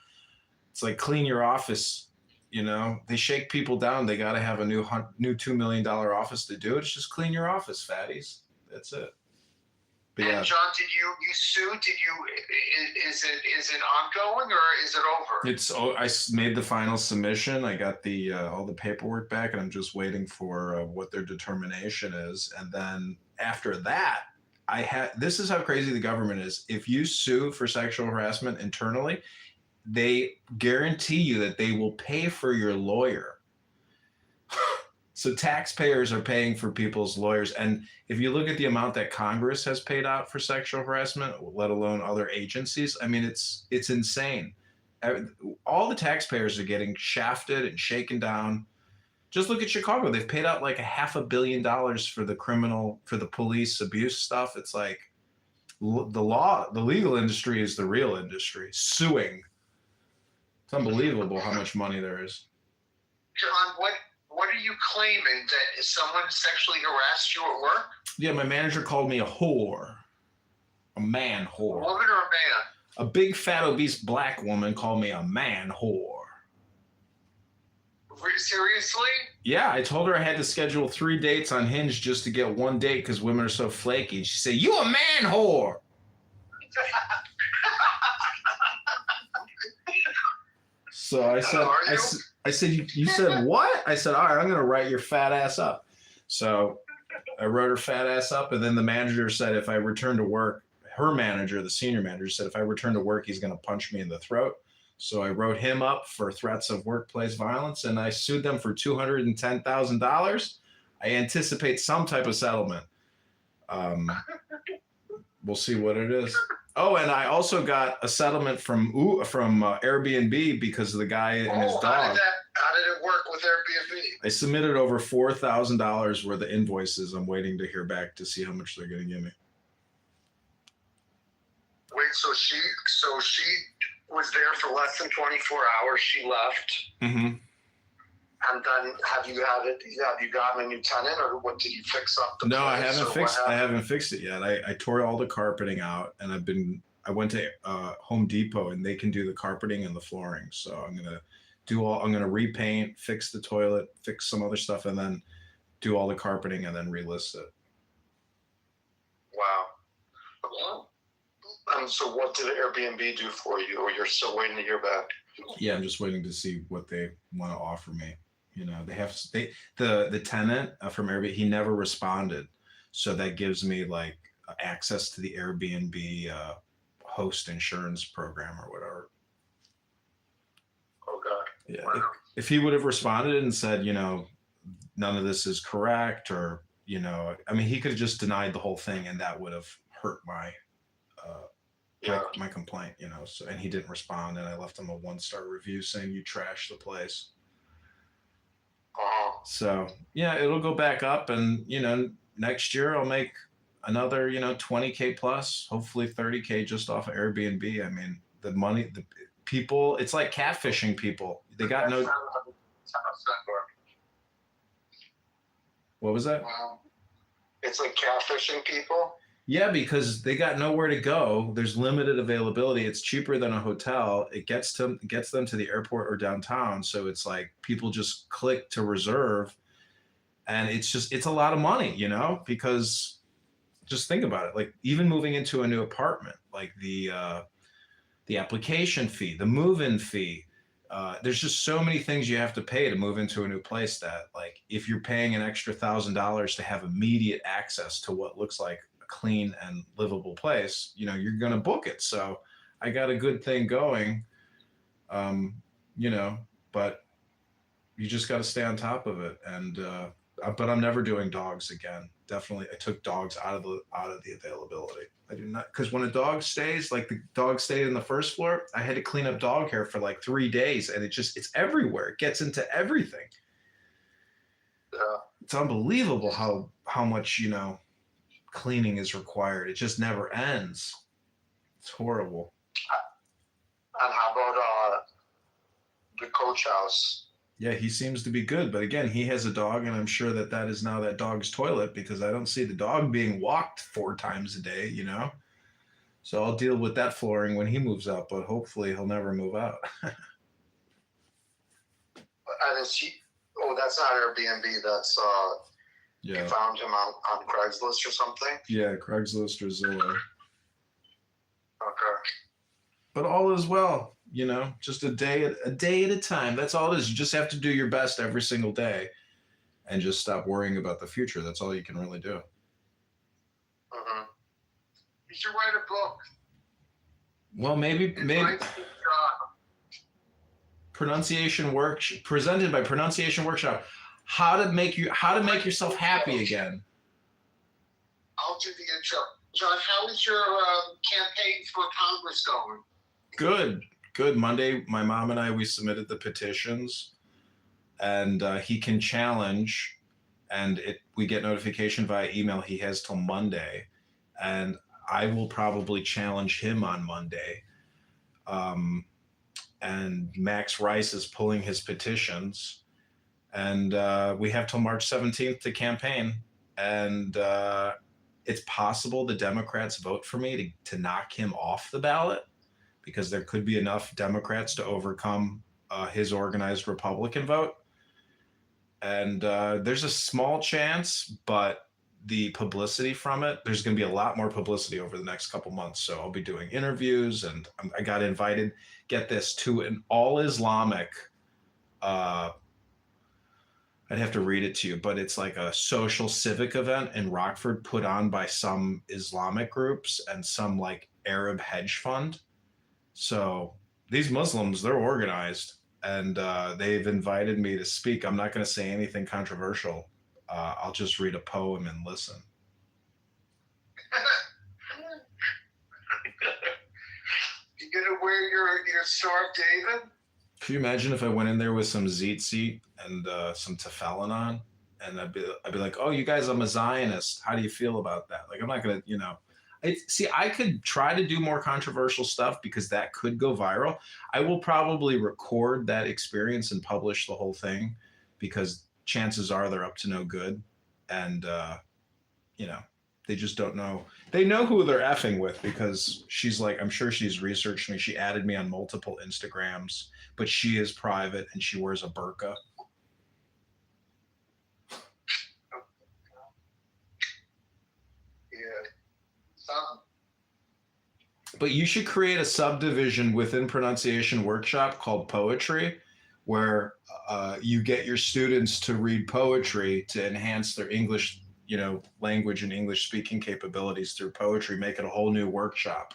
It's like clean your office. You know, they shake people down. They got to have a new $2 million office to do it. It's just clean your office, fatties. That's it. But And yeah, John, did you sue? Is it ongoing or is it over? I made the final submission. I got the all the paperwork back, and I'm just waiting for what their determination is. And then after that, this is how crazy the government is. If you sue for sexual harassment internally, they guarantee you that they will pay for your lawyer. So taxpayers are paying for people's lawyers. And if you look at the amount that Congress has paid out for sexual harassment, let alone other agencies, I mean, it's insane. All the taxpayers are getting shafted and shaken down. Just look at Chicago. They've paid out like $500 million for the police abuse stuff. It's like the legal industry is the real industry. Suing. It's unbelievable how much money there is. John, what are you claiming? That someone sexually harassed you at work? Yeah, my manager called me a whore. A man whore. A woman or a man? A big, fat, obese black woman called me a man whore. Seriously? Yeah, I told her I had to schedule 3 dates on Hinge just to get one date because women are so flaky. She said, "You a man whore." So I said, you said what? I said, all right, I'm going to write your fat ass up. So I wrote her fat ass up. And then the manager said, if I return to work, her manager, the senior manager said, if I return to work, he's going to punch me in the throat. So I wrote him up for threats of workplace violence and I sued them for $210,000. I anticipate some type of settlement. We'll see what it is. Oh, and I also got a settlement from Airbnb because of the guy and his dog. How did it work with Airbnb? I submitted over $4,000 worth of invoices. I'm waiting to hear back to see how much they're going to give me. Wait, so she was there for less than 24 hours. She left. Mm-hmm. And then have you gotten a new tenant, or what, did you fix up the No, place, I haven't fixed it yet. I tore all the carpeting out, and I went to Home Depot, and they can do the carpeting and the flooring. So I'm gonna repaint, fix the toilet, fix some other stuff, and then do all the carpeting and then relist it. Wow. And so what did Airbnb do for you, or you're still waiting to hear back? Yeah, I'm just waiting to see what they want to offer me. You know, the tenant from Airbnb, he never responded. So that gives me like access to the Airbnb host insurance program or whatever. Oh God. Yeah. Wow. If he would have responded and said, you know, none of this is correct, or, you know, I mean, he could have just denied the whole thing and that would have hurt my complaint, you know. So, and he didn't respond, and I left him a 1-star review saying you trashed the place. So yeah, it'll go back up, and you know, next year I'll make another, you know, 20K plus, hopefully 30K just off of Airbnb. I mean, the money, the people, it's like catfishing people. They got no. What was that? Wow. It's like catfishing people. Yeah, because they got nowhere to go. There's limited availability. It's cheaper than a hotel. It gets them to the airport or downtown. So it's like people just click to reserve, and it's a lot of money, you know, because just think about it. Like even moving into a new apartment, like the application fee, the move-in fee, there's just so many things you have to pay to move into a new place that, like, if you're paying an extra $1,000 to have immediate access to what looks like clean and livable place, you know, you're going to book it. So I got a good thing going, you know, but you just got to stay on top of it. And but I'm never doing dogs again. Definitely, I took dogs out of the availability. I do not, because when a dog stays, like the dog stayed in the first floor, I had to clean up dog hair for like 3 days, and it's everywhere. It gets into everything. Yeah. It's unbelievable how much cleaning is required. It just never ends. It's horrible. And how about the coach house? Yeah, he seems to be good, but again, he has a dog, and I'm sure that is now that dog's toilet, because I don't see the dog being walked 4 times a day, So I'll deal with that flooring when he moves out, but hopefully he'll never move out. And is he? Oh, that's not Airbnb. That's you Yeah, found him on Craigslist or something. yeah, Craigslist or Zillow. Okay. But all is well, just a day at a time. That's all it is. You just have to do your best every single day, and just stop worrying about the future. That's all you can really do. Mm-hmm. You should write a book. Well, maybe pronunciation work presented by Pronunciation Workshop. How to make yourself happy again. I'll do the intro. John, how is your campaign for Congress going? Good. Monday, my mom and I, we submitted the petitions, and he can challenge, and we get notification via email. He has till Monday, and I will probably challenge him on Monday. And Max Rice is pulling his petitions, and we have till March 17th to campaign, and it's possible the Democrats vote for me to knock him off the ballot, because there could be enough Democrats to overcome his organized Republican vote. And there's a small chance, but the publicity from it, there's going to be a lot more publicity over the next couple months. So I'll be doing interviews, and I got invited, get this, to an all Islamic, I'd have to read it to you, but it's like a social civic event in Rockford put on by some Islamic groups and some like Arab hedge fund. So these Muslims, they're organized, and they've invited me to speak. I'm not going to say anything controversial. I'll just read a poem and listen. You gonna wear your Star of David? Can you imagine if I went in there with some tzitzit and some tefillin on, and I'd be like, "Oh, you guys, I'm a Zionist. How do you feel about that?" Like, I'm not gonna, I could try to do more controversial stuff, because that could go viral. I will probably record that experience and publish the whole thing, because chances are they're up to no good, and they just don't know. They know who they're effing with, because she's like, I'm sure she's researched me. She added me on multiple Instagrams, but she is private and she wears a burqa. Yeah. But you should create a subdivision within Pronunciation Workshop called Poetry, where you get your students to read poetry to enhance their English, language and English speaking capabilities through poetry. Make it a whole new workshop.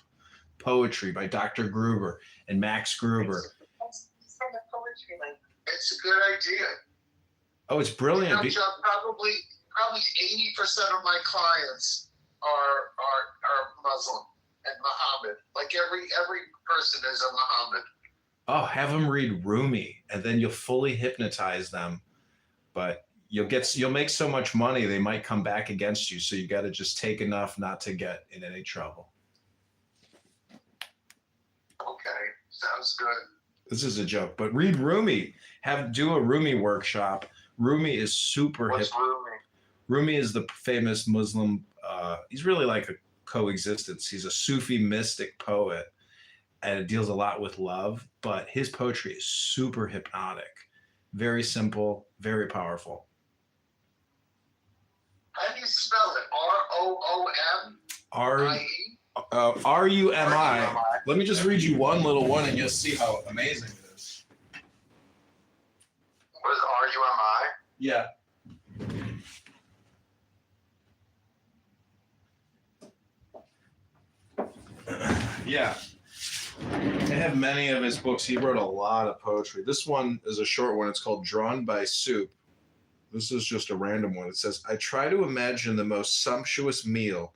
Poetry by Dr. Gruber and Max Gruber. It's a good idea. Oh, it's brilliant. John, probably 80% of my clients are Muslim and Muhammad. Like every person is a Muhammad. Oh, have them read Rumi, and then you'll fully hypnotize them. But you'll make so much money, they might come back against you. So you got to just take enough not to get in any trouble. Okay, sounds good. This is a joke, but read Rumi. Do a Rumi workshop. Rumi is super hip. What's Rumi? Rumi is the famous Muslim. He's really like a coexistence. He's a Sufi mystic poet, and it deals a lot with love. But his poetry is super hypnotic, very simple, very powerful. How do you spell it? R-O-O-M-I-E? R-U-M-I. Let me just read you one little one, and you'll see how amazing it is. What is R-U-M-I? Yeah. Yeah. I have many of his books. He wrote a lot of poetry. This one is a short one. It's called Drawn by Soup. This is just a random one. It says, I try to imagine the most sumptuous meal.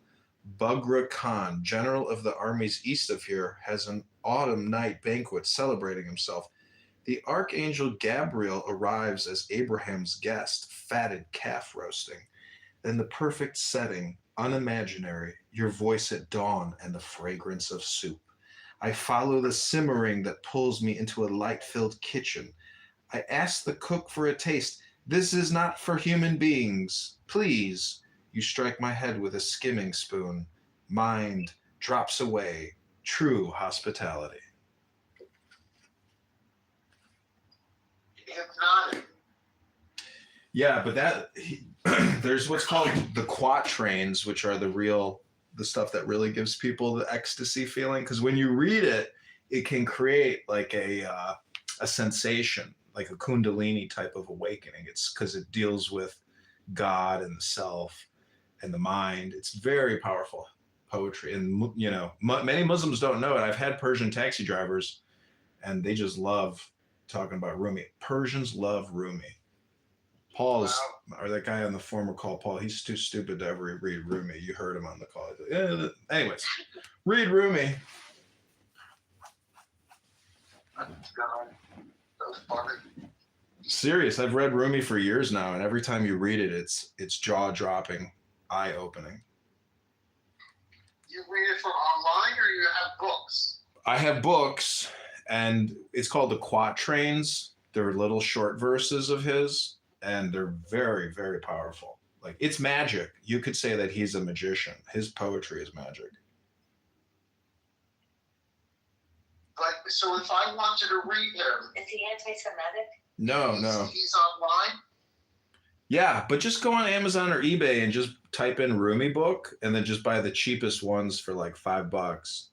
Bugra Khan, general of the armies east of here, has an autumn night banquet celebrating himself. The archangel Gabriel arrives as Abraham's guest, fatted calf roasting. Then the perfect setting, unimaginary, your voice at dawn and the fragrance of soup. I follow the simmering that pulls me into a light-filled kitchen. I ask the cook for a taste. This is not for human beings. Please. You strike my head with a skimming spoon. Mind drops away. True hospitality. Hypnotic. Yeah, but there's what's called the quatrains, which are the stuff that really gives people the ecstasy feeling. Because when you read it, it can create like a sensation, like a kundalini type of awakening. It's because it deals with God and the self and the mind. It's very powerful poetry, and many Muslims don't know it. I've had Persian taxi drivers, and they just love talking about Rumi. Persians love Rumi. Paul's, or that guy on the former call, Paul, he's too stupid to ever read Rumi. You heard him on the call. Anyways, read Rumi. Serious. I've read Rumi for years now, and every time you read it, it's jaw-dropping, eye-opening. You read it from online, or you have books? I have books, and it's called the quatrains. They're little short verses of his, and they're very, very powerful. Like, it's magic. You could say that he's a magician. His poetry is magic. Like, so if I wanted to read him, Is he anti-Semitic? No. he's online. Yeah, but just go on Amazon or eBay and just type in Rumi book, and then just buy the cheapest ones for like $5.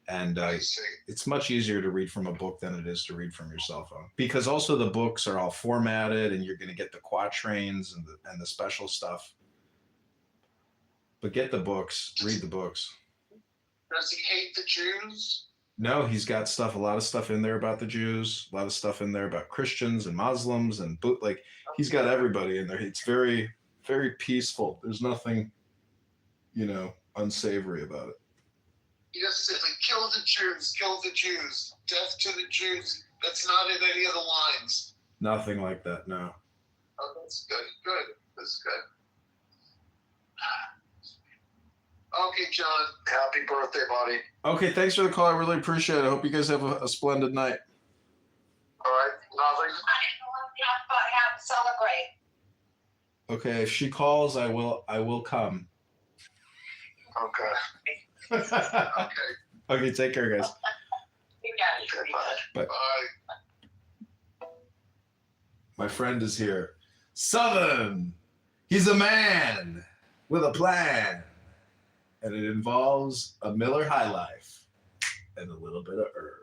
And I see. it's much easier to read from a book than it is to read from your cell phone, because also the books are all formatted, and you're going to get the quatrains and the special stuff. But get the books, read the books. Does he hate the Jews? No, he's got a lot of stuff in there about the Jews, a lot of stuff in there about Christians and Muslims, and he's got everybody in there. It's very, very peaceful. There's nothing, unsavory about it. He just says, like, kill the Jews, death to the Jews. That's not in any of the lines. Nothing like that, no. Oh, that's good. That's good. Okay, John. Happy birthday, buddy. Okay, thanks for the call. I really appreciate it. I hope you guys have a splendid night. All right, nothing. Celebrate. Okay, if she calls, I will come. Okay. Okay, take care, guys. Okay, bye. Bye. My friend is here. Southern. He's a man with a plan. And it involves a Miller High Life and a little bit of herb.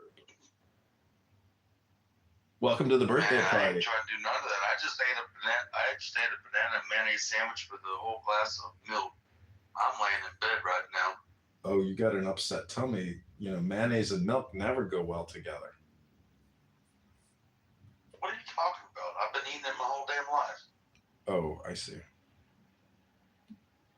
Welcome to the birthday I party. ain't trying to do none of that. I just ate a banana and mayonnaise sandwich with a whole glass of milk. I'm laying in bed right now. Oh, you got an upset tummy. Mayonnaise and milk never go well together. What are you talking about? I've been eating it my whole damn life. Oh, I see.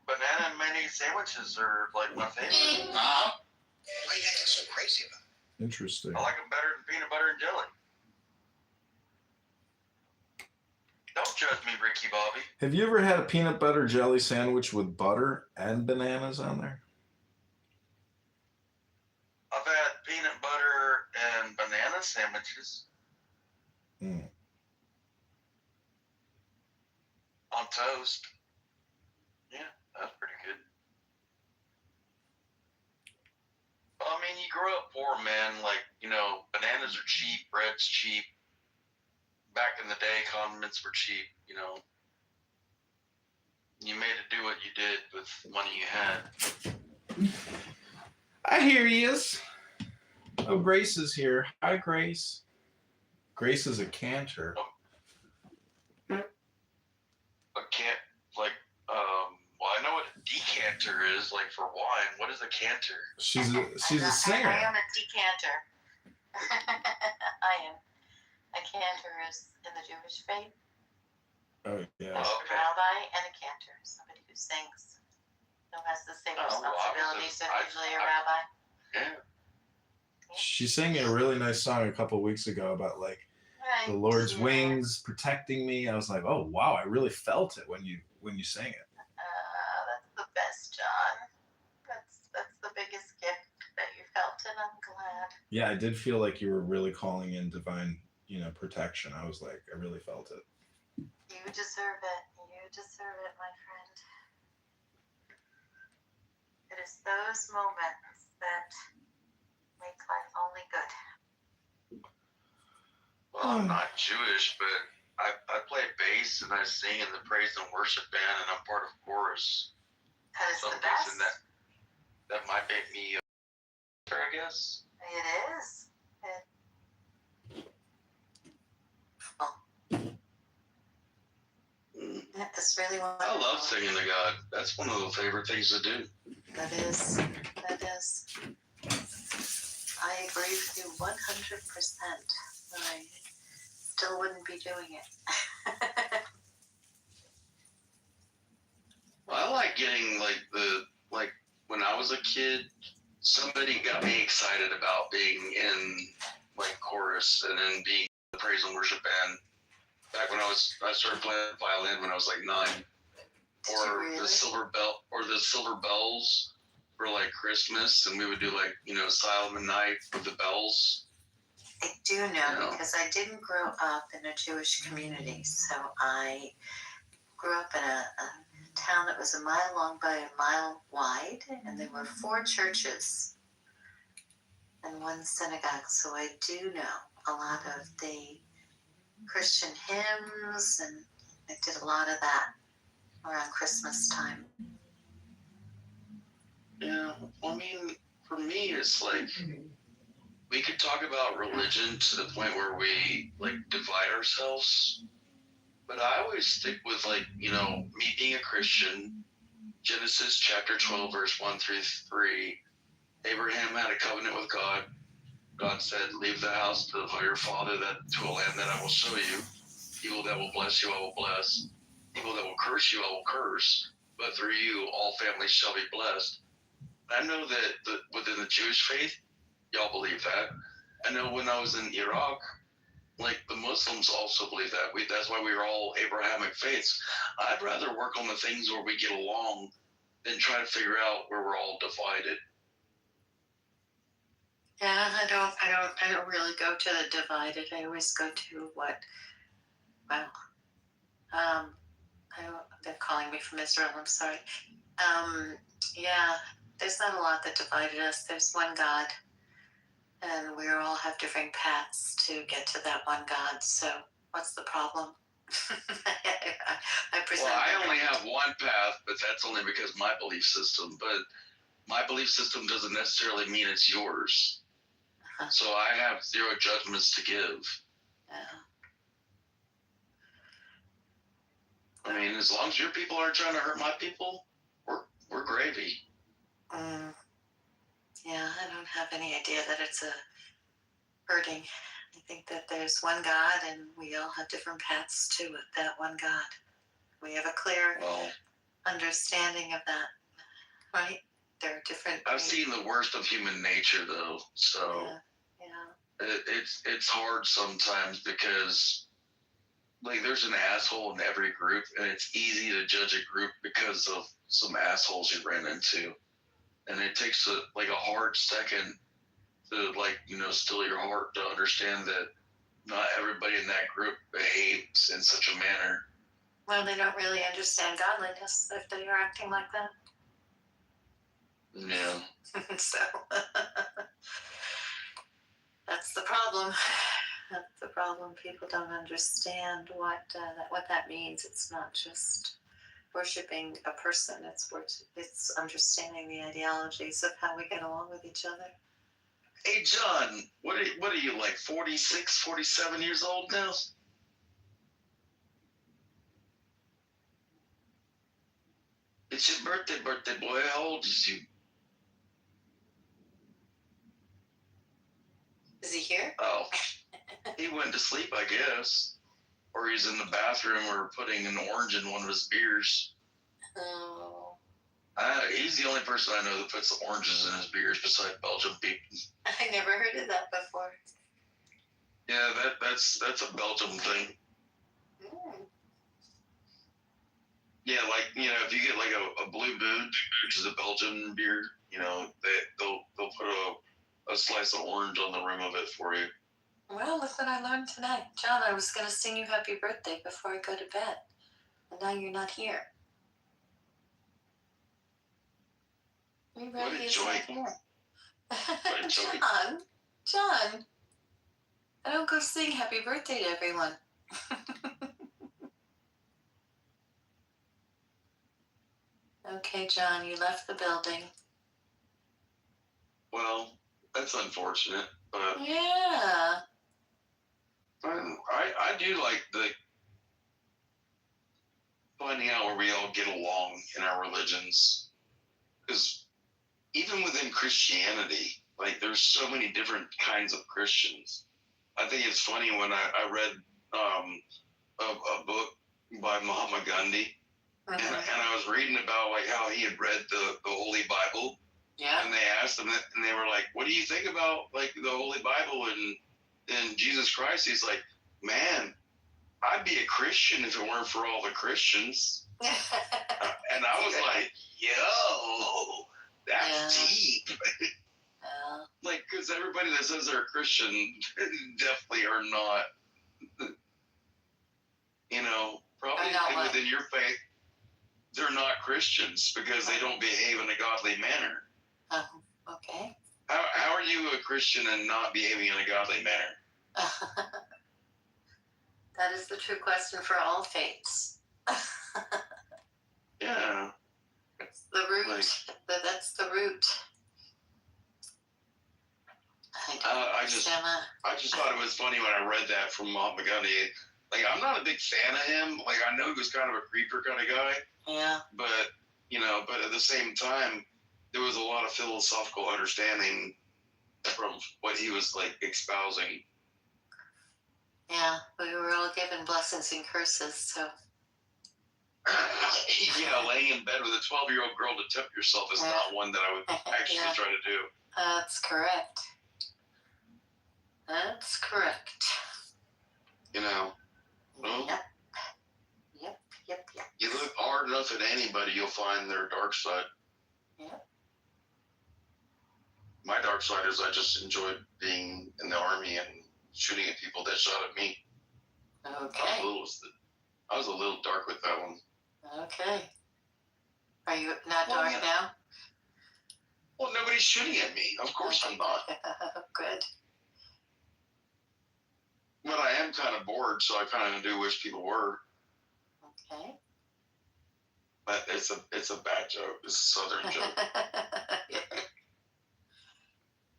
Banana and mayonnaise sandwiches are like my favorite. Why are you acting so crazy about it? Interesting. I like them better than peanut butter and jelly. Don't judge me, Ricky Bobby. Have you ever had a peanut butter jelly sandwich with butter and bananas on there? I've had peanut butter and banana sandwiches. Mm. On toast. Yeah, that's pretty good. I mean, you grow up poor, man. Bananas are cheap, bread's cheap. Back in the day, condiments were cheap, You made it do what you did with the money you had. I hear yous. Oh, Grace is here. Hi, Grace. Grace is a cantor. I know what a decanter is, like for wine. What is a canter? She's a singer. I am a decanter. I am. A cantor is in the Jewish faith. Oh yeah. There's Okay. a rabbi and a cantor, somebody who sings, who has the same Oh, well, responsibilities as usually a I- rabbi. Yeah. She sang me a really nice song a couple weeks ago about like Right. the Lord's Yeah. wings protecting me. I was like, oh wow, I really felt it when you sang it. That's the best, John. That's the biggest gift that you felt, and I'm glad. Yeah, I did feel like you were really calling in divine, protection. I was like, I really felt it. You deserve it. You deserve it, my friend. It is those moments that make life only good. Well, I'm not Jewish, but I play bass and I sing in the praise and worship band, and I'm part of chorus. That is So the I'm best. guessing that might make me I guess. It is. That's really wonderful. I love singing to God. That's one of the favorite things to do. That is. I agree with you 100%. I still wouldn't be doing it. I like getting like when I was a kid, somebody got me excited about being in like chorus and then being in the praise and worship band. Back when I started playing violin when I was like 9. Or really? the silver bells for like Christmas, and we would do like Silent Night with the bells. I do know because I didn't grow up in a Jewish community, so I grew up in a town that was a mile long by a mile wide, and there were 4 churches and 1 synagogue, so I do know a lot of the Christian hymns, and I did a lot of that around Christmas time. Yeah, I mean, for me, it's like we could talk about religion to the point where we like divide ourselves, but I always stick with like me being a Christian. Genesis chapter 12, verse 1 through 3. Abraham had a covenant with God. God said, "Leave the house of your father to a land that I will show you. People that will bless you, I will bless. People that will curse you, I will curse. But through you, all families shall be blessed." I know that within the Jewish faith, y'all believe that. I know when I was in Iraq, like the Muslims also believe that. That's why we were all Abrahamic faiths. I'd rather work on the things where we get along than try to figure out where we're all divided. Yeah, I don't really go to the divided. I always go to what. Wow. They're calling me from Israel. I'm sorry. Yeah, there's not a lot that divided us. There's one God, and we all have different paths to get to that one God. So what's the problem? I only have one path, but that's only because my belief system. But my belief system doesn't necessarily mean it's yours. Uh-huh. So I have 0 judgments to give. Yeah. I mean, as long as your people aren't trying to hurt my people, we're gravy. Yeah, I don't have any idea that it's a hurting. I think that there's one God, and we all have different paths to that one God. We have a clear understanding of that, right? There are different. I've seen the worst of human nature, though, so it's hard sometimes because like there's an asshole in every group, and it's easy to judge a group because of some assholes you ran into, and it takes a hard second to still your heart to understand that not everybody in that group behaves in such a manner. Well, they don't really understand godliness if they are acting like that. Yeah. So that's the problem. That's the problem. People don't understand what that means. It's not just worshiping a person. It's understanding the ideologies of how we get along with each other. Hey, John, what are you, like 46, 47 years old now? It's your birthday, boy. How old is you? Is he here? Oh, he went to sleep, I guess. or he's in the bathroom or putting an orange in one of his beers. Oh. He's the only person I know that puts oranges in his beers besides Belgian people. I never heard of that before. Yeah, that's a Belgium thing. Yeah, like, you know, if you get like a Blue Moon, which is a Belgian beer, you know, they'll put a slice of orange on the rim of it for you. Well, look what I learned tonight. John, I was going to sing you happy birthday before I go to bed. And now you're not here. Are you ready What a to joy. say John, I don't go sing happy birthday to everyone. Okay, John, you left the building. Well, that's unfortunate, but Yeah. I do like the finding out where we all get along in our religions, because even within Christianity, like, there's so many different kinds of Christians. I think it's funny when I read a book by Mahatma Gandhi, and I was reading about like how he had read the Holy Bible. Yeah. And they asked him, and they were like, "What do you think about like the Holy Bible and Jesus Christ?" He's like, "Man, I'd be a Christian if it weren't for all the Christians." And I was like, "Yo, that's deep." Like, because everybody that says they're a Christian definitely are not. You know, probably within your faith, they're not Christians because they don't behave in a godly manner. Okay. How are you a Christian and not behaving in a godly manner? That is the true question for all faiths. Yeah. It's the root. That's the root. I just thought it was funny when I read that from Mahatma Gandhi. Like, I'm not a big fan of him. Like, I know he was kind of a creeper kind of guy. Yeah. But, you know, but at the same time, there was a lot of philosophical understanding from what he was, like, espousing. Yeah, we were all given blessings and curses, so. Yeah, laying in bed with a 12-year-old girl to tempt yourself is not one that I would actually try to do. That's correct. That's correct. You know? Well, Yep. You look hard enough at anybody, you'll find their dark side. Yep. My dark side is I just enjoyed being in the army and shooting at people that shot at me. Okay. I was a little dark with that one. Okay. Are you not dark now? Well, nobody's shooting at me. Of course I'm not. Good. But I am kind of bored, so I kind of do wish people were. Okay. But it's a bad joke. It's a southern joke.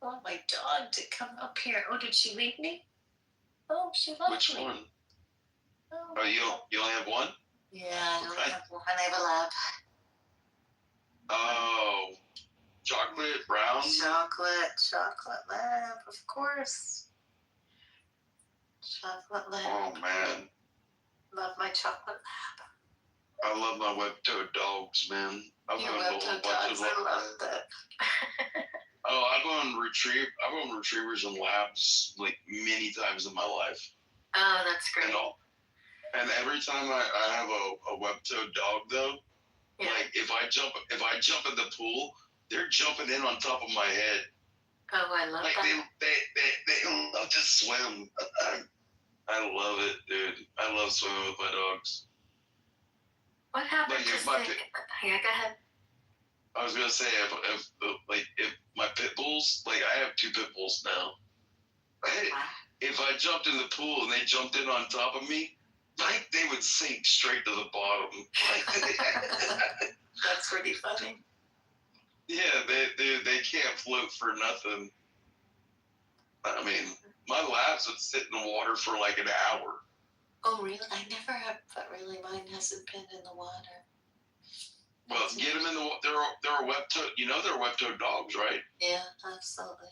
I want my dog to come up here. Oh, did she leave me? Oh, she left me. Which one? Oh, you only have one? Yeah, I only have one. I have a lab. Oh, chocolate, brown? Chocolate lab, of course. Chocolate lab. Oh, man. Love my chocolate lab. I love my web-toed dogs, man. Your web-toed dogs, I love that. Oh, I've owned retrievers and labs like many times in my life. Oh, that's great. And every time I have a web-toed dog, though, like if I jump in the pool, they're jumping in on top of my head. Oh, I love that. They love to swim. I love it, dude. I love swimming with my dogs. What happened to Yeah, go ahead. I was gonna say if my pit bulls, like I have 2 pit bulls now. If I jumped in the pool and they jumped in on top of me, like they would sink straight to the bottom. That's pretty funny. Yeah, they can't float for nothing. I mean, my labs would sit in the water for like an hour. Oh, really? I never have, but really mine hasn't been in the water. Well, get them in the water. They're web-toed. You know they're web-toed dogs, right? Yeah, absolutely.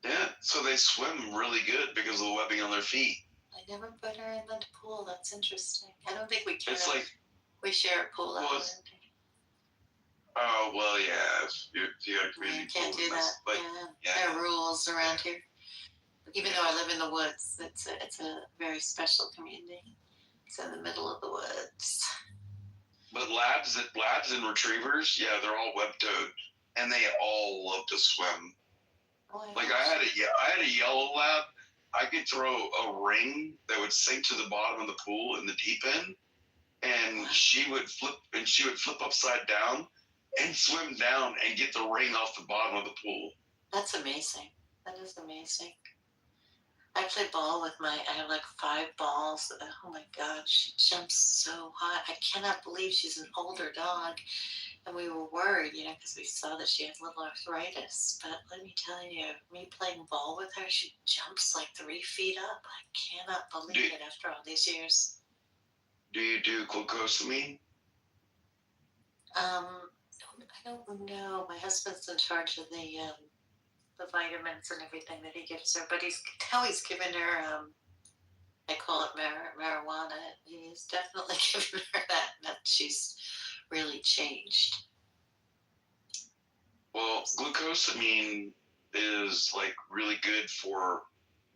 Yeah, so they swim really good because of the webbing on their feet. I never put her in the pool. That's interesting. I don't think we can. It's like, We share a pool. Well, oh well, yeah. If you got a community You can't pool, do that. but Yeah. There are rules around here. Even though I live in the woods, it's a very special community. It's in the middle of the woods. But labs and retrievers, yeah, they're all web-toed, and they all love to swim. Oh, Like I had a yellow lab. I could throw a ring that would sink to the bottom of the pool in the deep end, and she would flip upside down and swim down and get the ring off the bottom of the pool. That's amazing. That is amazing. I play ball with I have like 5 balls. Oh my God, she jumps so high. I cannot believe she's an older dog. And we were worried, because we saw that she had little arthritis. But let me tell you, me playing ball with her, she jumps like 3 feet up. I cannot believe it after all these years. Do you do glucosamine? I don't know. My husband's in charge of the vitamins and everything that he gives her. But he's given her, I call it marijuana. He's definitely given her that she's really changed. Well, glucosamine is like really good for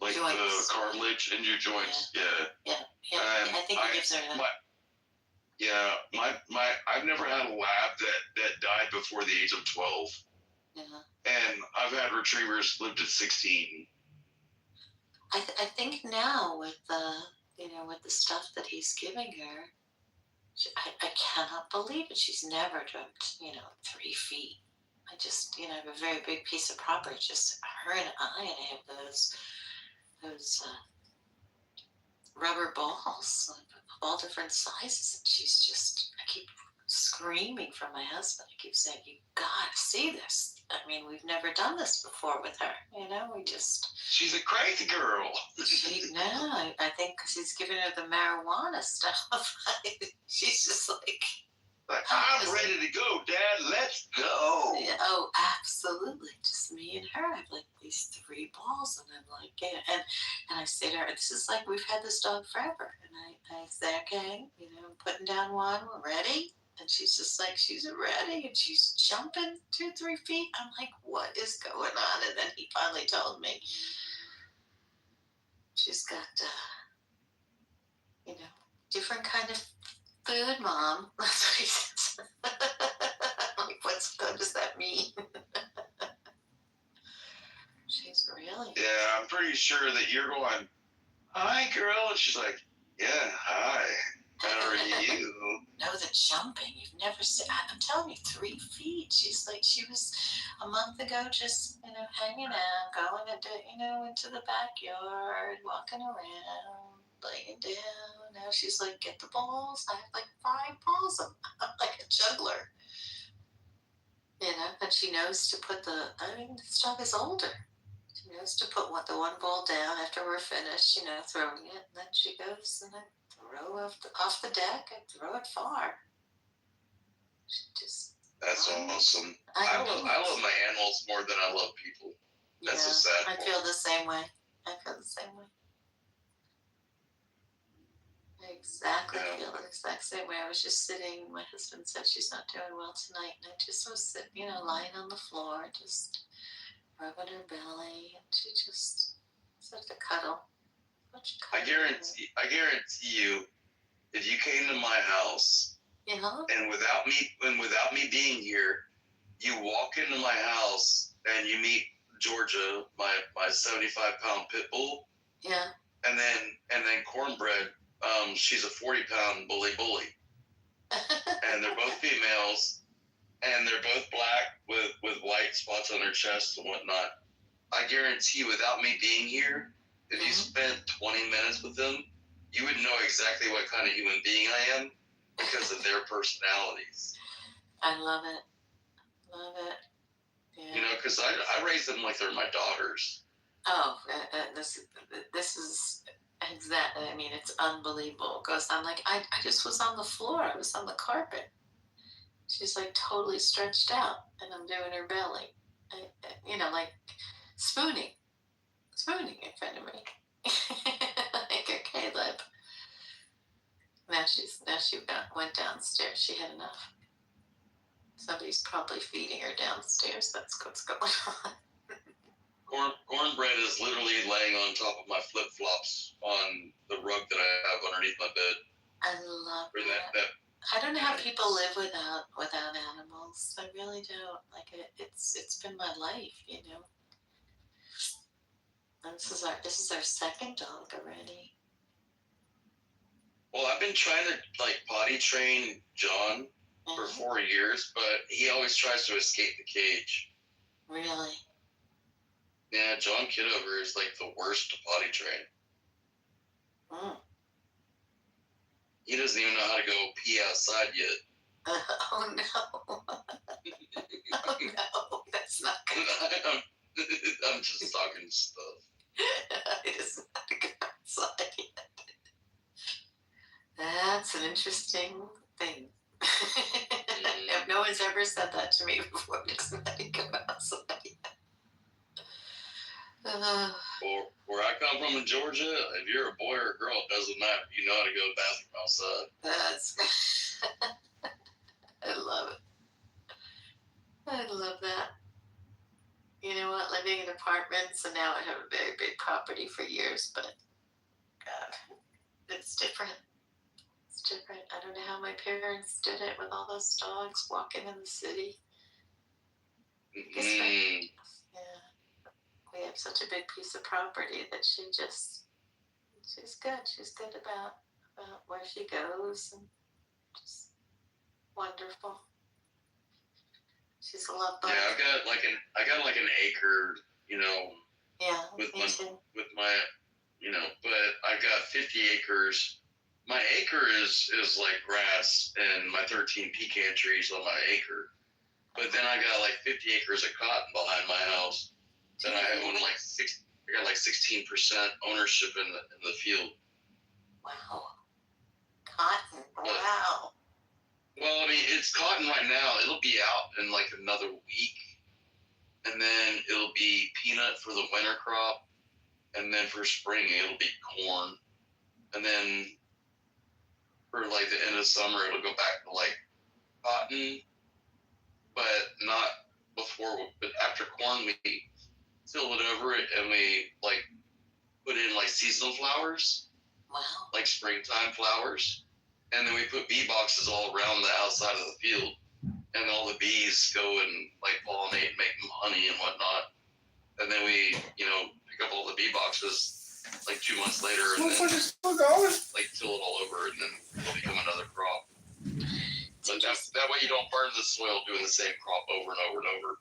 like joints. The cartilage in your joints. Yeah. I think he gives her that. I've never had a lab that died before the age of 12. Yeah. And I've had retrievers lived at 16. I think now with the stuff that he's giving her, I cannot believe it. She's never jumped 3 feet. I just I have a very big piece of property, just her and I have those rubber balls of all different sizes, and she's just, I keep screaming from my husband. I keep saying, you gotta see this. I mean, we've never done this before with her. We just. She's a crazy girl. I think because he's giving her the marijuana stuff. She's just like. I'm ready to go, Dad. Let's go. Yeah, oh, absolutely. Just me and her. I have like these 3 balls, and I'm like, yeah. And I say to her, this is like we've had this dog forever. And I say, okay, I'm putting down one. We're ready. And she's just like, she's ready, and she's jumping 2-3 feet. I'm like, what is going on? And then he finally told me she's got, different kind of food, Mom. That's what he says. Like, what does that mean? She's really. Yeah, I'm pretty sure that you're going, hi, girl. And she's like, yeah, hi. How are you? No, the jumping. You've never seen. I'm telling you, 3 feet. She's like, she was a month ago just, hanging out, going into the backyard, walking around, laying down. Now she's like, get the balls. I have like 5 balls. I'm like a juggler. And she knows to put this dog is older. She knows to put the one ball down after we're finished, throwing it. And then she goes and I throw off the deck and throw it far. She just. That's awesome. I love my animals more than I love people. That's a sad I feel the same way. I feel the same way. I exactly feel the exact same way. I was just sitting. My husband said she's not doing well tonight, and I just was sitting, lying on the floor, just rubbing her belly, and she just such a cuddle. I guarantee you, if you came to my house, and without me being here, you walk into my house and you meet Georgia, my 75-pound pit bull. Yeah. And then Cornbread, she's a 40-pound bully. And they're both females, and they're both black with white spots on their chest and whatnot. I guarantee you, without me being here, if you spent 20 minutes with them, you would know exactly what kind of human being I am because of their personalities. I love it. Love it. Yeah. Because I raise them like they're my daughters. Oh, this is exactly. I mean, it's unbelievable. Because I'm like, I just was on the floor. I was on the carpet. She's like totally stretched out, and I'm doing her belly. like spooning in front of me. Like, okay, Caleb. Now she went downstairs. She had enough. Somebody's probably feeding her downstairs. That's what's going on. Cornbread is literally laying on top of my flip-flops on the rug that I have underneath my bed. I love that. I don't know how people live without animals. I really don't. Like it's been my life, you know. And this is our second dog already. Well, I've been trying to potty train John for 4 years, but he always tries to escape the cage. Really? Yeah, John Kitover is the worst to potty train. He doesn't even know how to go pee outside yet. Oh no. Oh no, that's not good. I'm just talking stuff. It is not a good outside yet. That's an interesting thing. No one's ever said that to me before. It doesn't have to go outside yet. Where I come from in Georgia, if you're a boy or a girl, it doesn't matter. You know how to go to the bathroom outside. That's I love it. I love that. You know what? Living in apartments, and now I have a very big property for years, but God, it's different. It's different. I don't know how my parents did it with all those dogs walking in the city. Yeah. We have such a big piece of property that she's good. She's good about where she goes, and just wonderful. She's a love bug. Yeah, I got an acre, you know. Yeah, with me too. But I've got 50 acres. My acre is grass, and my 13 pecan trees on my acre. But then I got 50 acres of cotton behind my house. Then I own I got 16% ownership in the field. Wow. Cotton. Wow. Well, I mean, it's cotton right now. It'll be out in another week. And then it'll be peanut for the winter crop. And then for spring, it'll be corn. And then for the end of summer, it'll go back to cotton. But not before, but after corn, we fill it over it and we put in seasonal flowers. Wow. Like springtime flowers. And then we put bee boxes all around the outside of the field. And all the bees go and pollinate, make them honey and whatnot. And then we, pick up all the bee boxes 2 months later and then till it all over and then it'll become another crop. But that way you don't burn the soil doing the same crop over and over and over.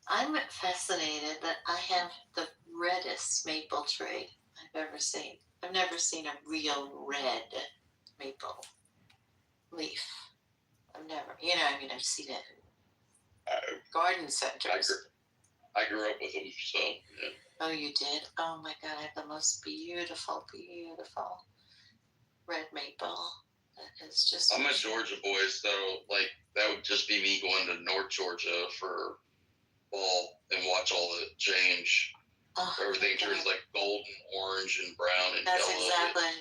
I'm fascinated that I have the reddest maple tree I've ever seen. I've never seen a real red maple leaf. I've never, I've seen it in garden centers. I grew up with them, so yeah. Oh, you did? Oh my God, I have the most beautiful, beautiful red maple. That is just. I'm a Georgia boy, so that would just be me going to North Georgia for fall and watch all the change. Oh, everything turns gold and orange and brown and that's yellow.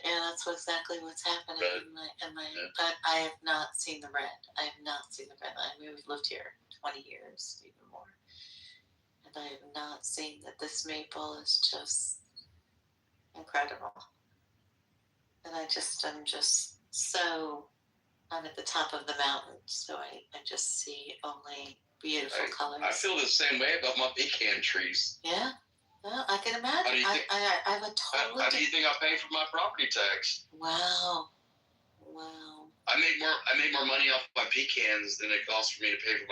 That's exactly what's happening in my. But I have not seen the red. I have not seen the red. We've lived here 20 years, even more, and I have not seen that. This maple is just incredible, and I'm just so. I'm at the top of the mountain, so I just see only beautiful colors. I feel the same way about my pecan trees. Yeah. Well, I can imagine. How do you think, I have a totally. How do you think I pay for my property tax? Wow. I make more money off my pecans than it costs for me to pay for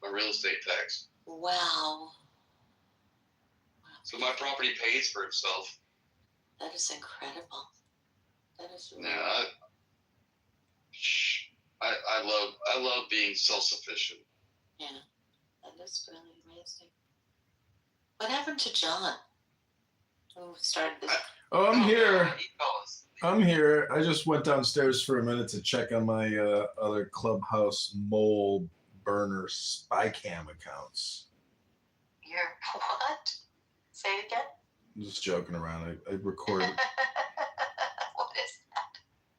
my real estate tax. Wow. So my property pays for itself. That is incredible. That is really. Yeah. I love being self-sufficient. Yeah, that is really amazing. What happened to John? Who started this? I'm here. I'm here. I just went downstairs for a minute to check on my other Clubhouse mole burner spy cam accounts. Your what? Say it again. I'm just joking around. I recorded What is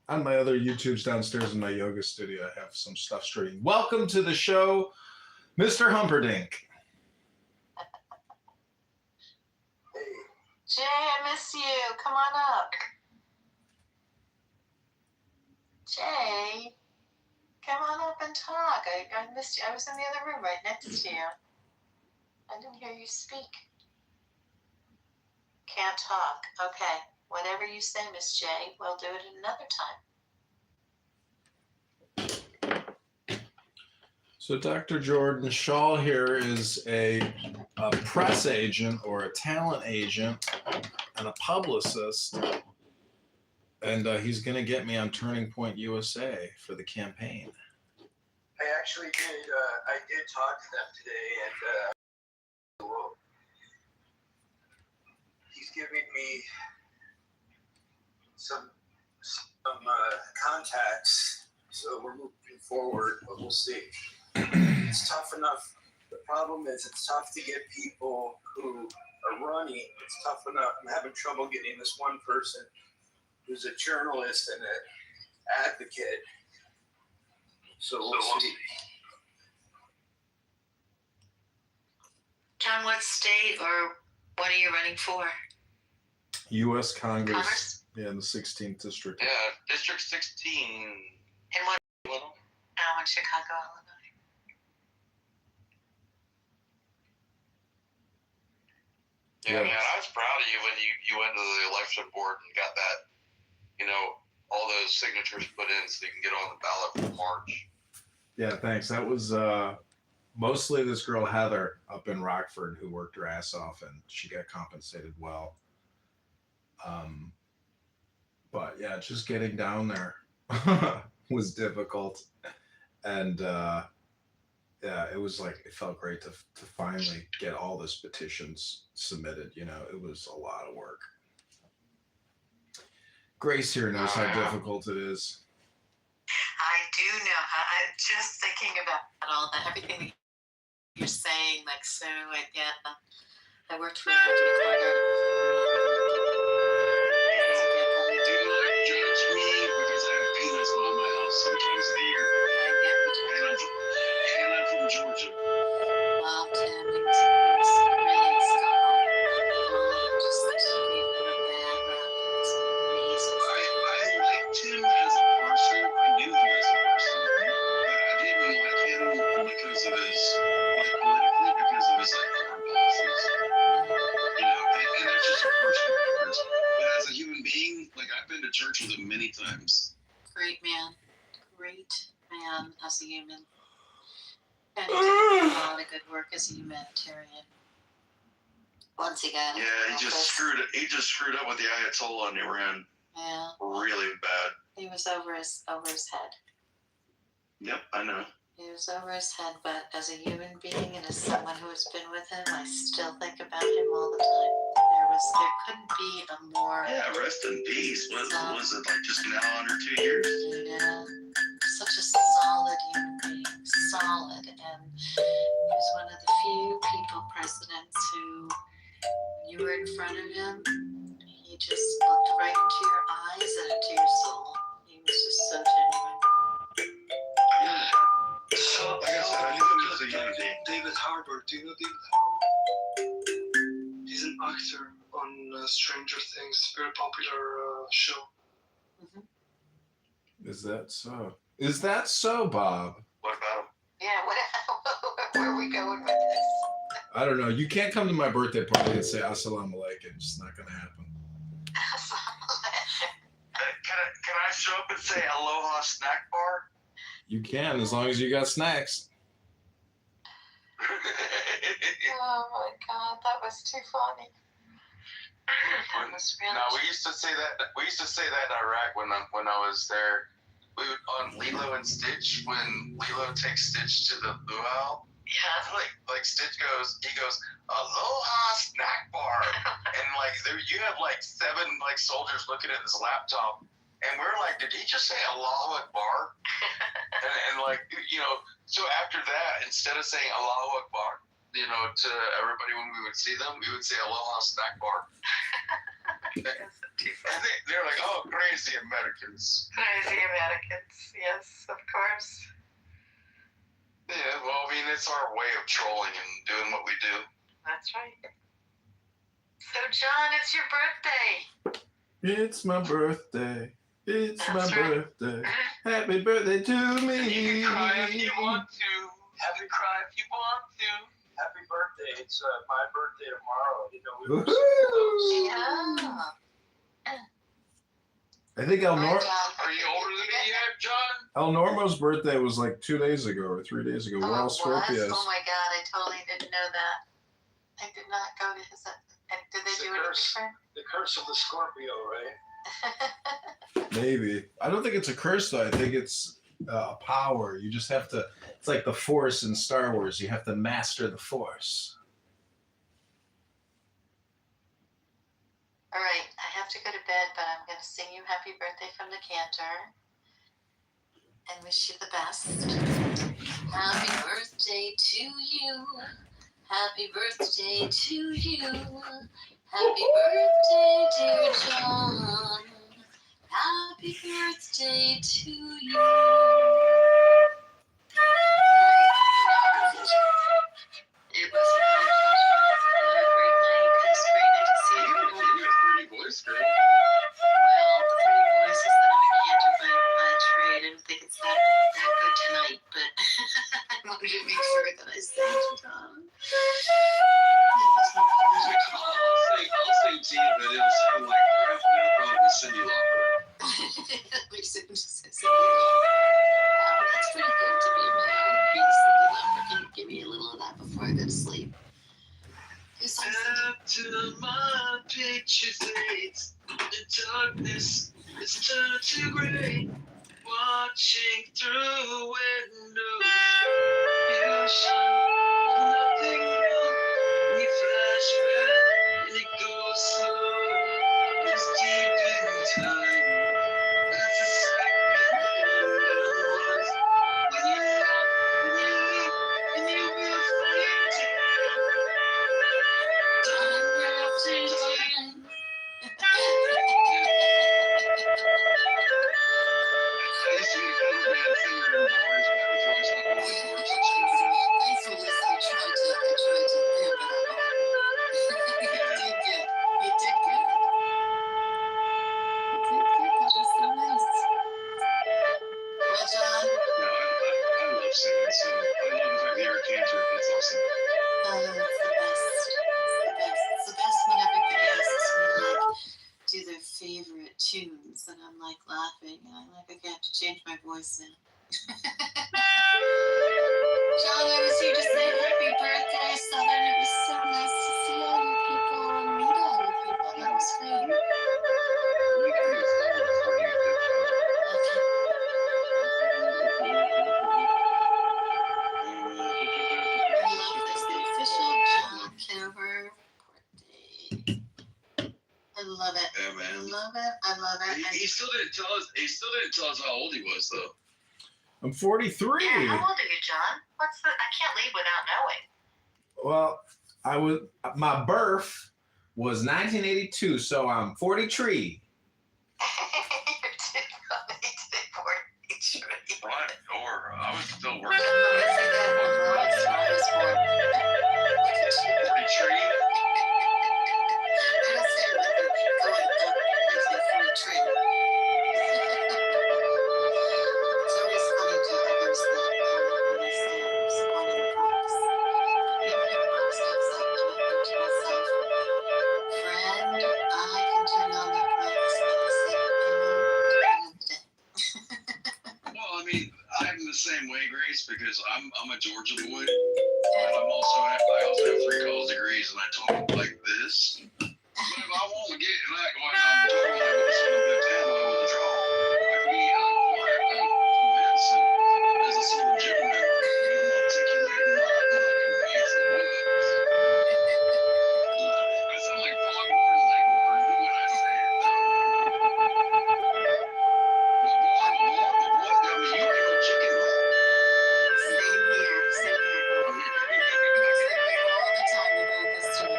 on my other YouTubes downstairs in my yoga studio. I have some stuff streaming. Welcome to the show, Mr. Humperdinck. Jay, I miss you. Come on up. Jay, come on up and talk. I missed you. I was in the other room right next to you. I didn't hear you speak. Can't talk. Okay. Whatever you say, Miss J, we'll do it another time. So Dr. Jordan Shaw here is a press agent or a talent agent and a publicist. And he's going to get me on Turning Point USA for the campaign. I actually did. I did talk to them today, and well, he's giving me some contacts. So we're moving forward, but we'll see. It's tough enough. The problem is it's tough to get people who are running. It's tough enough. I'm having trouble getting this one person who's a journalist and an advocate. So we'll see. John, what state or what are you running for? U.S. Congress. Congress? Yeah, in the 16th district. Yeah, District 16. In what? In Chicago, Illinois. Yeah, man, I was proud of you when you went to the election board and got that, all those signatures put in so you can get on the ballot for March. Yeah, thanks. That was mostly this girl, Heather, up in Rockford, who worked her ass off, and she got compensated well. But yeah, just getting down there was difficult. And yeah, it was like, it felt great to finally get all those petitions submitted. It was a lot of work. Grace here knows how difficult it is. I do know how. I'm just thinking about all that, everything that you're saying, like, so I worked for a recorder. Do not judge me because I have peanuts on my house sometimes of the year. And I'm from Georgia. Well, Tim, he was really a scholar. Just like he gave him a bad rap. It's amazing. I liked him as a person. I knew him as a person. But I didn't like him because of his, politically, because of his, foreign policies. And that's just a personal preference. But as a human being, I've been to church with him many times. Great man as a human. And he did a lot of good work as a humanitarian. Once he got Yeah, he just screwed up with the Ayatollah in Iran. Yeah. Really bad. He was over his head. Yep, I know. He was over his head, but as a human being and as someone who has been with him, I still think about him all the time. There couldn't be a more... Yeah, rest in peace. Was it just now under 2 years? Yeah, such a solid human being, solid, and he was one of the few presidents who, when you were in front of him, he just looked right into your eyes and into your soul. He was just so genuine. So, like I said, I knew him as a young man. David Harbour. Do you know David Harbour? He's an actor on Stranger Things, very popular show. Is that so, Bob? What about him? Yeah, where are we going with this? I don't know. You can't come to my birthday party and say Assalamu alaikum. It's not going to happen. Can I show up and say Aloha Snack Bar? You can, as long as you got snacks. Oh my God, that was too funny. That was really. No, we used to say that. We used to say that in Iraq when I was there. We would on Lilo and Stitch when Lilo takes Stitch to the luau. Yeah. Like Stitch he goes Aloha Snack Bar, and you have 7 soldiers looking at his laptop, and we're like, did he just say Allahu Akbar? So after that, instead of saying Allahu Akbar, to everybody when we would see them, we would say Aloha Snack Bar. They're like, oh, crazy Americans. Crazy Americans, yes, of course. Yeah, well, I mean, it's our way of trolling and doing what we do. That's right. So, John, it's your birthday. It's my birthday. It's That's my right. birthday. Happy birthday to me. You can cry if you want to. Happy cry if you want to. Happy birthday. It's my birthday tomorrow. You know, we were Woohoo! Yeah. I think All right, John. Are you older than me yet, John? El Normo's birthday was like 2 days ago or 3 days ago. We're all it was? Scorpios. Oh my God, I totally didn't know that. I did not go to his. Did they It's do the anything curse. for him? the curse of the Scorpio, right? Maybe. I don't think it's a curse though. I think it's a power. You just have to. It's like the Force in Star Wars. You have to master the Force. All right, I have to go to bed, but I'm going to sing you happy birthday from the cantor and wish you the best. Happy birthday to you. Happy birthday to you. Happy birthday, dear John. Happy birthday to you. It was a great night. It was great night to see You everyone. have a pretty voice, girl. Well, the pretty voice is that I'm a cantor by trade. I don't think it's that good tonight, but I wanted to make sure that I sang to Tom. I'll sing to you, but it'll sound like crap, and it'll probably Cindy Lauper. Makes it just Cindy Lauper. Wow, that's pretty good to be mad. Be Cindy Lauper. Can you give me a little of that before I go to sleep? Do something. After my picture fades, the darkness is turned to gray. Watching through windows, you shine nothing new. We flash back and it goes slow. It's deep in time. That's a second was. When you love, when you leave, and you will find it. Time after time. I used to be a cover band singer in bars, but I was always not going to bars and stuff. Thanks for listening. I tried to amp it up a little. You did good. That was so nice. Well, John, No, I love singing, so I love the fact that you're a cancer. That's awesome. it's the best. It's the best when everybody asks me, like, do their favorite tunes, and I'm like laughing, and I'm like, okay, I have to change my voice now. John, I was here to say happy birthday, Southern. It was so nice to see all you people and meet all you people. That was great. We can do a song before you get I love this. The official John Kitover birthday. I love it. Yeah, man. I love it. I love it. He still didn't tell us. He still didn't tell us how old he was, though. I'm 43. Yeah, how old are you, John? I can't leave without knowing. Well, my birth was 1982, so I'm 43. What? Or I was still working. Well, I mean, I'm the same way, Grace, because I'm a Georgia boy, but I also have 3 college degrees, and I talk like this. But if I want to get like when I'm talking like with a Southern Big Town with a draw, I can be convincing as a Southern gentleman, and I'm articulating my conveyance of words. I sound like Foghorn Leghorn when I say it, though. I mean, you ain't no chicken wing. Same here. I say all the time about this to me.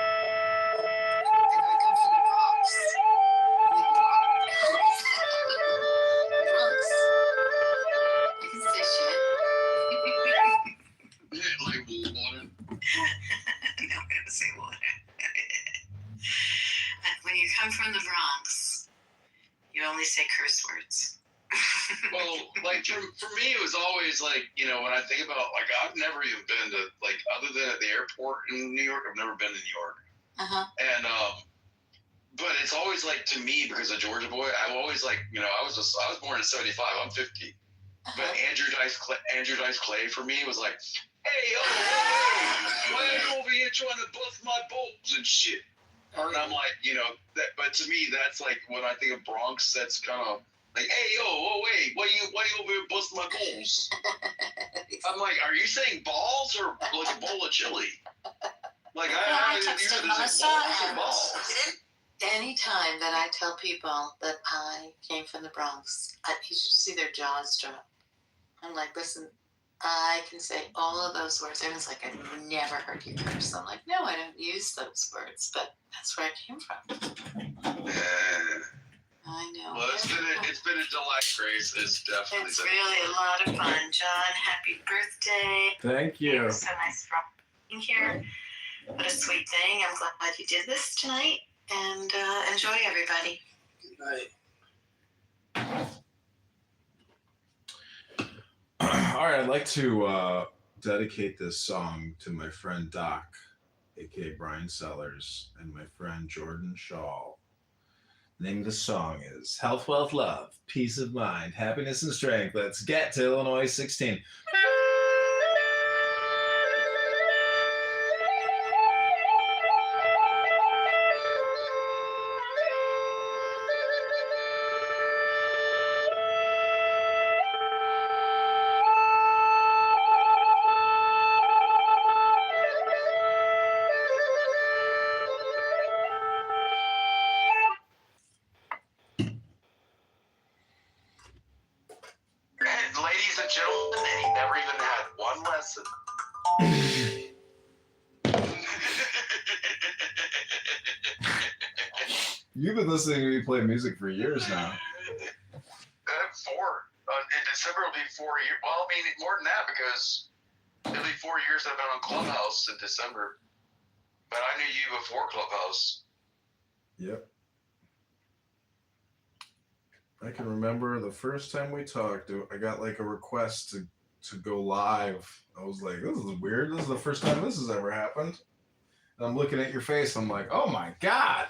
I come from the Bronx. curse words. Well, like for me, it was always like, you know, when I think about, like, I've never even been to, like, other than at the airport in New York, I've never been to New York. And but it's always like, to me, because of Georgia boy, I've always, like, you know, I was born in '75. I'm 50. But Andrew Dice Clay for me was like, hey, yo, why are you over here trying to bust my balls and shit? And I'm like, you know, but to me, that's like, when I think of Bronx, that's kind of like, hey, yo, wait, why you over here busting my balls? I'm like, are you saying balls or like a bowl of chili? Like, I texted Melissa, and any time that I tell people that I came from the Bronx, you should see their jaws drop. I'm like, listen, I can say all of those words. Everyone's like, I've never heard you curse. I'm like, no, I don't use those words, but that's where I came from. I know. Well, it's been a delight, Grace. It's definitely. It's really a lot of fun, John. Happy birthday! Thank you. It was so nice for being here. What a sweet thing. I'm glad you did this tonight, and enjoy, everybody. Good night. All right, I'd like to dedicate this song to my friend Doc, aka Brian Sellers, and my friend Jordan Shaw. The name of the song is Health, Wealth, Love, Peace of Mind, Happiness, and Strength. Let's get to Illinois 16. Ladies and gentlemen, and he never even had one lesson. You've been listening to me play music for years now. 4. In December, it'll be 4 years. Well, I mean, more than that, because it'll be 4 years I've been on Clubhouse in December. But I knew you before Clubhouse. Yep. I can remember the first time we talked, I got like a request to go live. I was like, this is weird. This is the first time this has ever happened. And I'm looking at your face. I'm like, oh my God.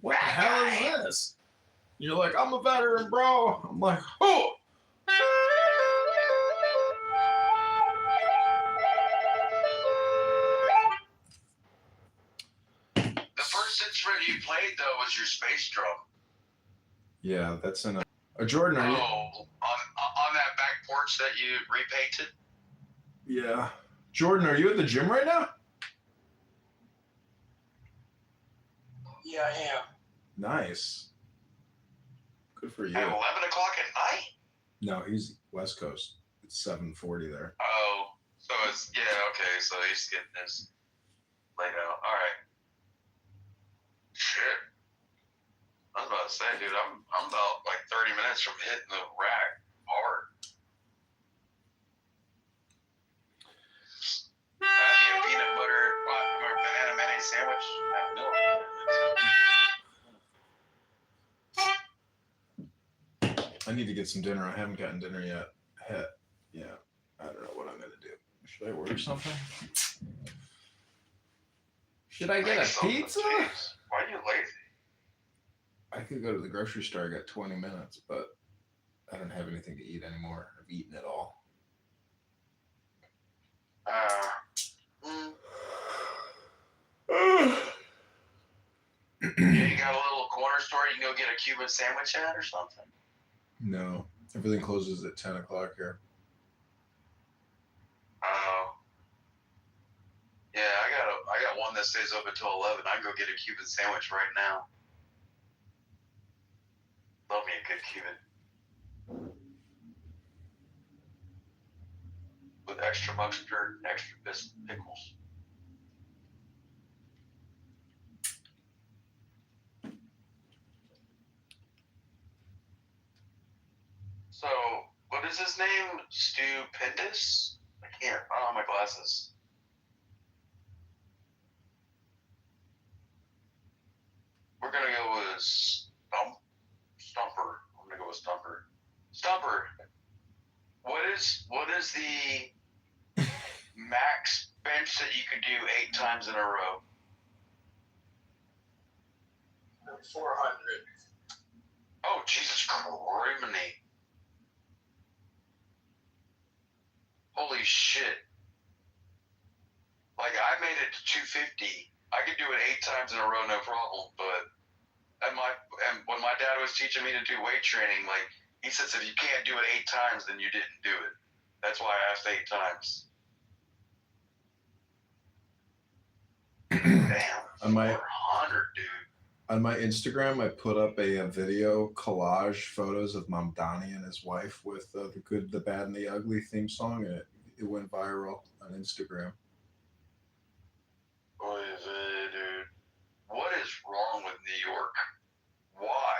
What the hell is this? You're like, I'm a veteran, bro. I'm like, oh. The first instrument you played, though, was your space drum. Yeah, that's in a Jordan, are you? On that back porch that you repainted? Yeah. Jordan, are you at the gym right now? Yeah, I am. Nice. Good for you. At 11 o'clock at night? No, he's West Coast. It's 7:40 there. Oh, so it's, yeah, okay, so he's getting his laid out. All right. Shit. I was about to say, dude, I'm about like 30 minutes from hitting the rack hard. Have you a peanut butter or banana mayonnaise sandwich? I need to get some dinner. I haven't gotten dinner yet. Yeah, I don't know what I'm gonna do. Should I order something? Should I get a pizza? Why are you lazy? I could go to the grocery store. I got 20 minutes, but I don't have anything to eat anymore. I've eaten it all. You got a little corner store you can go get a Cuban sandwich at or something? No, everything closes at 10 o'clock here. Oh. Yeah, I got one that stays open until 11. I can go get a Cuban sandwich right now. Love me a good Cuban. With extra mustard and extra pickles. So, what is his name? Stupendous? I don't have my glasses. We're gonna go with Stumper. Stumper, what is the max bench that you could do 8 times in a row? 400. Oh, Jesus criminy. Holy shit. Like, I made it to 250. I could do it 8 times in a row, no problem, but and when my dad was teaching me to do weight training, like, he says if you can't do it 8 times, then you didn't do it. That's why I asked 8 times. Damn. On my 400, dude. On my Instagram, I put up a video collage photos of Mom Donnie and his wife with the Good, the Bad, and the Ugly theme song, and it went viral on Instagram. What is it, dude? What is wrong with New York? Why?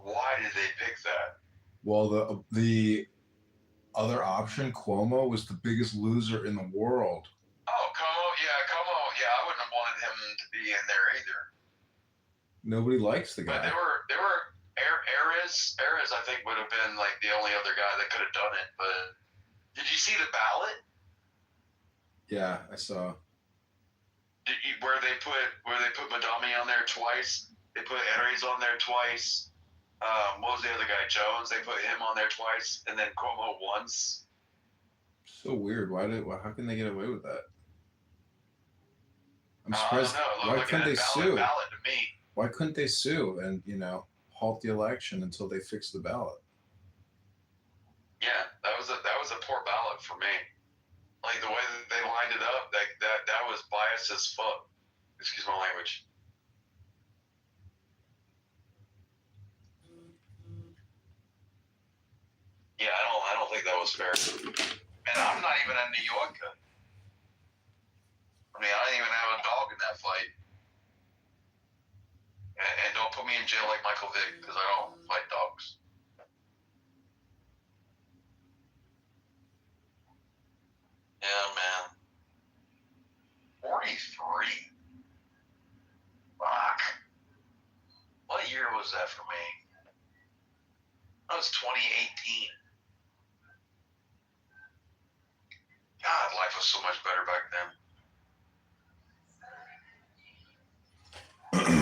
Why did they pick that? Well, the other option, Cuomo, was the biggest loser in the world. Oh, Como, yeah, I wouldn't have wanted him to be in there either. Nobody likes the guy. But there were Ares, I think, would have been like the only other guy that could have done it. But did you see the ballot? Yeah, I saw. Where they put Madami on there twice? They put Ares on there twice. What was the other guy? Jones. They put him on there twice, and then Cuomo once. So weird. How can they get away with that? I'm I surprised. don't know. Why couldn't they sue? Ballot to me. Why couldn't they sue and halt the election until they fix the ballot? Yeah, that was a poor ballot for me. Like the way that they lined it up, that was biased as fuck. Excuse my language. Yeah, I don't think that was fair. And I'm not even a New Yorker. I mean, I didn't even have a dog in that fight. And don't put me in jail like Michael Vick, because I don't fight dogs. Yeah, man. 43. Fuck. What year was that for me? That was 2018. God, life was so much better back then.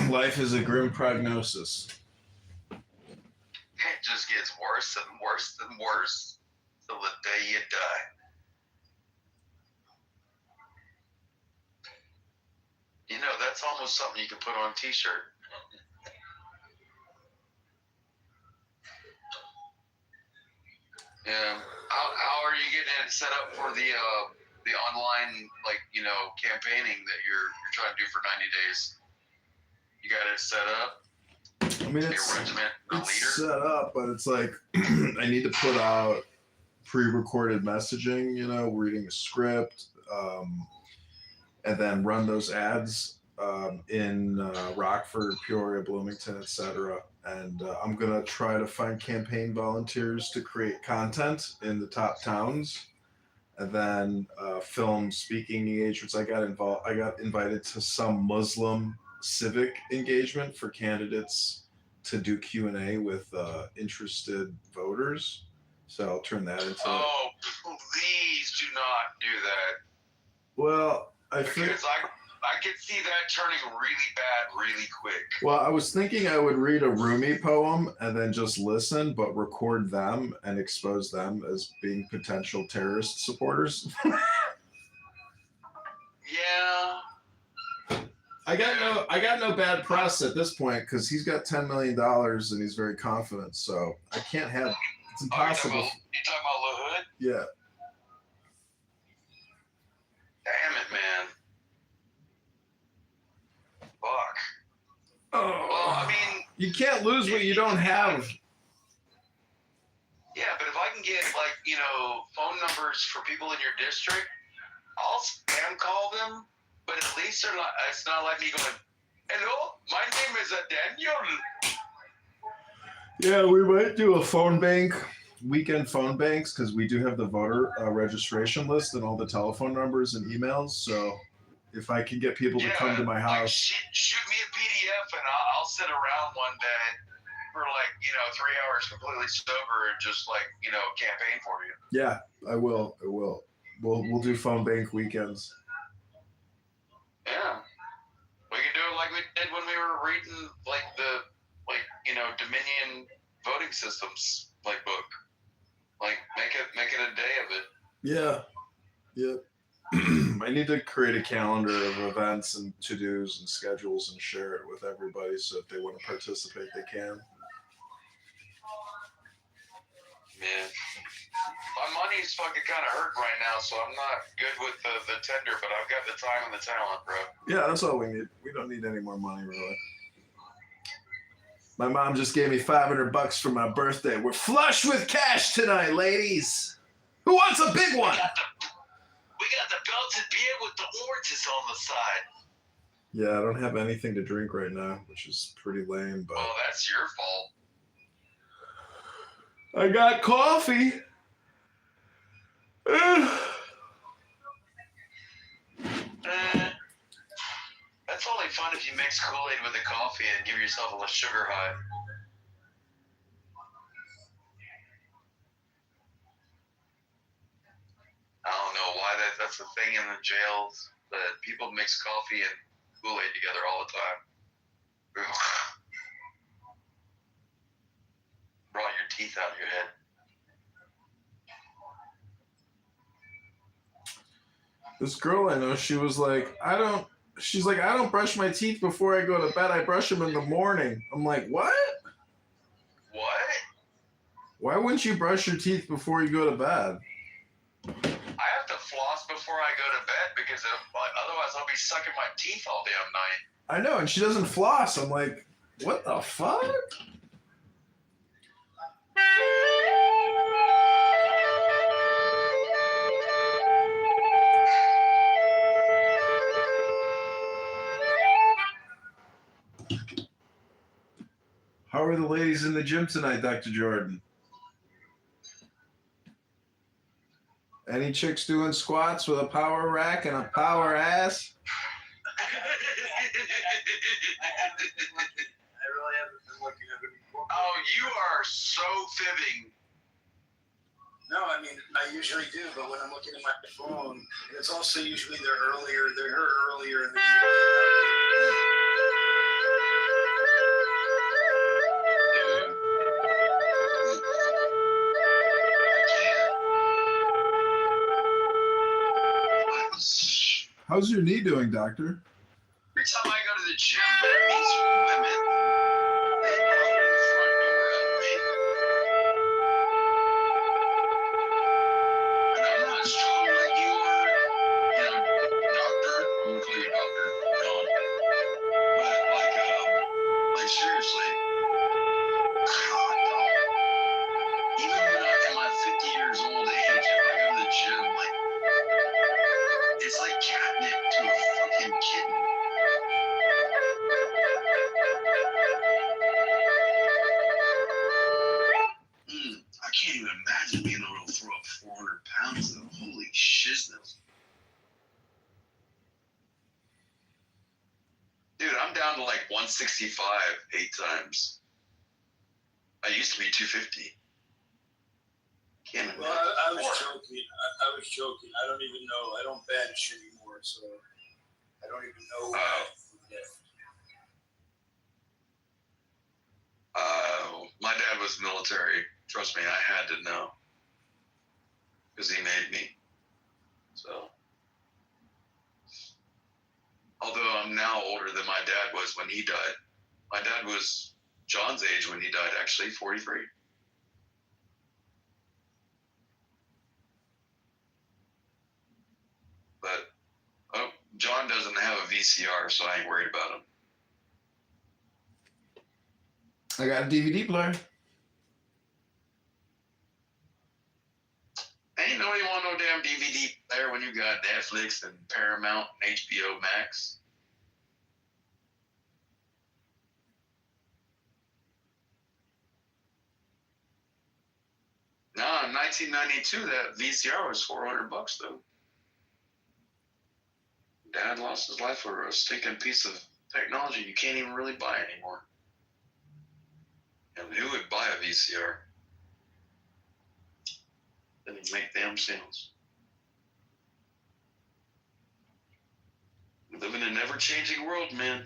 Life is a grim prognosis. It just gets worse and worse and worse till the day you die. You know, that's almost something you can put on a t-shirt. Yeah. How are you getting it set up for the online, campaigning that you're trying to do for 90 days? You got it set up? I mean, it's set up, but it's like I need to put out pre-recorded messaging, reading a script, and then run those ads in Rockford, Peoria, Bloomington, etc. And I'm gonna try to find campaign volunteers to create content in the top towns, and then film speaking engagements. I got invited to some Muslim civic engagement for candidates to do Q&A with interested voters. So I'll turn that into. Oh, please do not do that. Well, I could see that turning really bad really quick. Well, I was thinking I would read a Rumi poem and then just listen, but record them and expose them as being potential terrorist supporters. Yeah. I got no bad press at this point because he's got $10 million and he's very confident. So I can't have. It's impossible. You talking about Lil Hood? Yeah. Damn it, man. Fuck. Oh. Well, I mean, you can't lose what you don't have. Yeah, but if I can get phone numbers for people in your district, I'll spam call them. But at least it's not like me going, "Hello, my name is Daniel." Yeah, we might do a phone bank, weekend phone banks, because we do have the voter registration list and all the telephone numbers and emails. So if I can get people to come to my house. Shoot me a PDF and I'll sit around one day for like 3 hours completely sober and just like campaign for you. Yeah, I will. We'll do phone bank weekends. Yeah, we can do it like we did when we were reading like the Dominion voting systems like book. Like make it a day of it. Yeah. Yep. I need to create a calendar of events and to-dos and schedules and share it with everybody so if they want to participate, they can. Man, my money's fucking kind of hurt right now, so I'm not good with the tender, but I've got the time and the talent, bro. Yeah, that's all we need. We don't need any more money, really. My mom just gave me $500 for my birthday. We're flush with cash tonight, ladies. Who wants a big one? We got the belted beer with the oranges on the side. Yeah, I don't have anything to drink right now, which is pretty lame, but Well, that's your fault. I got coffee. That's only fun if you mix Kool-Aid with the coffee and give yourself a little sugar high. I don't know why that's a thing in the jails, that people mix coffee and Kool-Aid together all the time. Brought your teeth out of your head. This girl I know, she's like, I don't brush my teeth before I go to bed. I brush them in the morning. I'm like, what? What? Why wouldn't you brush your teeth before you go to bed? I have to floss before I go to bed because otherwise I'll be sucking my teeth all damn night. I know, and she doesn't floss. I'm like, what the fuck? How are the ladies in the gym tonight, Dr. Jordan? Any chicks doing squats with a power rack and a power ass? I really haven't been looking at it before. Oh, you are so fibbing. No, I mean, I usually do, but when I'm looking at my phone, it's also usually they're her earlier in the year. How's your knee doing, doctor? Every time I go to the gym, man, these women, they bother the front door at me. And I'm not strong like you are, doctor. I'm gonna call you doctor, John. But like seriously, God, dog. Even when I'm at my 50 years old age, if I go to the gym, like, it's like catnip to a fucking kitten. I can't even imagine being able to throw up 400 pounds of holy shizness. Dude, I'm down to like 165 8 times. I used to be 250. Can't imagine. Well, I was joking. I was joking. I don't even know. I don't bench anymore, so I don't even know. My dad was military. Trust me, I had to know. Because he made me. So. Although I'm now older than my dad was when he died. My dad was John's age when he died, actually, 43. But John doesn't have a VCR, so I ain't worried about him. I got a DVD player. Ain't nobody want no damn DVD player when you got Netflix and Paramount and HBO Max. No, in 1992, that VCR was $400 though. Dad lost his life for a stinking piece of technology you can't even really buy anymore. And who would buy a VCR? Didn't make damn sounds. We live in an ever-changing world, man.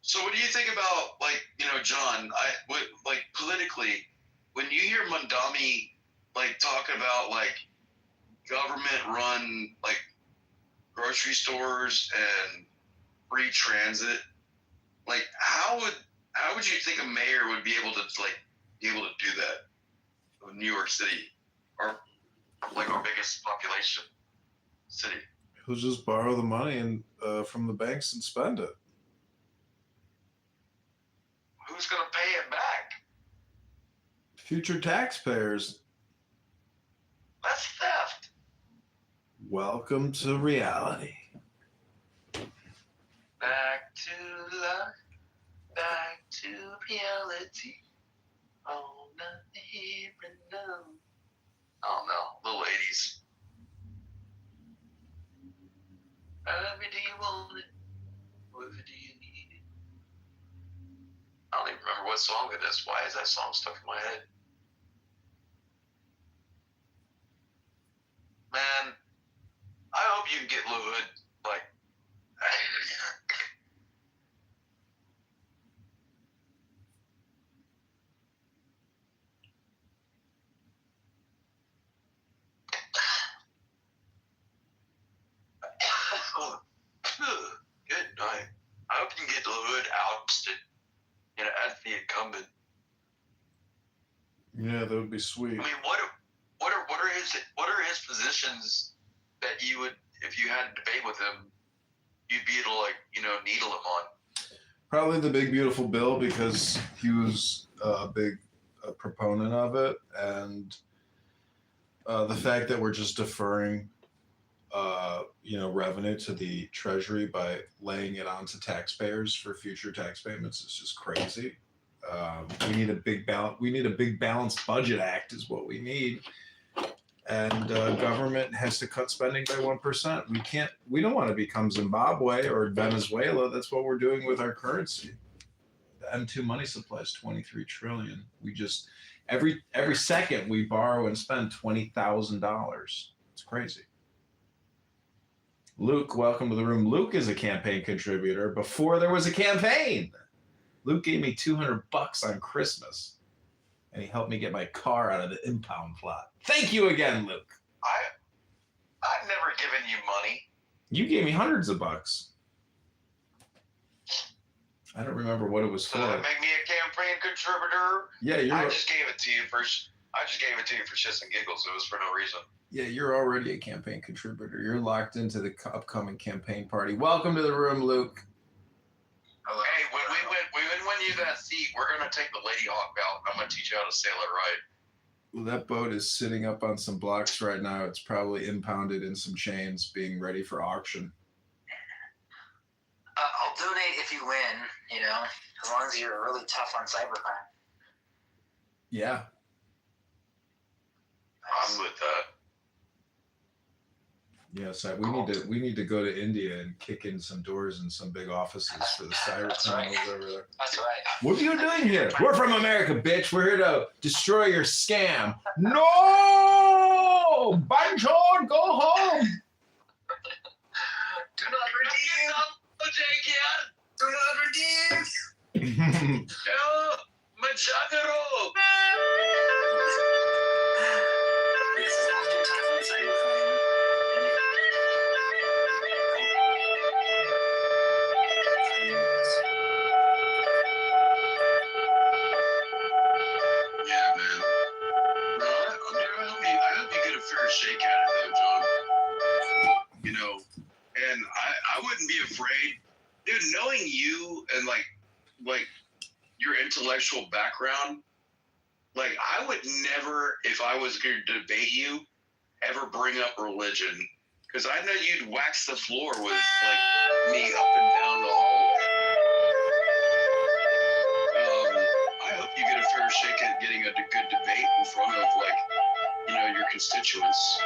So what do you think about, like, you know, John, like, politically, when you hear Mondami, like, talking about, like, government-run, like, grocery stores and free transit, like, how would you think a mayor would be able to, like, be able to do that in New York City, or, like, our biggest population city? He'll just borrow the money and from the banks and spend it. Who's going to pay it back? Future taxpayers. That's theft. Welcome to reality. Back to life, back to reality. Oh, nothing here and now. Oh no, little 80s. However do you want it? Whatever do you need it? I don't even remember what song it is. Why is that song stuck in my head? Man, I hope you can get Lil Hood, like, good night. I hope you can get Lil Hood ousted, you know, as the incumbent. Yeah, that would be sweet. I mean, what are his positions that you would, if you had a debate with him, you'd be able to, like, you know, needle him on? Probably the big beautiful bill, because he was a big proponent of it, and the fact that we're just deferring you know, revenue to the treasury by laying it onto taxpayers for future tax payments is just crazy. We need a big balanced budget act is what we need. And government has to cut spending by 1%. We don't want to become Zimbabwe or Venezuela. That's what we're doing with our currency. The M2 money supply is 23 trillion. We just, every second we borrow and spend $20,000. It's crazy. Luke, welcome to the room. Luke is a campaign contributor before there was a campaign. Luke gave me $200 on Christmas, and he helped me get my car out of the impound lot. Thank you again, Luke. I've never given you money. You gave me hundreds of bucks. I don't remember what it was for. So that make me a campaign contributor? Yeah, I just gave it to you for shits and giggles. It was for no reason. Yeah, you're already a campaign contributor. You're locked into the upcoming campaign party. Welcome to the room, Luke. Hello. Hey, when we win you that seat, we're gonna take the Lady Hawk out, and I'm gonna teach you how to sail it right. Well, that boat is sitting up on some blocks right now. It's probably impounded in some chains, being ready for auction. I'll donate if you win, you know, as long as you're really tough on cybercrime. Yeah. I'm with that. Yes, we need to go to India and kick in some doors in some big offices for the cyber criminals over there. That's right. What are you doing here? We're from America, bitch. We're here to destroy your scam. No! Banjon, go home! Do not redeem! Do not redeem! Oh, Majagaro! This is after tough on cybercrime. Yeah, man. No, I hope you get a fair shake at it, though, John. You know, and I wouldn't be afraid, dude. Knowing you and like your intellectual background, like I would never, if I was going to debate you, ever bring up religion, because I know you'd wax the floor with like me up and down the hallway. I hope you get a fair shake at getting a good debate in front of, like, you know, your constituents.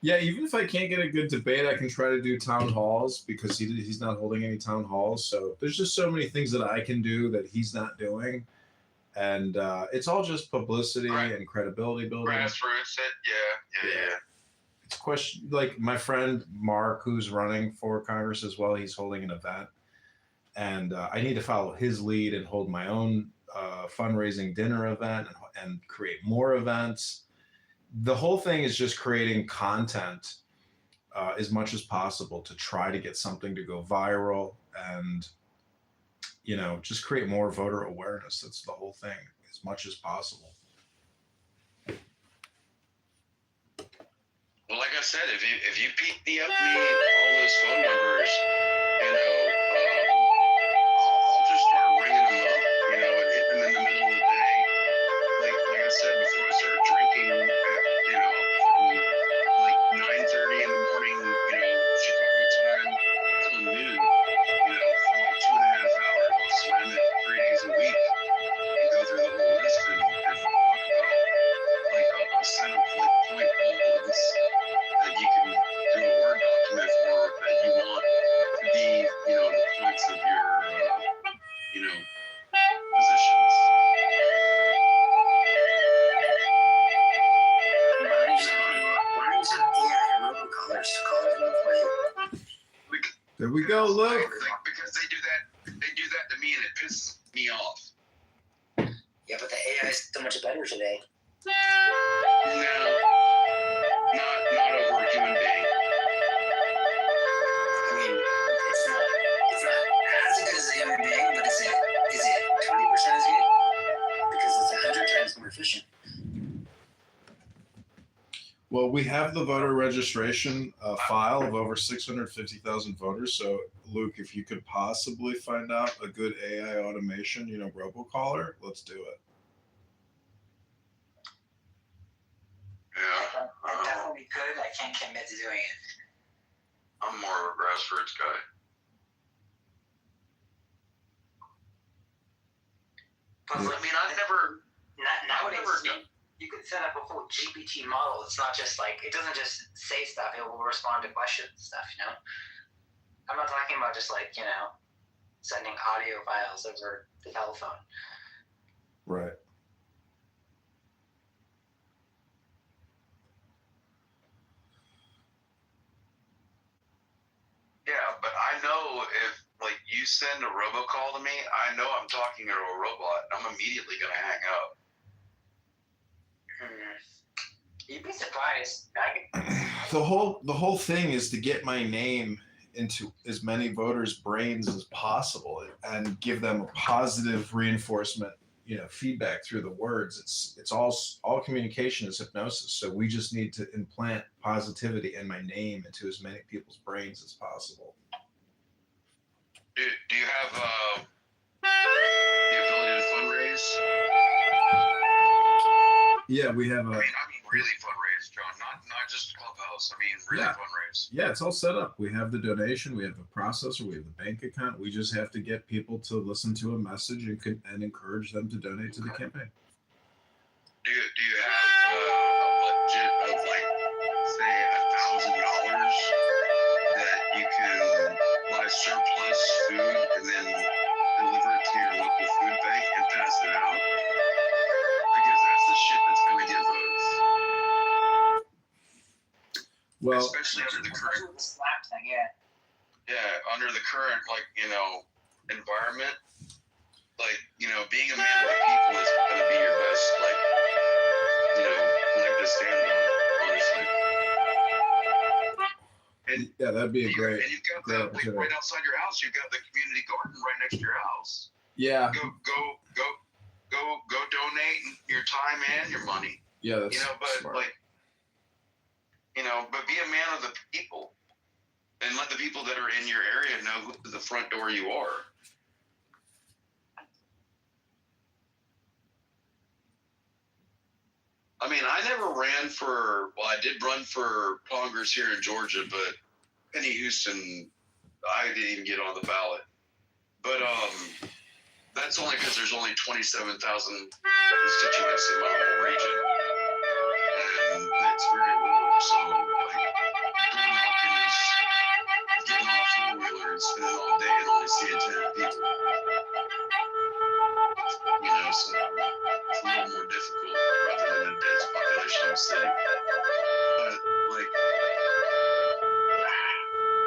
Yeah, even if I can't get a good debate, I can try to do town halls because he's not holding any town halls. So there's just so many things that I can do that he's not doing, and it's all just publicity and credibility building. Grassroots, yeah. It's a question like my friend Mark, who's running for Congress as well. He's holding an event, and I need to follow his lead and hold my own fundraising dinner event and create more events. The whole thing is just creating content as much as possible to try to get something to go viral and just create more voter awareness. That's the whole thing, as much as possible. Well, like I said, if you me up me all those phone numbers, I'll just start ringing them up, and hit them in the middle of the day. Like I said before, I started drinking, from like 9:30 in the morning, Chicago time till noon, for like 2.5 hours. I'll slam it 3 days a week and go through the whole list and talk about like a set of like point bullets that you can do a Word document for that you want to be, the points of your, positions. Why don't you AI robocallers call them for you? There we go, look. Because they do that to me and it pisses me off. Yeah, but the AI is so much better today. No, not over a human being. I mean, it's not as good as a human being, but is it 20% as good? Because it's 100 times more efficient. Well, we have the voter registration file of over 650,000 voters. So, Luke, if you could possibly find out a good AI automation, robocaller, let's do it. Yeah. I definitely could. I can't commit to doing it. I'm more of a grassroots guy. But I mean, I've never. Nowadays, you could set up a whole GPT model. It's not just like, it doesn't just say stuff, it will respond to questions and stuff, I'm not talking about just like, sending audio files over the telephone. Right. Yeah, but I know if like you send a robocall to me, I know I'm talking to a robot. I'm immediately gonna hang up. You'd be surprised. The whole thing is to get my name into as many voters' brains as possible and give them a positive reinforcement, feedback through the words. It's all communication is hypnosis. So we just need to implant positivity and my name into as many people's brains as possible. Do you have the ability to fundraise? Yeah, we have I mean really fundraise, John. Not just Clubhouse. I mean really fundraise. Yeah, it's all set up. We have the donation, we have the processor, we have the bank account. We just have to get people to listen to a message and encourage them to donate to the campaign. Do you have a budget of like say $1,000 that you can buy surplus food and then deliver it to your local food bank and pass it out? Because that's the shit that's going to get votes. Well, especially under the current under the current environment, being a man of the people is going to be your best leg to stand on, honestly. And yeah, that'd be a great. And you've got right outside your house. You've got the community garden right next to your house. Yeah. Go donate your time and your money. Yeah, that's smart. But be a man of the people, and let the people that are in your area know who the front door you are. I mean, I never ran for. Well, I did run for Congress here in Georgia, but Penny Houston, I didn't even get on the ballot. But that's only because there's only 27,000 constituents in my whole region, and it's very rural. So like growing up is getting on a four-wheeler and spending all day and only seeing 10 people. You know, so it's a little more difficult rather than a dense population of a city. But like,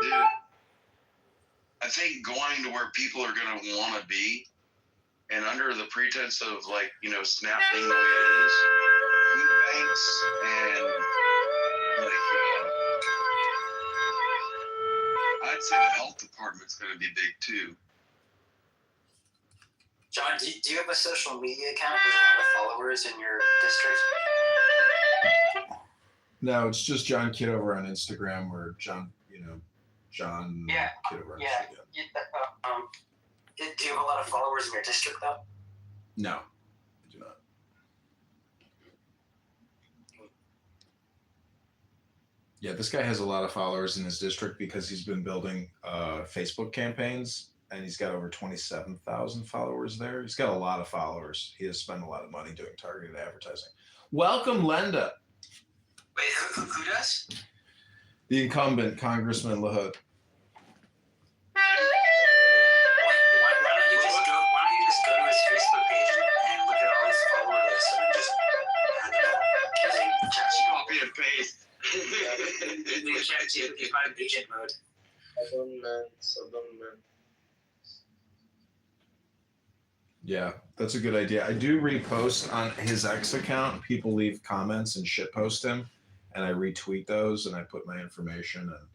dude, I think going to where people are gonna want to be, and under the pretense of like, you know, Snap being the way it is, food banks and like, I'd say the health department's gonna be big too. John, do you have a social media account with a lot of followers in your district? No, it's just John Kitover on Instagram, or John Yeah. Kitover. on Yeah. Instagram. Do you have a lot of followers in your district though? No, I do not. Yeah, this guy has a lot of followers in his district because he's been building Facebook campaigns, and he's got over 27,000 followers there. He's got a lot of followers. He has spent a lot of money doing targeted advertising. Welcome, Lenda. Wait, who does? The incumbent, Congressman LaHood. Why don't you just go to his Facebook page and look at all his follower lists and just add them all using ChatGPT. Copy and paste. Using ChatGPT agent mode. Yeah, that's a good idea. I do repost on his X account. People leave comments and shitpost him, and I retweet those, and I put my information and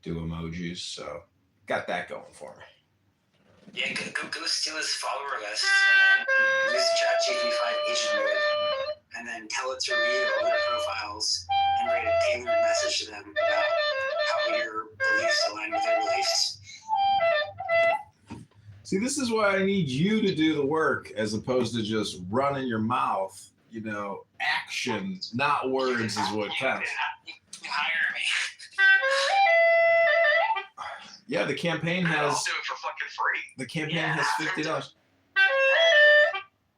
do emojis. So got that going for me. Yeah, go steal his follower list and use ChatGPT agent mode, and then tell it to read all their profiles and write a tailored message to them about how your beliefs align with their beliefs. See, this is why I need you to do the work as opposed to just running your mouth. You know, action, not words, is what counts. You hire me. Yeah, the campaign I'll has do it for fucking free. the campaign has $50.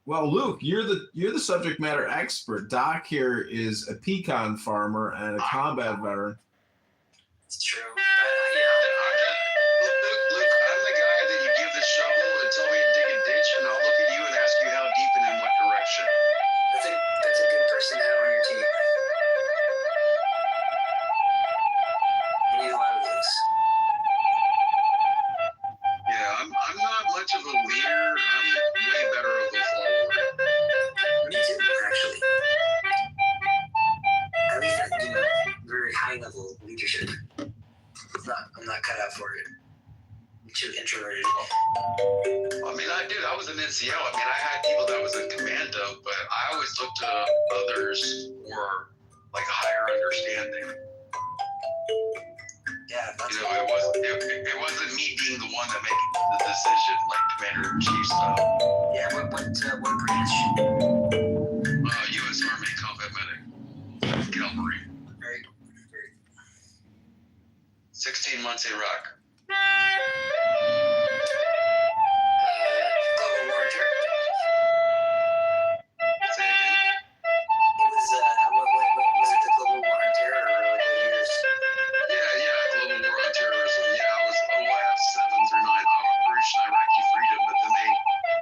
Well, Luke, you're the subject matter expert. Doc here is a pecan farmer and a combat veteran. It's true. Luke, I'm the guy that you give the shovel and tell me to dig a ditch, and I'll look at you and ask you how deep and in what direction. That's a good person to have on your team. You need a lot of those. Yeah, I'm not much of a leader. I'm way better of a follower. Me too, actually. At least at very high level leadership. I'm not cut out for it. I'm too introverted. I mean, I was an NCO. I mean, I had people that was in command of, but I always looked to others for like a higher understanding. Yeah, that's You know, it wasn't me being the one that made the decision, like Commander in Chief style. Yeah, what branch? U.S. Army combat medic, cavalry. Very. 16 months Iraq. Global warrior. Say again? It was what was it, the global war on terror, or like what years? Yeah, global war on terrorism. Yeah, I was OIF 7 through 9, Operation Iraqi Freedom, but then they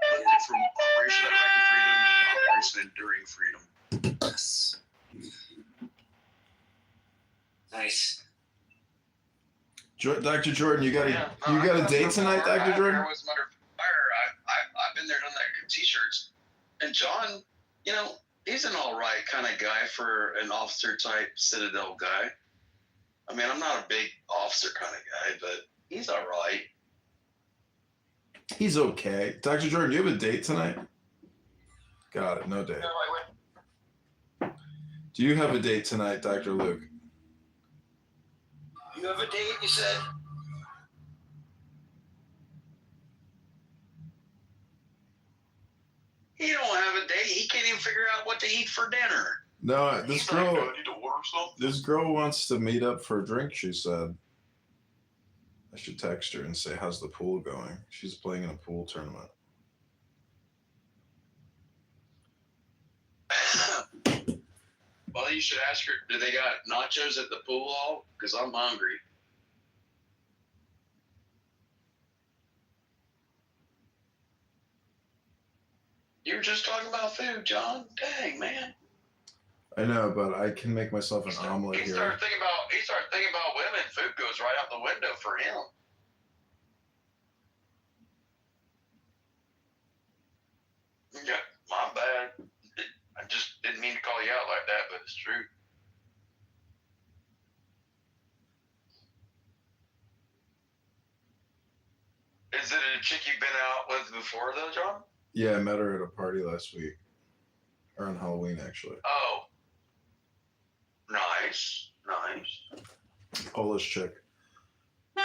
flipped it from Operation Iraqi Freedom to Operation Enduring Freedom. Yes. Nice. Dr. Jordan, you got a date tonight, Dr. Jordan? I was under fire. I've been there, done that. T-shirts. And John, you know, he's an all right kind of guy for an officer type Citadel guy. I mean, I'm not a big officer kind of guy, but he's all right. He's okay. Dr. Jordan, you have a date tonight? Got it. No date. No, I went. Do you have a date tonight, Dr. Luke? You have a date, you said? He don't have a date. He can't even figure out what to eat for dinner. No, this He's like, girl. "Do I need to order something?" This girl wants to meet up for a drink, she said. I should text her and say, how's the pool going? She's playing in a pool tournament. Well, you should ask her, do they got nachos at the pool hall? Because I'm hungry. You were just talking about food, John. Dang, man. I know, but I can make myself an omelet He here. started thinking about women. Food goes right out the window for him. Yeah, my bad. I just didn't mean to call you out like that, but it's true. Is it a chick you've been out with before, though, John? Yeah, I met her at a party last week. Or on Halloween, actually. Oh. Nice. Nice. Polish chick. Now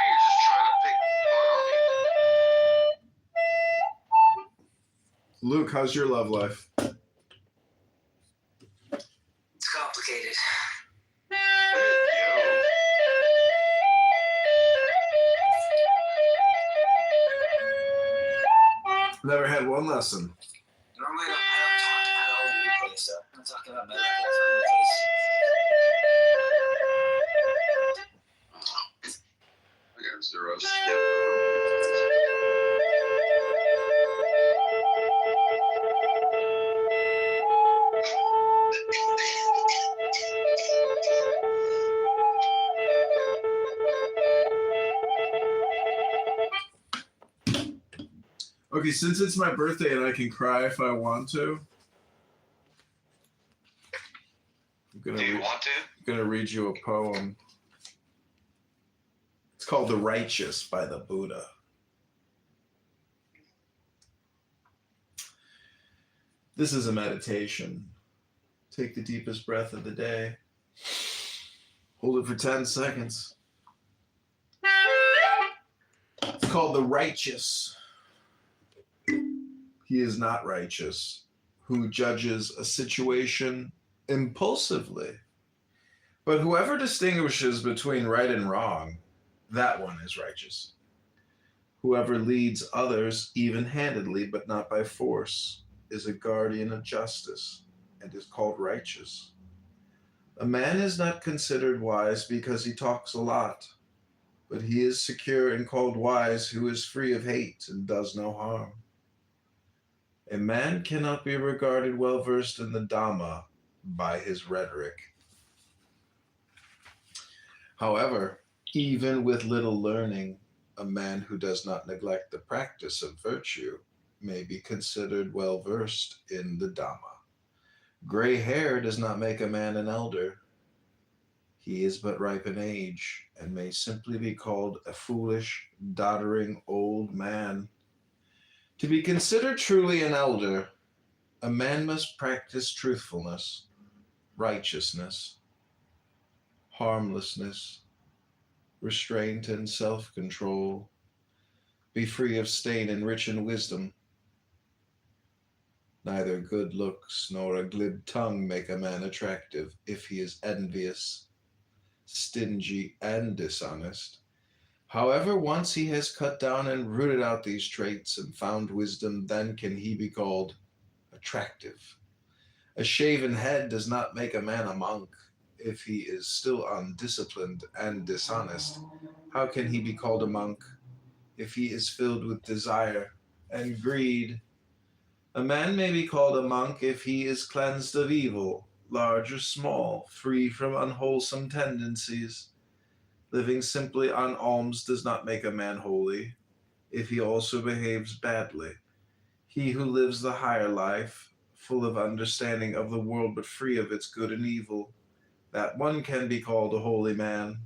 you're just trying to pick fun on me. Luke, how's your love life? It's complicated. Never had one lesson. Normally, I don't talk at all in replay, so I'm not talking about medical stuff. I got zero. Okay, since it's my birthday and I can cry if I want to, I'm gonna read you a poem. It's called "The Righteous" by the Buddha. This is a meditation. Take the deepest breath of the day. Hold it for 10 seconds. It's called "The Righteous." He is not righteous, who judges a situation impulsively. But whoever distinguishes between right and wrong, that one is righteous. Whoever leads others even-handedly, but not by force, is a guardian of justice and is called righteous. A man is not considered wise because he talks a lot, but he is secure and called wise who is free of hate and does no harm. A man cannot be regarded well-versed in the Dhamma by his rhetoric. However, even with little learning, a man who does not neglect the practice of virtue may be considered well-versed in the Dhamma. Gray hair does not make a man an elder. He is but ripe in age and may simply be called a foolish, doddering old man. To be considered truly an elder, a man must practice truthfulness, righteousness, harmlessness, restraint and self-control, be free of stain and rich in wisdom. Neither good looks nor a glib tongue make a man attractive if he is envious, stingy, and dishonest. However, once he has cut down and rooted out these traits and found wisdom, then can he be called attractive. A shaven head does not make a man a monk. If he is still undisciplined and dishonest, how can he be called a monk? If he is filled with desire and greed, a man may be called a monk if he is cleansed of evil, large or small, free from unwholesome tendencies. Living simply on alms does not make a man holy, if he also behaves badly. He who lives the higher life, full of understanding of the world but free of its good and evil, that one can be called a holy man.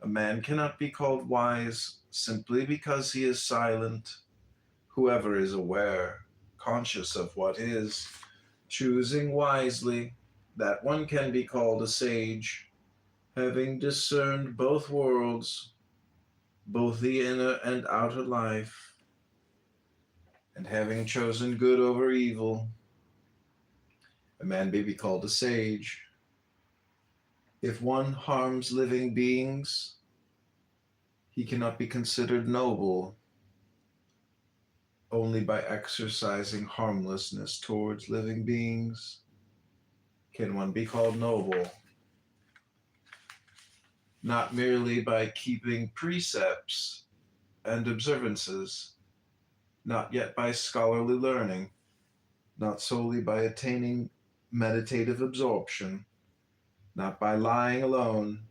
A man cannot be called wise simply because he is silent. Whoever is aware, conscious of what is, choosing wisely, that one can be called a sage, having discerned both worlds, both the inner and outer life, and having chosen good over evil. A man may be called a sage. If one harms living beings, he cannot be considered noble. Only by exercising harmlessness towards living beings can one be called noble. Not merely by keeping precepts and observances, not yet by scholarly learning, not solely by attaining meditative absorption, not by lying alone,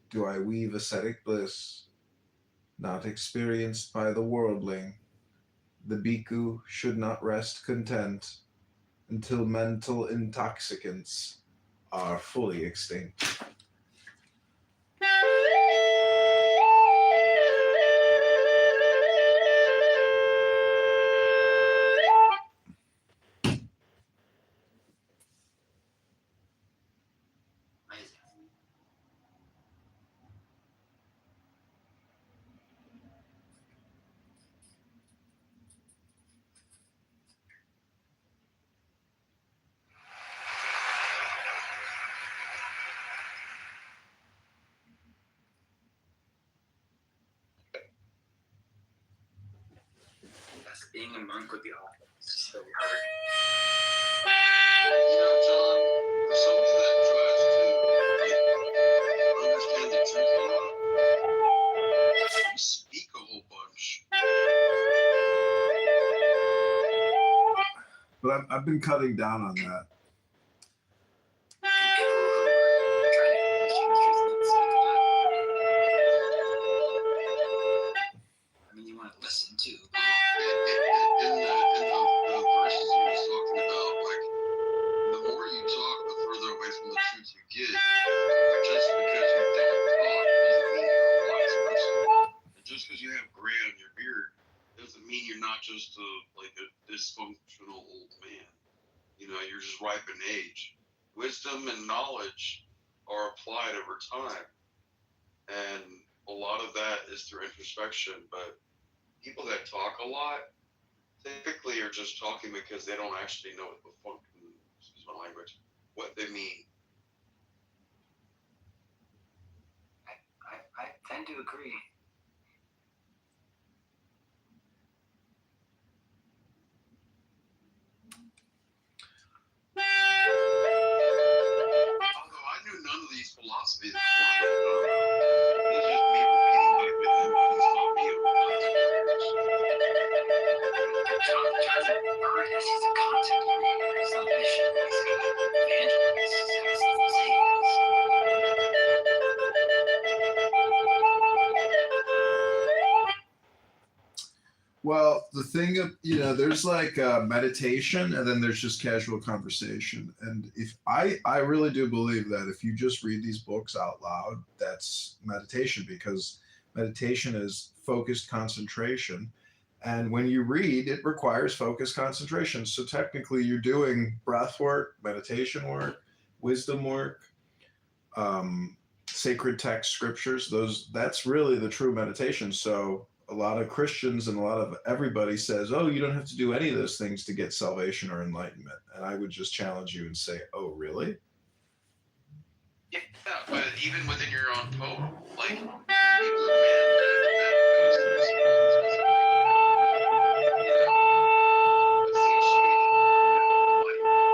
do I weave ascetic bliss, not experienced by the worldling. The bhikkhu should not rest content until mental intoxicants are fully extinct. Amazing. Yes, being a monk would be awful. It's really hard. You know, John, for someone that tries to understand the truth a lot, you speak a whole bunch. But I've been cutting down on that. People who are trying to understand the truth need to speak a lot. I mean, you want to listen too. In the verses he was talking about, like, the more you talk, the further away from the truth you get. But just because you don't talk doesn't mean you're a wise person. And just because you have gray on your beard doesn't mean you're not just a dysfunctional old man. You know, you're just ripe in age. Wisdom and knowledge are applied over time. And a lot of that is through introspection. But people that talk a lot typically are just talking because they don't actually know what the fuck, excuse my language, what they mean. I tend to agree. Although I knew none of these philosophies before I met Dharma. This is just me repeating back to him what he's taught me over the last 2 years. John's an artist. He's a content creator. He's on mission. He's an evangelist. He's a Satanist. Well, the thing of, there's like meditation and then there's just casual conversation. And if I really do believe that if you just read these books out loud, that's meditation, because meditation is focused concentration. And when you read, it requires focused concentration. So technically you're doing breath work, meditation work, wisdom work, sacred text scriptures. That's really the true meditation. So a lot of Christians and a lot of everybody says, oh, you don't have to do any of those things to get salvation or enlightenment. And I would just challenge you and say, oh, really? Yeah, but even within your own poem, like, he's a man that goes through this process of, associating, enlightenment.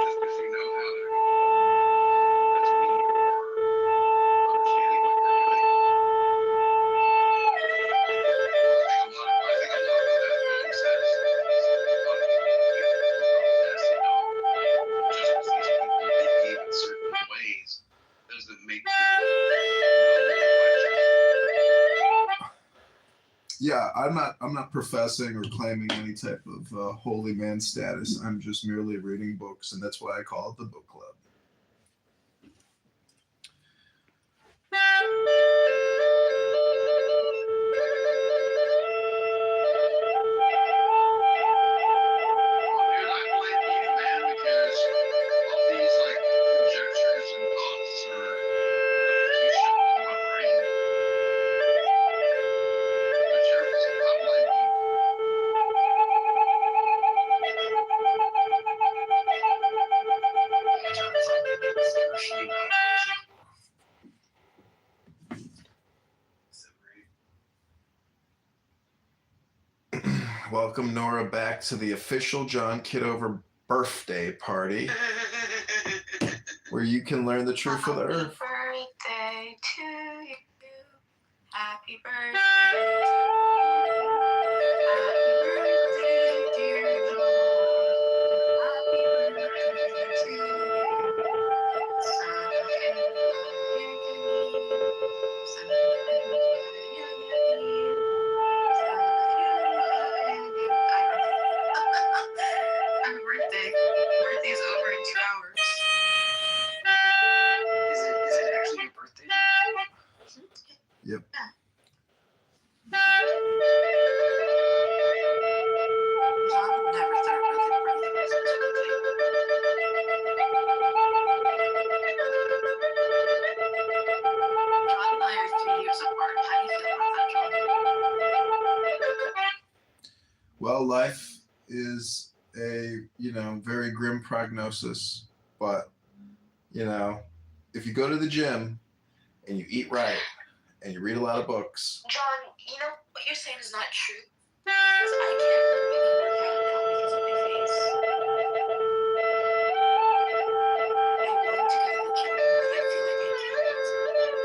Just because you know how to go home doesn't mean you are understanding what you're doing. I think a lot of that being said is a lot of people think that just because these people behave in certain ways doesn't make them Yeah, I'm not professing or claiming any type of holy man status. I'm just merely reading books, and that's why I call it the book club. Welcome Nora back to the official John Kitover birthday party, where you can learn the truth of the earth. Happy birthday to you. Happy birthday. Happy birthday, dear Lord. Happy birthday to you. Happy birthday. Birthday's over in 2 hours. Is it actually your birthday? Yep. John would never throw a birthday party for his birthday. John and I are 3 years apart. How do you feel about that, John? Well, life is a, very grim prognosis, but, if you go to the gym and you eat right and you read a lot of books. John, what you're saying is not true. Because I can't really work out now because of my face. I want to go to the gym, but I feel like I can't.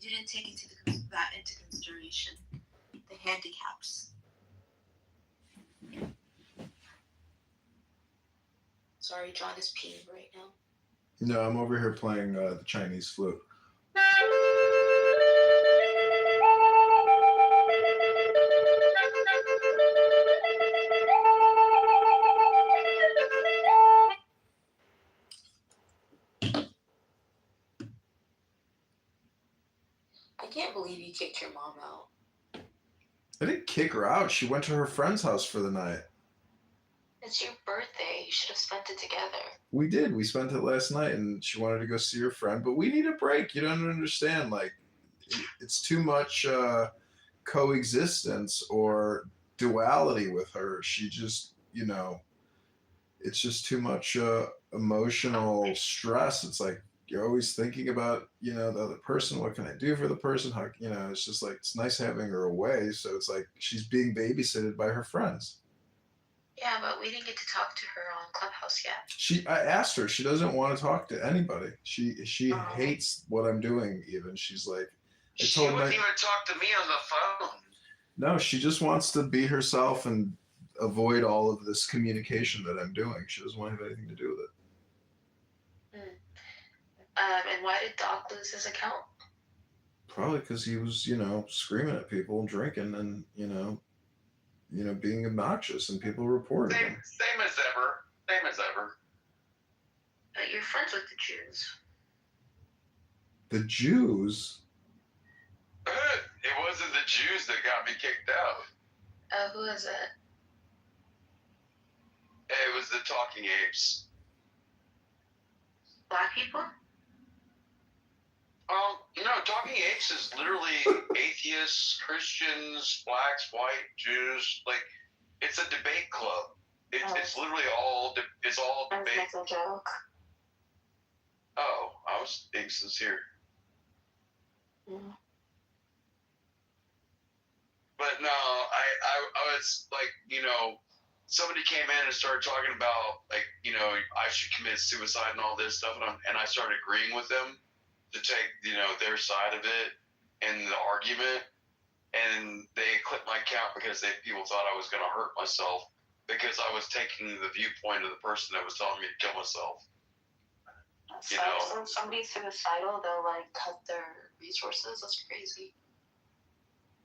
You didn't take that into consideration. The handicaps. Sorry, John is peeing right now. No, I'm over here playing the Chinese flute. I can't believe you kicked your mom out. I didn't kick her out. She went to her friend's house for the night. It's your birthday. You should have spent it together. We did. We spent it last night, and she wanted to go see her friend. But we need a break. You don't understand. Like, it's too much coexistence or duality with her. She just, it's just too much emotional stress. It's like you're always thinking about, the other person. What can I do for the person? How, it's just like it's nice having her away. So it's like she's being babysitted by her friends. Yeah, but we didn't get to talk to her on Clubhouse yet. I asked her. She doesn't want to talk to anybody. She hates what I'm doing. Even she's like, She wouldn't even talk to me on the phone. No, she just wants to be herself and avoid all of this communication that I'm doing. She doesn't want to have anything to do with it. And why did Doc lose his account? Probably because he was, screaming at people, drinking, and being obnoxious, and people reported him. Same as ever. Same as ever. You're friends with the Jews. The Jews? It wasn't the Jews that got me kicked out. Who is it? It was the Talking Apes. Black people? Talking Apes is literally atheists, Christians, blacks, white, Jews. Like, it's a debate club. It's literally all debate. That's a joke. Oh, I was being sincere. Mm. But no, I was like, somebody came in and started talking about, like, I should commit suicide and all this stuff, and I started agreeing with them to take, their side of it in the argument, and they clipped my account because people thought I was going to hurt myself because I was taking the viewpoint of the person that was telling me to kill myself. So when somebody's suicidal, they'll cut their resources. That's crazy.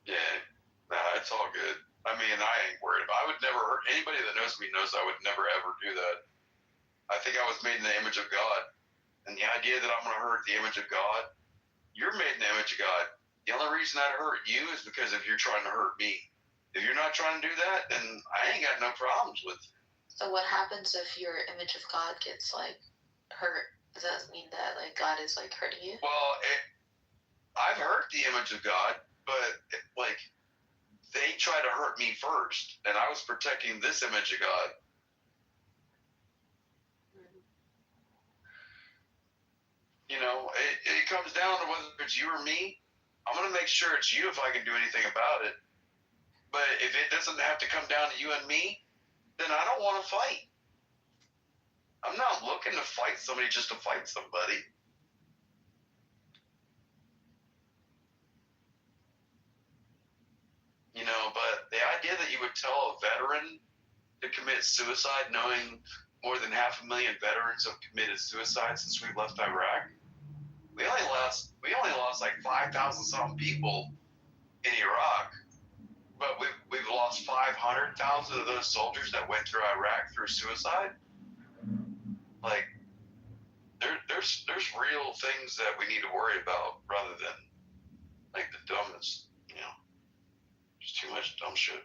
Yeah, nah, it's all good. I mean, I ain't worried about. I would never hurt anybody that knows me knows I would never ever do that. I think I was made in the image of God. And the idea that I'm going to hurt the image of God, you're made in the image of God. The only reason I'd hurt you is because if you're trying to hurt me. If you're not trying to do that, then I ain't got no problems with you. So what happens if your image of God gets hurt? Does that mean that God is hurting you? Well, I've hurt the image of God, but they try to hurt me first, and I was protecting this image of God. It comes down to whether it's you or me. I'm gonna make sure it's you if I can do anything about it. But if it doesn't have to come down to you and me, then I don't want to fight. I'm not looking to fight somebody just to fight somebody. You know, but the idea that you would tell a veteran to commit suicide knowing more than 500,000 veterans have committed suicide since we left Iraq. We only lost like 5,000 something people in Iraq, but we've lost 500,000 of those soldiers that went through Iraq through suicide. Like there's real things that we need to worry about rather than like the dumbest, you know. There's too much dumb shit.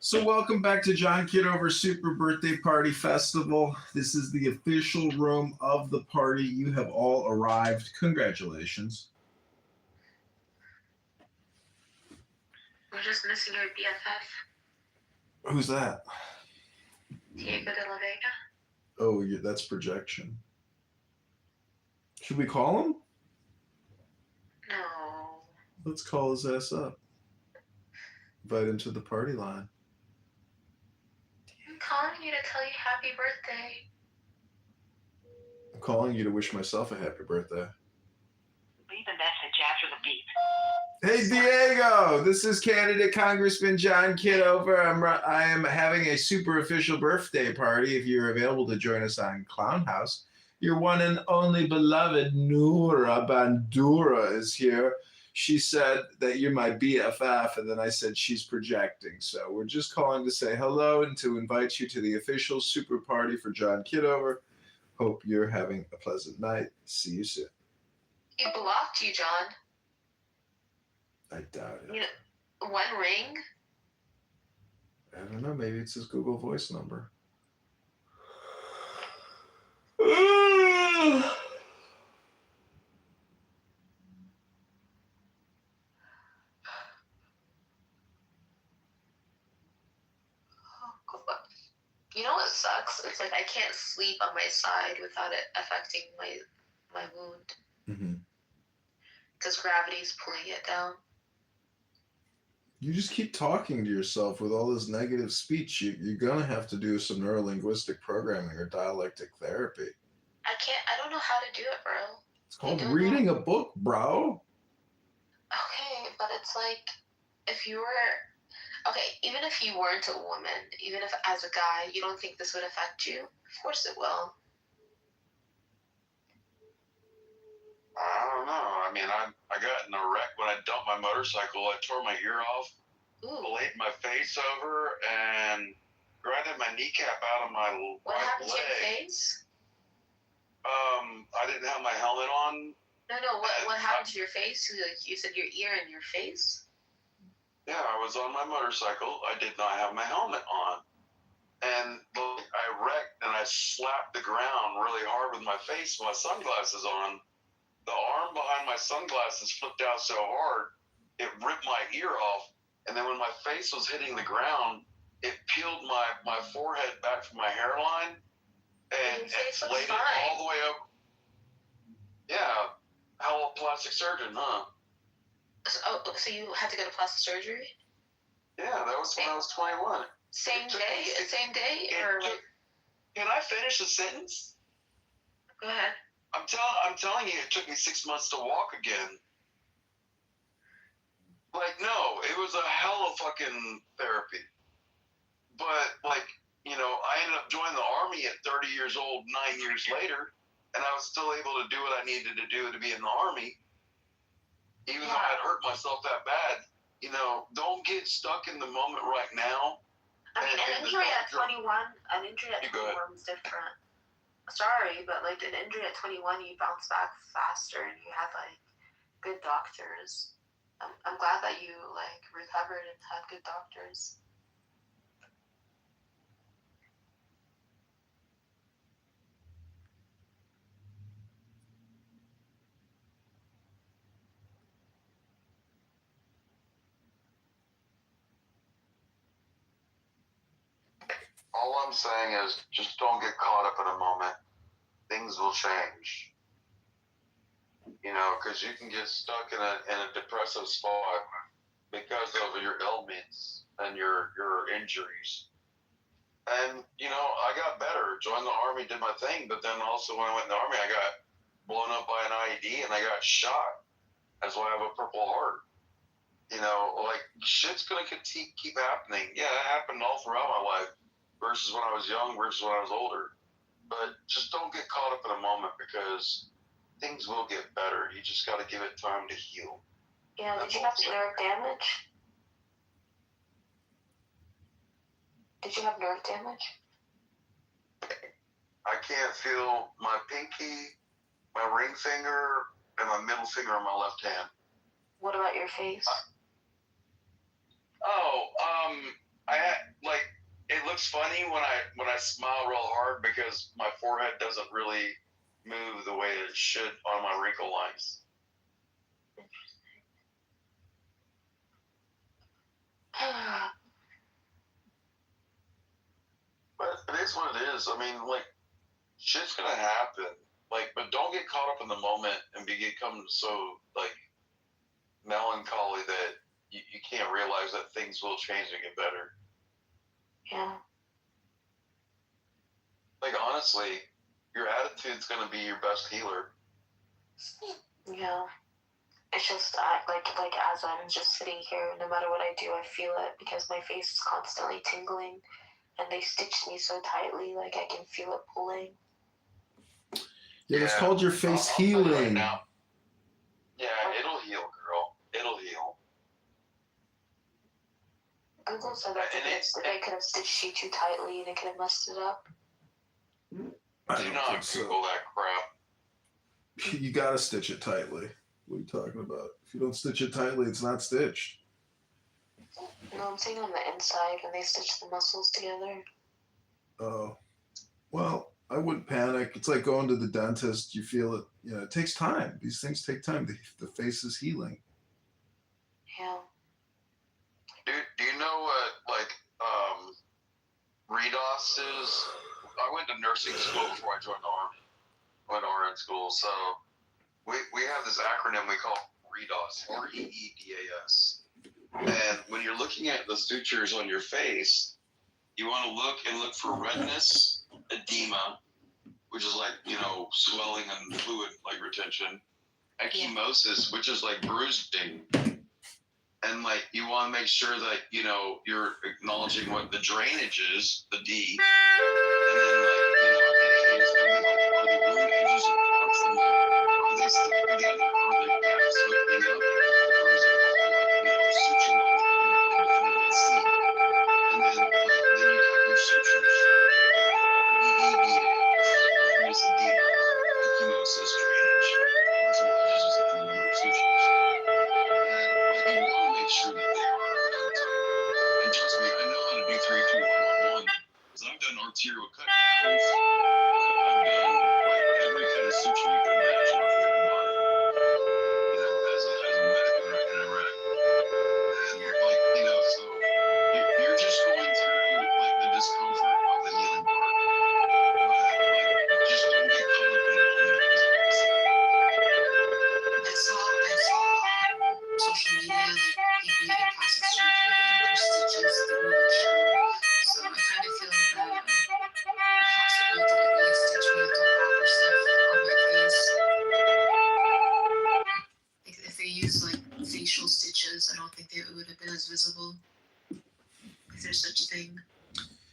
So welcome back to John Kitover Super Birthday Party Festival. This is the official room of the party. You have all arrived. Congratulations. We're just missing your BFF, Who's that? Diego de la Vega. Oh, yeah, that's projection. Should we call him? No. Let's call his ass up. Invite him to the party line. I'm calling you to tell you happy birthday. I'm calling you to wish myself a happy birthday. Leave a message after the beep. Hey, Diego, this is candidate Congressman John Kitover. I am having a super official birthday party. If you're available to join us on Clown House, your one and only beloved Noura Bandura is here. She said that you're my BFF, and then I said she's projecting. So we're just calling to say hello and to invite you to the official super party for John Kitover. Hope you're having a pleasant night. See you soon. He blocked you, John. I doubt it. You know, one ring? I don't know. Maybe it's his Google Voice number. You know what sucks? It's like I can't sleep on my side without it affecting my wound. Mm-hmm. Because gravity's pulling it down. You just keep talking to yourself with all this negative speech. You're going to have to do some neurolinguistic programming or dialectic therapy. I don't know how to do it, bro. It's called reading a book, bro. Okay, but it's like, if you were... Okay, even if you weren't a woman, even if as a guy, you don't think this would affect you? Of course it will. I don't know. I mean, I got in a wreck when I dumped my motorcycle. I tore my ear off, laid my face over, and grinded my kneecap out of my What right happened leg. to your face? I didn't have my helmet on. No. What happened to your face? You said your ear and your face? Yeah, I was on my motorcycle. I did not have my helmet on. And I wrecked and I slapped the ground really hard with my face with my sunglasses on. The arm behind my sunglasses flipped out so hard, it ripped my ear off. And then when my face was hitting the ground, it peeled my forehead back from my hairline and laid it all the way up. Yeah, hell of a plastic surgeon, huh? So you had to go to plastic surgery? Yeah, that was when I was 21. Same day? Or can I finish the sentence? Go ahead. I'm telling you, it took me 6 months to walk again. Like, no, it was a hell of fucking therapy. But, like, you know, I ended up joining the Army at 30 years old, 9 years later, and I was still able to do what I needed to do to be in the Army, even though I'd hurt myself that bad. You know, don't get stuck in the moment right now. I mean, an injury at 21 is different. Sorry, but like an injury at 21, you bounce back faster and you had like good doctors. I'm glad that you like recovered and had good doctors. All I'm saying is just don't get caught up in a moment. Things will change. You know, because you can get stuck in a depressive spot because of your ailments and your injuries. And, you know, I got better, joined the Army, did my thing, but then also when I went in the Army, I got blown up by an IED and I got shot. That's why I have a Purple Heart. You know, like, shit's going to keep happening. Yeah, it happened all throughout my life versus when I was young versus when I was older. But just don't get caught up in a moment because things will get better. You just got to give it time to heal. Yeah, did you have nerve damage? Did you have nerve damage? I can't feel my pinky, my ring finger, and my middle finger on my left hand. What about your face? I had, like, it looks funny when I smile real hard because my forehead doesn't really move the way it should on my wrinkle lines. But it is what it is. I mean, like, shit's gonna happen. Like, but don't get caught up in the moment and become so, like, melancholy that you can't realize that things will change and get better. Yeah. Like, honestly, your attitude's gonna be your best healer. Yeah. It's just like as I'm just sitting here, no matter what I do, I feel it because my face is constantly tingling, and they stitched me so tightly, like I can feel it pulling. Yeah, it's called your face healing. Right now. Yeah, it'll heal, girl. It'll heal. Google said that they could have stitched you too tightly and it could have messed it up. Do not Google that crap. You gotta stitch it tightly. What are you talking about? If you don't stitch it tightly, it's not stitched. No, I'm saying on the inside when they stitch the muscles together. Oh, well, I wouldn't panic. It's like going to the dentist. You feel it. You know, it takes time. These things take time. The face is healing. Yeah. Do you know what, like, redos is? I went to nursing school before I joined the Army. I went to RN school, so we have this acronym we call redos, REEDAS. And when you're looking at the sutures on your face, you want to look for redness, edema, which is like, you know, swelling and fluid like retention, ecchymosis, which is like bruising. And like you want to make sure that, you know, you're acknowledging what the drainage is, the D, and then like, you know, A is going to be like, are the wound edges approximate? Are they stick together? Are they gaps opening up? Or is it all like, you know, suture lines that you can definitely see? And then you have your sutures. REEDAS, edema, ecchymosis, drainage, marginal edges, and then your sutures. And like you want to make sure that they are tight. And trust me, I know how to do 3, 2, 1, 1, 1 because I've done arterial cut downs. I've done like every kind of suture you can imagine on your body. You know, as a medic in Iraq. And like, you know, so you're just going through like the discomfort of the healing part. But like, just don't get caught up in the moment, is all I'm saying. I saw social media like people getting plastic surgery and their stitches didn't even show. So I kind of feel like the hospital didn't really stitch me with the proper stuff on my face. Like if they use like facial stitches, I don't think they would have been as visible. If there's such a thing.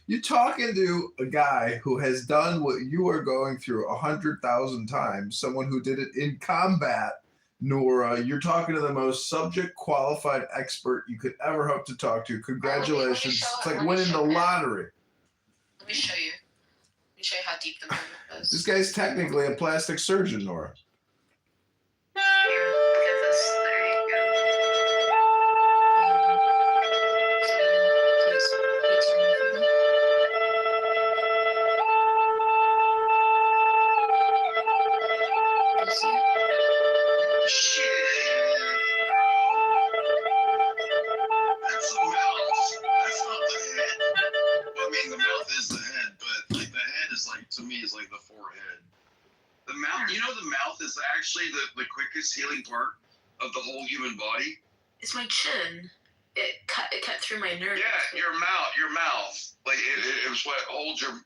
You're talking to a guy who has done what you are going through 100,000 times. Someone who did it in combat. Nora, you're talking to the most subject qualified expert you could ever hope to talk to. Congratulations. It's like winning the lottery. Let me show you. Let me show you how deep the movement is. This guy's technically a plastic surgeon, Nora. Here, look at this. There you go. pussy? Shit. That's the mouth. That's not the head. Well, I mean, the mouth is the head, but like the head is like, to me, is like the forehead. The mouth, you know, the mouth is actually the quickest healing part of the whole human body. It's my chin. It cut through my nerve. Yeah, your mouth. Like it was what holds your tongue.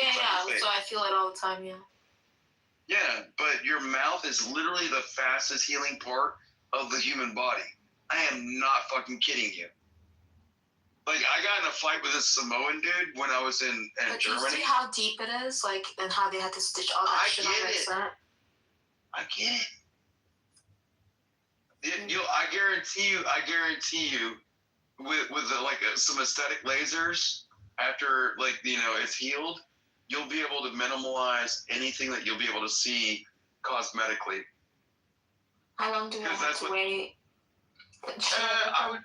Yeah. So I feel it all the time. Yeah. Yeah, but your mouth is literally the fastest healing part of the human body. I am not fucking kidding you. Like, I got in a fight with this Samoan dude when I was in But Germany. do you see how deep it is? Like, and how they had to stitch all that shit on my set? I get it. I guarantee you, with some aesthetic lasers, after, like, you know, it's healed, you'll be able to minimalize anything that you'll be able to see cosmetically. How long do I have to wait? I would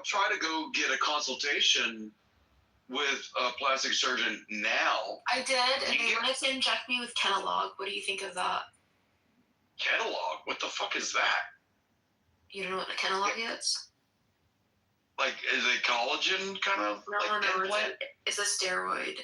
try to go get a consultation with a plastic surgeon now. I did, and they wanted to inject me with Kenalog. What do you think of that? Kenalog? What the fuck is that? You don't know what Kenalog is? Like, is it collagen kind of? No. It's a steroid,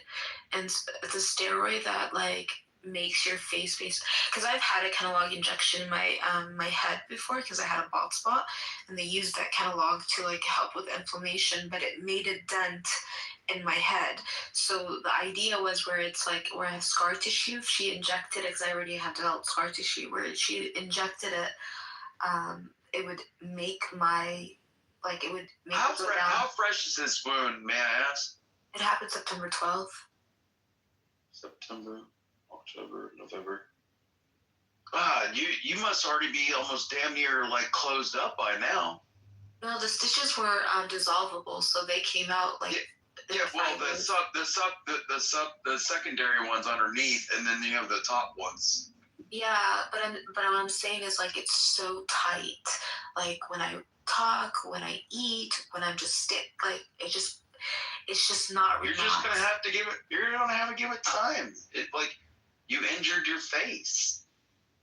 and it's a steroid that like makes your face. Because I've had a Kenalog injection in my my head before because I had a bald spot, and they used that Kenalog to like help with inflammation, but it made a dent in my head. So the idea was where it's like where I have scar tissue. If she injected it, because I already had developed scar tissue, where she injected it, it would make my it would make it go down. How fresh is this wound, may I ask? It happened September 12th. September, October, November. You must already be almost damn near like closed up by now. No, the stitches were dissolvable, so they came out like. Yeah, well, the secondary ones underneath, and then you have the top ones. Yeah, but what I'm saying is like it's so tight. Like when I talk, when I eat, when I'm just it's just not. You're just gonna have to give it. You're gonna have to give it time. It like you injured your face.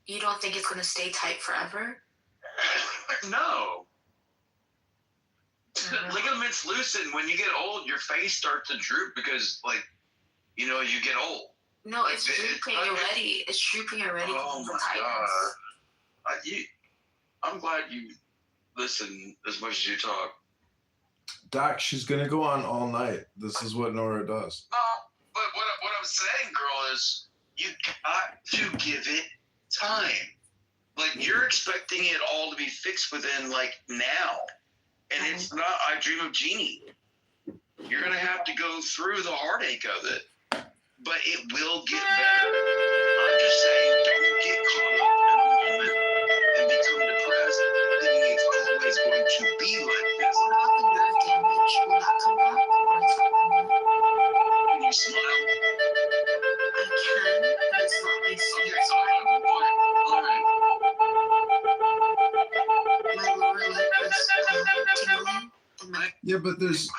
You don't think it's gonna stay tight forever? No. Ligaments loosen when you get old. Your face starts to droop because, like, you know, you get old. No, it's drooping already. It's drooping already. Oh my god! I'm glad you listen as much as you talk. Doc, she's gonna go on all night. This is what Nora does. No, but what I'm saying, girl, is you got to give it time. Like, you're expecting it all to be fixed within like now. And it's not I Dream of Jeannie. You're going to have to go through the heartache of it. But it will get better. I'm just saying, don't get caught up in the moment and become depressed thinking it's always going to be like this. What about the nerve damage? Will that come back? Or is that permanent? Can you smile? I can, but it's not my skin. My lower lip is tingling. Yeah, but there's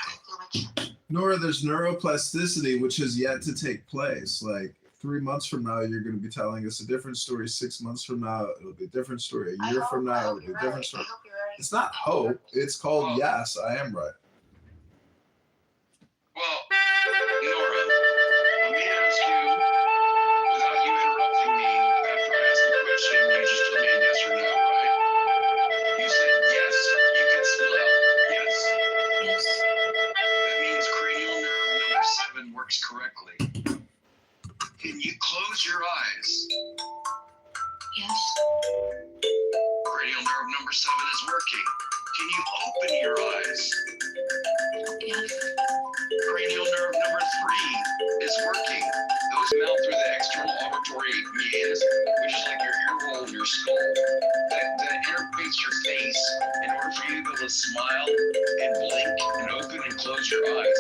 Nora. There's neuroplasticity, which has yet to take place. Like 3 months from now, you're going to be telling us a different story. 6 months from now, it'll be a different story. A year from now, it'll be a different story. It's not hope. It's called yes, I am right. Well, Nora, let me ask you, without you interrupting me, after I ask the question, you just told me a yes or no, right? You said yes, you can smile. Yes. Yes. That means cranial nerve number 7 works correctly. Can you close your eyes? Yes. Cranial nerve number 7 is working. Can you open your eyes? Yes. Cranial nerve number 3 is working. Those mount through the external auditory means, which is like your ear roll and your skull, that interface your face in order for you to be able to smile and blink and open and close your eyes.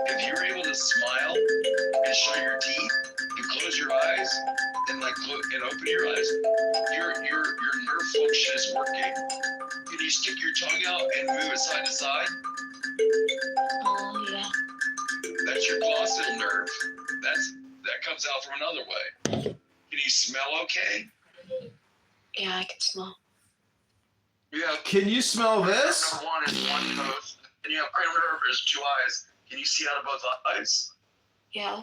If you're able to smile and shut your teeth and close your eyes and and open your eyes, your nerve function is working. Can you stick your tongue out and move it side to side? Oh, yeah. That's your glossalia nerve. That comes out from another way. Can you smell okay? Yeah, I can smell. Yeah. Can you smell this? Number one is one nose, and you have cranial nerve is 2 eyes. Can you see out of both eyes? Yeah.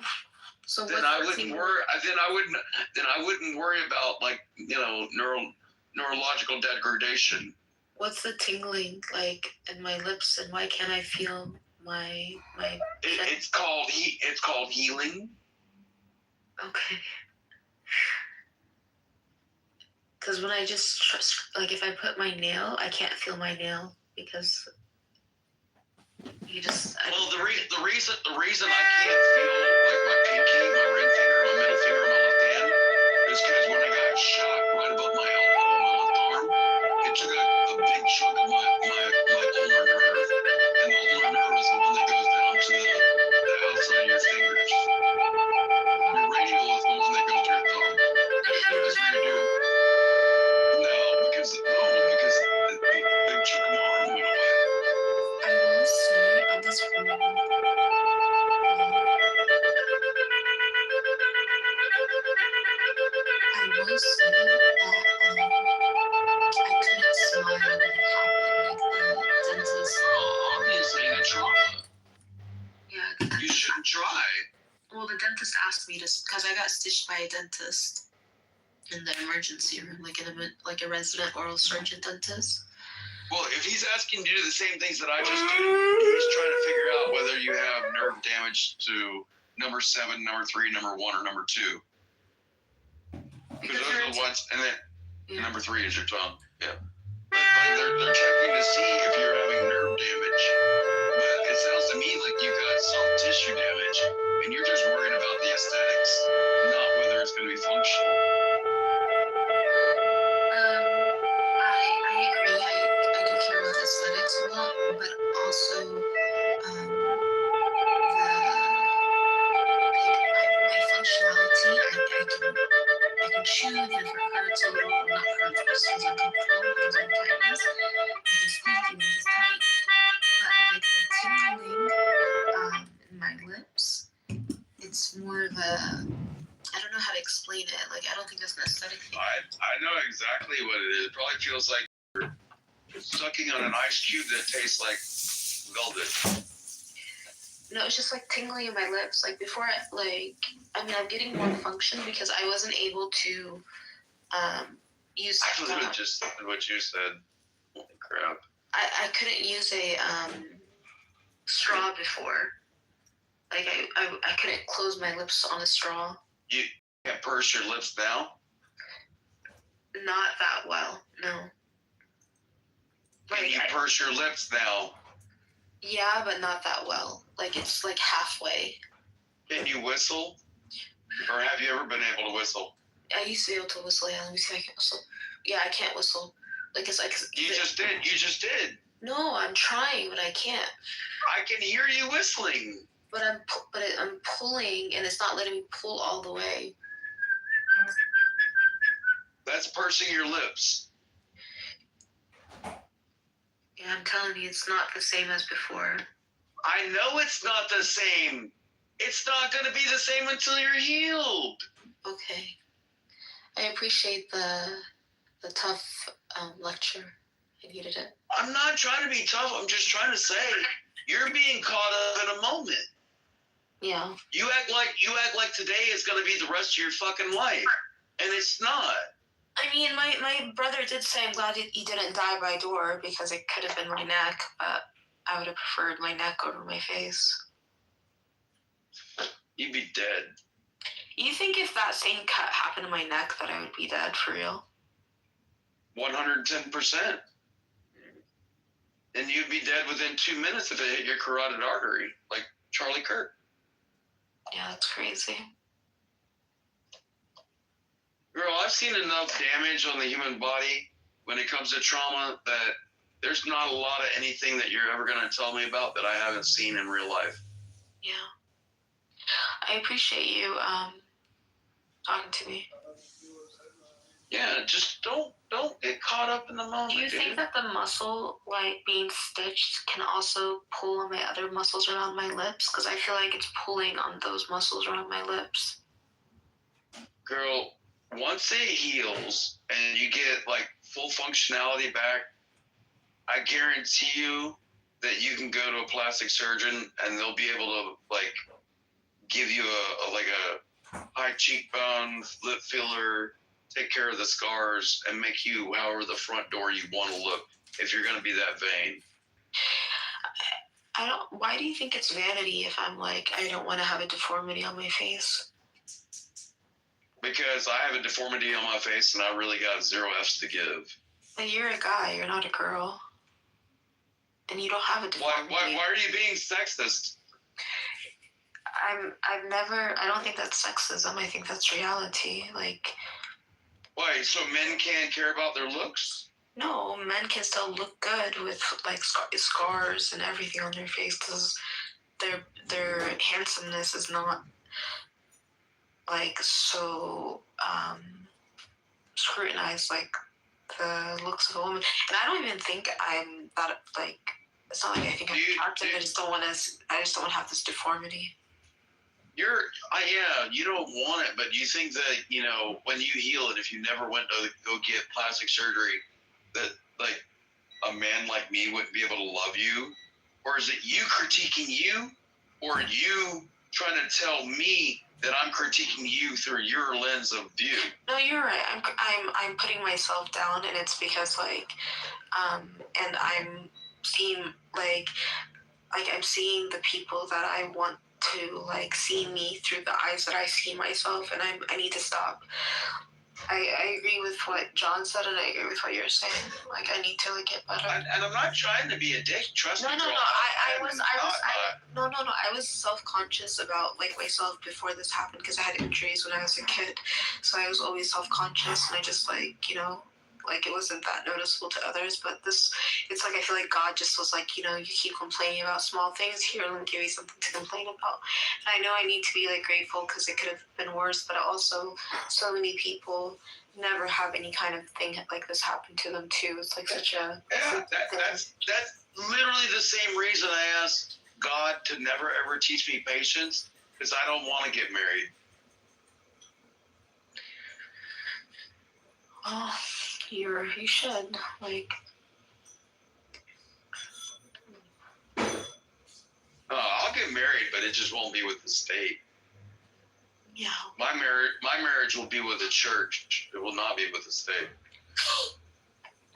So Then I wouldn't worry. Then I wouldn't worry about like neurological degradation. What's the tingling like in my lips, and why can't I feel my? It's called healing. Okay. Because when I just like if I put my nail, I can't feel my nail because you just. Well, the reason I can't feel like my pinky, my ring finger, my middle finger, my left hand is because when I got shot right above my elbow on my left arm, it took a big chunk of my ulnar nerve, and the ulnar nerve is the one that goes down to the outside of your fingers. Your radial is the one that goes to your thumb. That's where you do. No, because the big chunk of my arm went away. I will say on this phone. I will say that I couldn't smile when it happened. Like the dentist. Oh, obviously the trauma. Yeah. You shouldn't try. Well, the dentist asked me to, because I got stitched by a dentist in the emergency room, like a resident oral surgeon dentist. Well, if he's asking you to do the same things that I just did, he's trying to figure out whether you have nerve damage to number 7, number 3, number 1, or number 2. Because those are the ones, and then number 3 is your tongue. Yeah. But they're checking to see if you're having nerve damage. But it sounds to me like you've got soft tissue damage, and you're just worried about the aesthetics, not whether it's going to be functional. I agree. I do care about aesthetics a lot, but also my functionality. I can chew if it hurts a little, or not hurts, but it feels uncomfortable because of the tightness. I can speak even if it's tight, but like the tingling in my lips, it's more of a. I don't know how to explain it. Like, I don't think that's an aesthetic thing. I know exactly what it is. It probably feels like you're sucking on an ice cube that tastes like velvet. No, it's just like tingling in my lips. Like before, I'm getting more function because I wasn't able to use. Actually, just what you said. Holy crap. I couldn't use a straw before. Like I couldn't close my lips on a straw. You can't purse your lips now? Not that well, no. Can you purse your lips now? Yeah, but not that well. Like it's like halfway. Can you whistle? Or have you ever been able to whistle? I used to be able to whistle. Yeah, let me see if I can whistle. Yeah, I can't whistle. Like it's like. You just did. No, I'm trying, but I can't. I can hear you whistling. But I'm pulling, and it's not letting me pull all the way. That's pursing your lips. Yeah, I'm telling you, it's not the same as before. I know it's not the same. It's not going to be the same until you're healed. Okay. I appreciate the tough lecture. I needed it. I'm not trying to be tough. I'm just trying to say you're being caught up in a moment. Yeah. You act like today is going to be the rest of your fucking life, and it's not. I mean, my brother did say, I'm glad he didn't die by door because it could have been my neck, but I would have preferred my neck over my face. You'd be dead. You think if that same cut happened to my neck that I would be dead for real? 110%. And you'd be dead within 2 minutes if it hit your carotid artery, like Charlie Kirk. Yeah, that's crazy. Girl, I've seen enough damage on the human body when it comes to trauma that there's not a lot of anything that you're ever going to tell me about that I haven't seen in real life. Yeah. I appreciate you talking to me. Yeah, just don't get caught up in the moment. Do you think that the muscle, like being stitched, can also pull on my other muscles around my lips? Because I feel like it's pulling on those muscles around my lips. Girl, once it heals and you get like full functionality back, I guarantee you that you can go to a plastic surgeon and they'll be able to like give you a high cheekbone, lip filler, take care of the scars, and make you however the front door you want to look if you're going to be that vain. I don't. Why do you think it's vanity if I'm like I don't want to have a deformity on my face? Because I have a deformity on my face and I really got 0 F's to give. But you're a guy. You're not a girl. And you don't have a deformity. Why are you being sexist? I don't think that's sexism. I think that's reality. Like. Why? So men can't care about their looks? No, men can still look good with like scars and everything on their face because their handsomeness is not like so scrutinized like the looks of a woman. And I don't even think I'm that like. It's not like I think I'm attractive. I just don't want to have this deformity. You don't want it, but you think that, you know, when you heal it, if you never went to go get plastic surgery, that like a man like me wouldn't be able to love you? Or is it you critiquing you, or you trying to tell me that I'm critiquing you through your lens of view? No, you're right. I'm putting myself down, and it's because like and I'm seeing like I'm seeing the people that I want to like see me through the eyes that I see myself, and I need to stop. I agree with what John said, and I agree with what you're saying. Like I need to like get better. And I'm not trying to be a dick. Trust me. No. I was self-conscious about like myself before this happened because I had injuries when I was a kid, so I was always self-conscious, and I just like like it wasn't that noticeable to others. But it's like I feel like God just was like, you keep complaining about small things. Here, let me give you something to complain about. And I know I need to be like grateful because it could have been worse, but also so many people never have any kind of thing like this happen to them too. It's like such a that's literally the same reason I asked God to never ever teach me patience, because I don't want to get married. Oh, you should like. I'll get married, but it just won't be with the state. Yeah. My marriage will be with the church. It will not be with the state.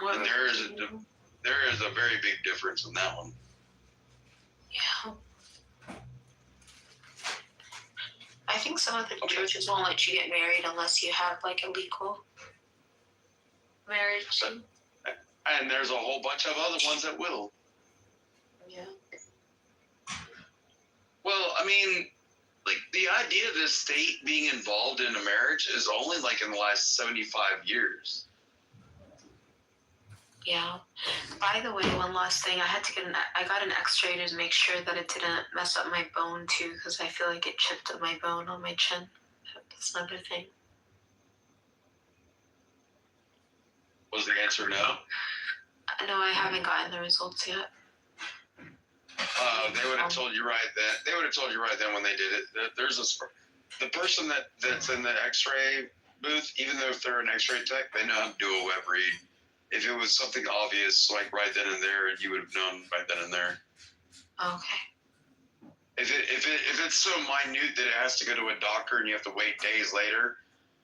And there is a very big difference in that one. Yeah. I think some of the churches won't let you get married unless you have like a legal marriage. And there's a whole bunch of other ones that will. Yeah. Well, I mean, like the idea of the state being involved in a marriage is only like in the last 75 years. Yeah. By the way, one last thing, I got an X-ray to make sure that it didn't mess up my bone too, because I feel like it chipped up my bone on my chin. That's another thing. Was the answer no? No, I haven't gotten the results yet. They would have told you right then. They would have told you right then when they did it. There's the person that's in the X-ray booth, even though if they're an X-ray tech, they know how to do a web read. If it was something obvious, like right then and there, you would have known right then and there. Okay. If it's so minute that it has to go to a doctor and you have to wait days later,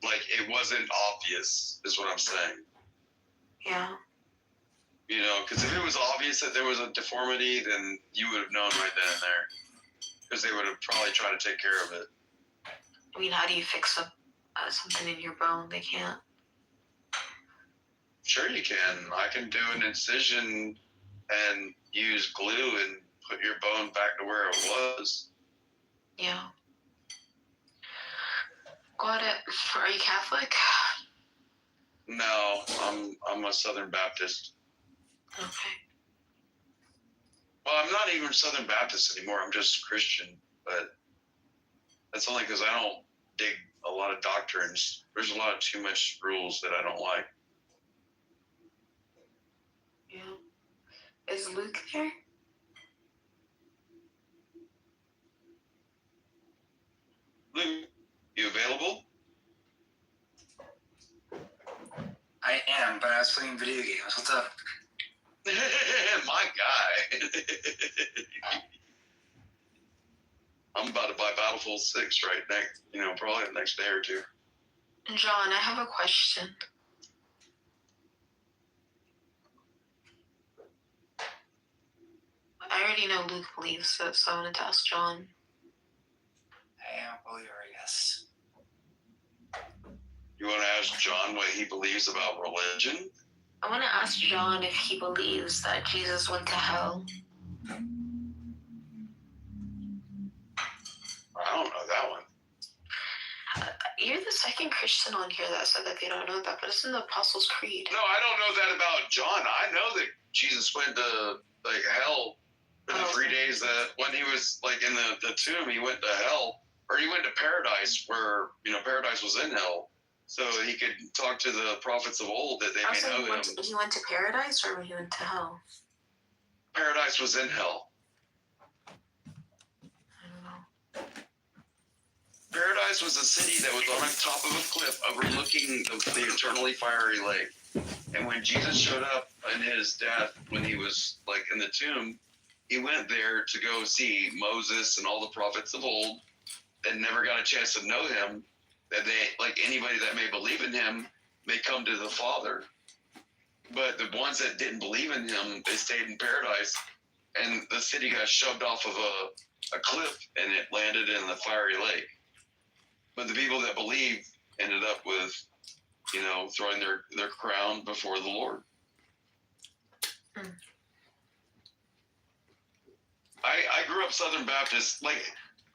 like it wasn't obvious, is what I'm saying. Yeah. Because if it was obvious that there was a deformity, then you would have known right then and there. Because they would have probably tried to take care of it. I mean, how do you fix something in your bone? They can't. Sure you can. I can do an incision and use glue and put your bone back to where it was. Yeah. Got it. Are you Catholic? No, I'm a Southern Baptist. Okay. Well, I'm not even Southern Baptist anymore. I'm just Christian. But that's only because I don't dig a lot of doctrines. There's a lot of too much rules that I don't like. Yeah. Is Luke there? Luke, you available? but I was playing video games. What's up? My guy. I'm about to buy Battlefield 6 right next, probably the next day or two. John, I have a question. I already know Luke believes it, so I wanted to ask John. I am a believer, yes. You want to ask John what he believes about religion? I want to ask John if he believes that Jesus went to hell. I don't know that one. You're the second Christian on here that said that they don't know that, but it's in the Apostles' Creed. No, I don't know that about John. I know that Jesus went to hell for the 3 days that when he was in the tomb, he went to hell, or he went to paradise where paradise was in hell, so he could talk to the prophets of old that they may know him. He went to paradise, or he went to hell? Paradise was in hell. I don't know. Paradise was a city that was on the top of a cliff overlooking the eternally fiery lake. And when Jesus showed up in his death, when he was in the tomb, he went there to go see Moses and all the prophets of old that never got a chance to know him, that they, anybody that may believe in him, may come to the Father. But the ones that didn't believe in him, they stayed in paradise, and the city got shoved off of a cliff, and it landed in the fiery lake. But the people that believed ended up with, throwing their crown before the Lord. I grew up Southern Baptist.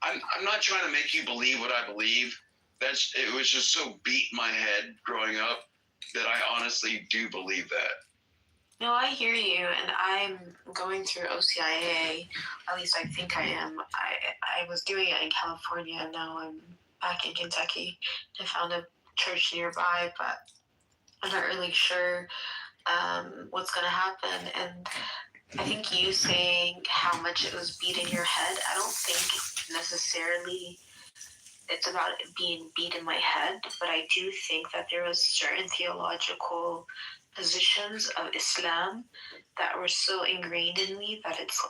I'm not trying to make you believe what I believe. It was just so beat in my head growing up that I honestly do believe that. No, I hear you, and I'm going through OCIA. At least I think I am. I was doing it in California, and now I'm back in Kentucky. I found a church nearby, but I'm not really sure what's going to happen. And I think you saying how much it was beat in your head, I don't think necessarily it's about it being beat in my head, but I do think that there was certain theological positions of Islam that were so ingrained in me that it's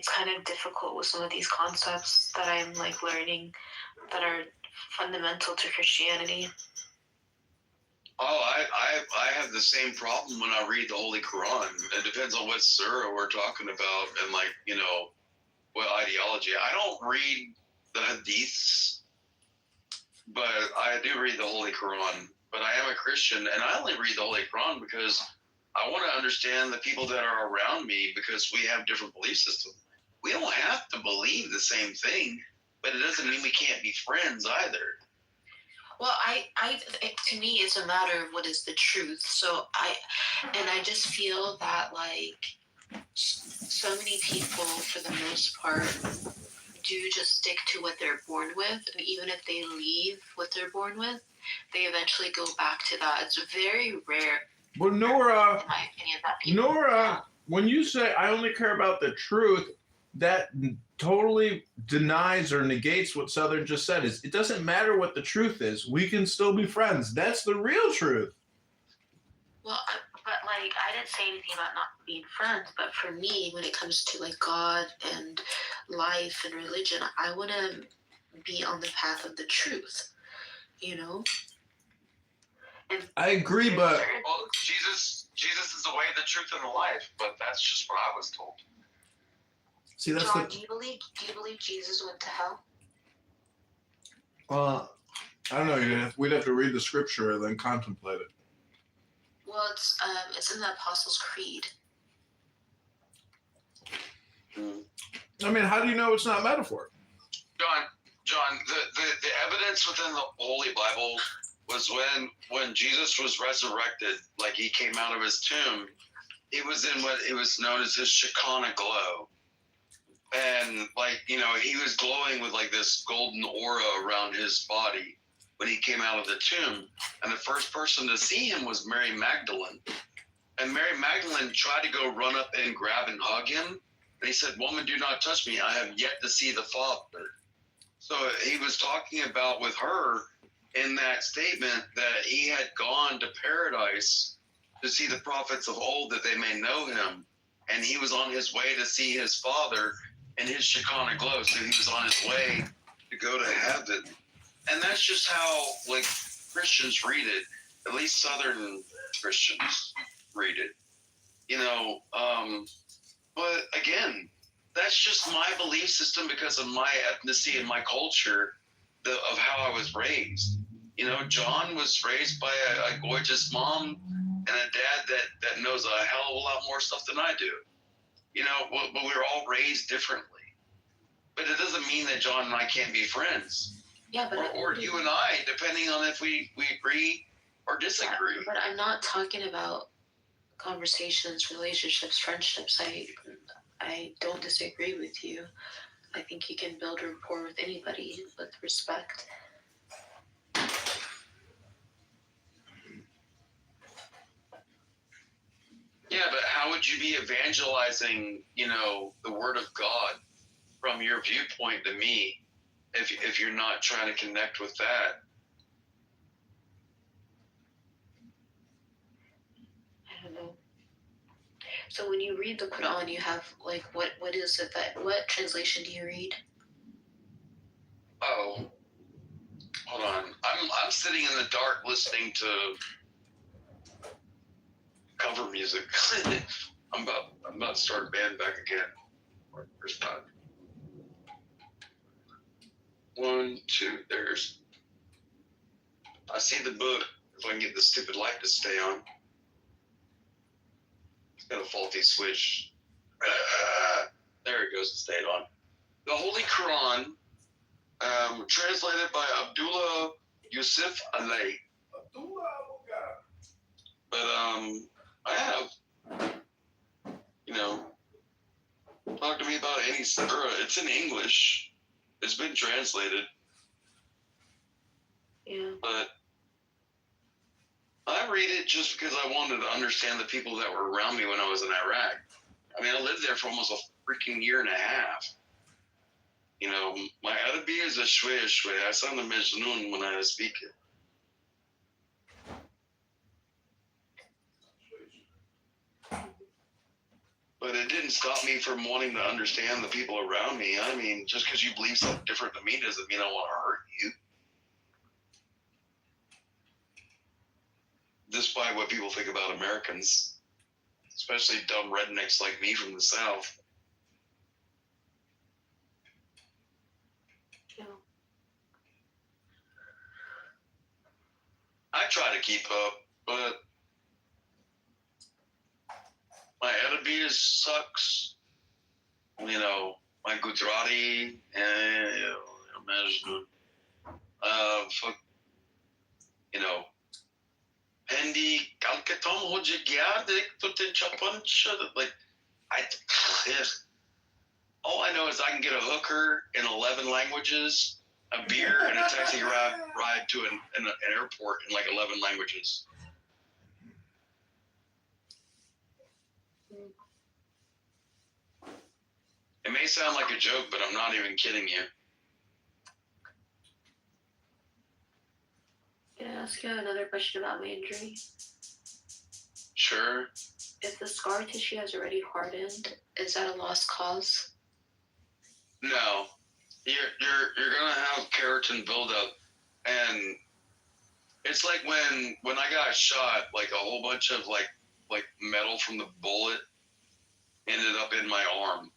kind of difficult with some of these concepts that I'm learning that are fundamental to Christianity. Oh, I have the same problem when I read the Holy Quran. It depends on what surah we're talking about and what ideology. I don't read the hadiths, but I do read the Holy Quran. But I am a Christian, and I only read the Holy Quran because I want to understand the people that are around me, because we have different belief systems. We don't have to believe the same thing, but it doesn't mean we can't be friends either. Well, to me, it's a matter of what is the truth. So I just feel that so many people, for the most part, do just stick to what they're born with, and even if they leave what they're born with, they eventually go back to that. It's very rare. But Nora, in my opinion, that people. Nora, when you say I only care about the truth, that totally denies or negates what Southern just said. It doesn't matter what the truth is. We can still be friends. That's the real truth. Well, but I didn't say anything about not being friends. But for me, when it comes to God and life and religion, I want to be on the path of the truth. And I agree, but Jesus is the way, the truth, and the life. But that's just what I was told. See, that's John, do you believe Jesus went to hell? I don't know. We'd have to read the scripture and then contemplate it. Well, it's in the Apostles' Creed. I mean, how do you know it's not metaphor? John, the evidence within the Holy Bible was when Jesus was resurrected, he came out of his tomb, he was in what it was known as his Shekinah glow. And he was glowing with this golden aura around his body when he came out of the tomb. And the first person to see him was Mary Magdalene. And Mary Magdalene tried to go run up and grab and hug him. And he said, "Woman, do not touch me. I have yet to see the Father." So he was talking about with her in that statement that he had gone to paradise to to see the prophets of old that they may know him. And he was on his way to see his father in his Shekinah glow. So he was on his way to go to heaven. And that's just how, like, Christians read it. At least Southern Christians read it. You know, but again, that's just my belief system because of my ethnicity and my culture of how I was raised. You know, John was raised by a gorgeous mom and a dad that knows a hell of a lot more stuff than I do. You know, but we're all raised differently. But it doesn't mean that John and I can't be friends. Yeah, but or you and I, depending on if we agree or disagree. But I'm not talking about conversations, relationships, friendships. I don't disagree with you. I think you can build a rapport with anybody with respect. Yeah, but how would you be evangelizing, you know, the word of God from your viewpoint to me if you're not trying to connect with that? I don't know. So when you read the Quran, you have like what is it that what translation do you read? Oh, hold on. I'm sitting in the dark listening to cover music. I'm about to start a band back again. Where's that? 1, 2. There's. I see the book. If I can get the stupid light to stay on. It's got a faulty switch. There it goes. It stayed on. The Holy Quran, translated by Abdullah Yusuf Ali. But I have, you know, talk to me about any surah. It's in English. It's been translated. Yeah. But I read it just because I wanted to understand the people that were around me when I was in Iraq. I mean, I lived there for almost a freaking year and a half. You know, my Arabic is a shway. I sound a majnoon when I speak it. But it didn't stop me from wanting to understand the people around me. I mean, just because you believe something different than me doesn't mean I want to hurt you. Despite what people think about Americans, especially dumb rednecks like me from the South. Yeah. I try to keep up, but my Arabic sucks. You know, my Gujarati and fuck, you know, Hindi, Calcatom, like all I know is I can get a hooker in 11 languages, a beer, and a taxi ride to an airport in like 11 languages. It may sound like a joke, but I'm not even kidding you. Can I ask you another question about my injury? Sure. If the scar tissue has already hardened, is that a lost cause? No. You're gonna have keratin buildup, and it's like when I got shot, like a whole bunch of like metal from the bullet ended up in my arm.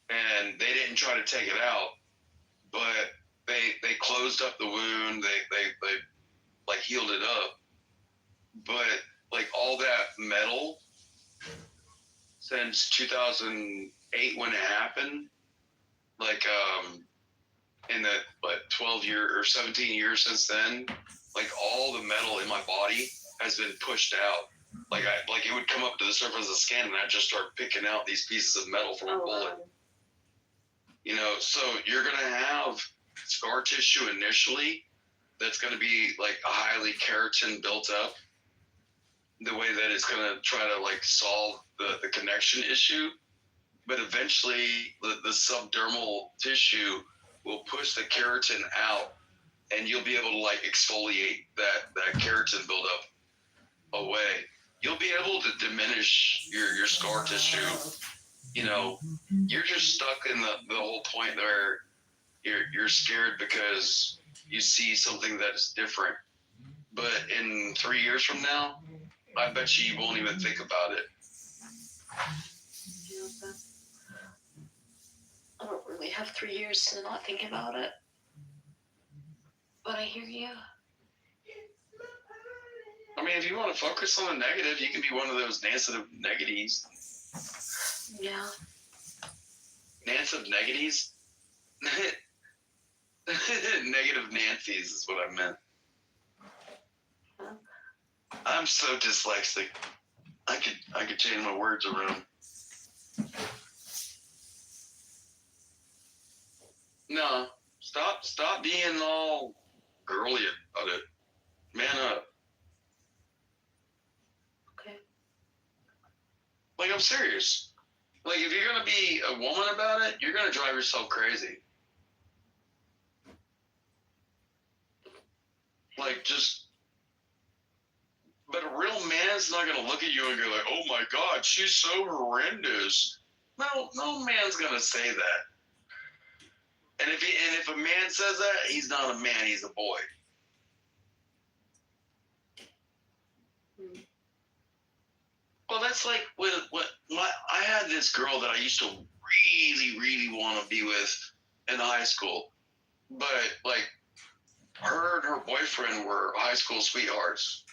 And they didn't try to take it out, but they closed up the wound. They like healed it up. But like all that metal since 2008 when it happened, like in the 12 years or 17 years since then, like all the metal in my body has been pushed out. Like it would come up to the surface of the skin, and I'd just start picking out these pieces of metal from a bullet. Wow. You know, so you're going to have scar tissue initially that's going to be like a highly keratin built up, the way that it's going to try to like solve the connection issue. But eventually the subdermal tissue will push the keratin out, and you'll be able to like exfoliate that keratin buildup away. you'll be able to diminish your scar tissue. You know, you're just stuck in the whole point where you're scared because you see something that is different. But in 3 years from now, I bet you won't even think about it. I don't really have 3 years to not think about it. But I hear you. I mean, if you want to focus on the negative, you can be one of those Nancy negatives. Yeah. Nancy negatives? Negative Nancy's is what I meant. I'm so dyslexic. I could change my words around. No, stop being all girly about it. Man up. Okay. Like, I'm serious. Like, if you're gonna be a woman about it, you're gonna drive yourself crazy. Like, but a real man's not gonna look at you and go like, "Oh my God, she's so horrendous." No man's gonna say that. And if a man says that, he's not a man, he's a boy. Well, that's like I had this girl that I used to really, really want to be with in high school, but like her and her boyfriend were high school sweethearts,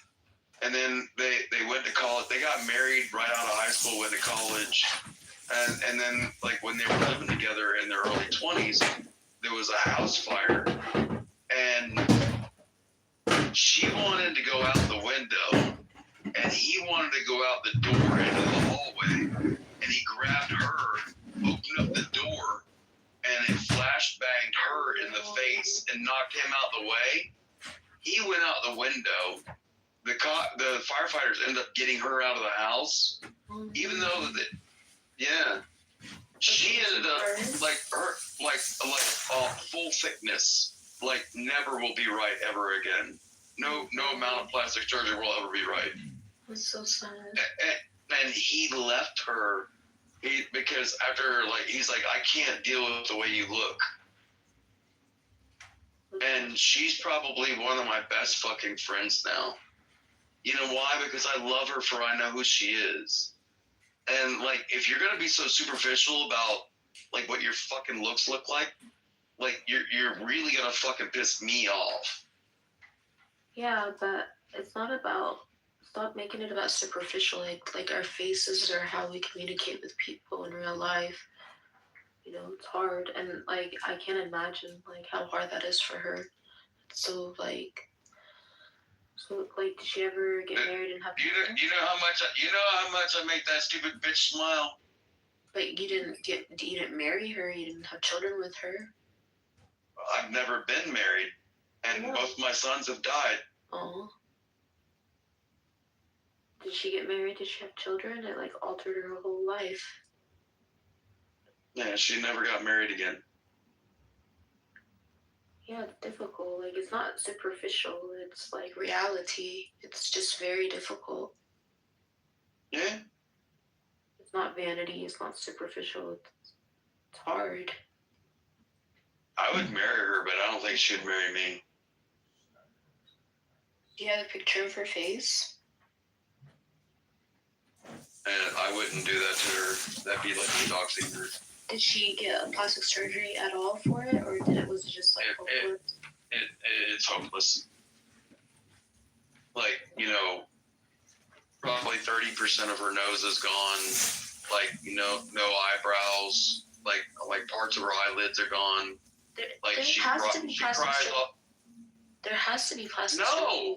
and then they went to college. They got married right out of high school, went to college, and then like when they were living together in their early 20s, there was a house fire, and she wanted to go out the window, and he wanted to go out the door into the hallway, and he grabbed her, opened up the door, and it flashbanged her in the face and knocked him out the way. He went out the window. The firefighters ended up getting her out of the house, even though she ended up like full thickness, like never will be right ever again. No amount of plastic surgery will ever be right. That's so sad. And he left her because after he's like, I can't deal with the way you look. And she's probably one of my best fucking friends now. You know why? Because I love her for I know who she is. And like, if you're gonna be so superficial about like what your fucking looks look like you're really gonna fucking piss me off. Yeah, but it's not about. Stop making it about superficial. Like our faces are how we communicate with people in real life. You know, it's hard, and like I can't imagine like how hard that is for her. So did she ever get married and have children? You know how much I make that stupid bitch smile. But you didn't marry her. You didn't have children with her. I've never been married, and both my sons have died. Oh. Did she get married? Did she have children? It like altered her whole life. Yeah, she never got married again. Yeah, it's difficult. Like, it's not superficial. It's like reality. It's just very difficult. Yeah. It's not vanity. It's not superficial. It's hard. I would marry her, but I don't think she'd marry me. Do you have a picture of her face? And I wouldn't do that to her. That'd be like doxing her. Did she get a plastic surgery at all for it, or was it just like hopeless? It's hopeless. Like, probably 30% of her nose is gone. Like, no eyebrows. Like parts of her eyelids are gone. There has to be plastic surgery.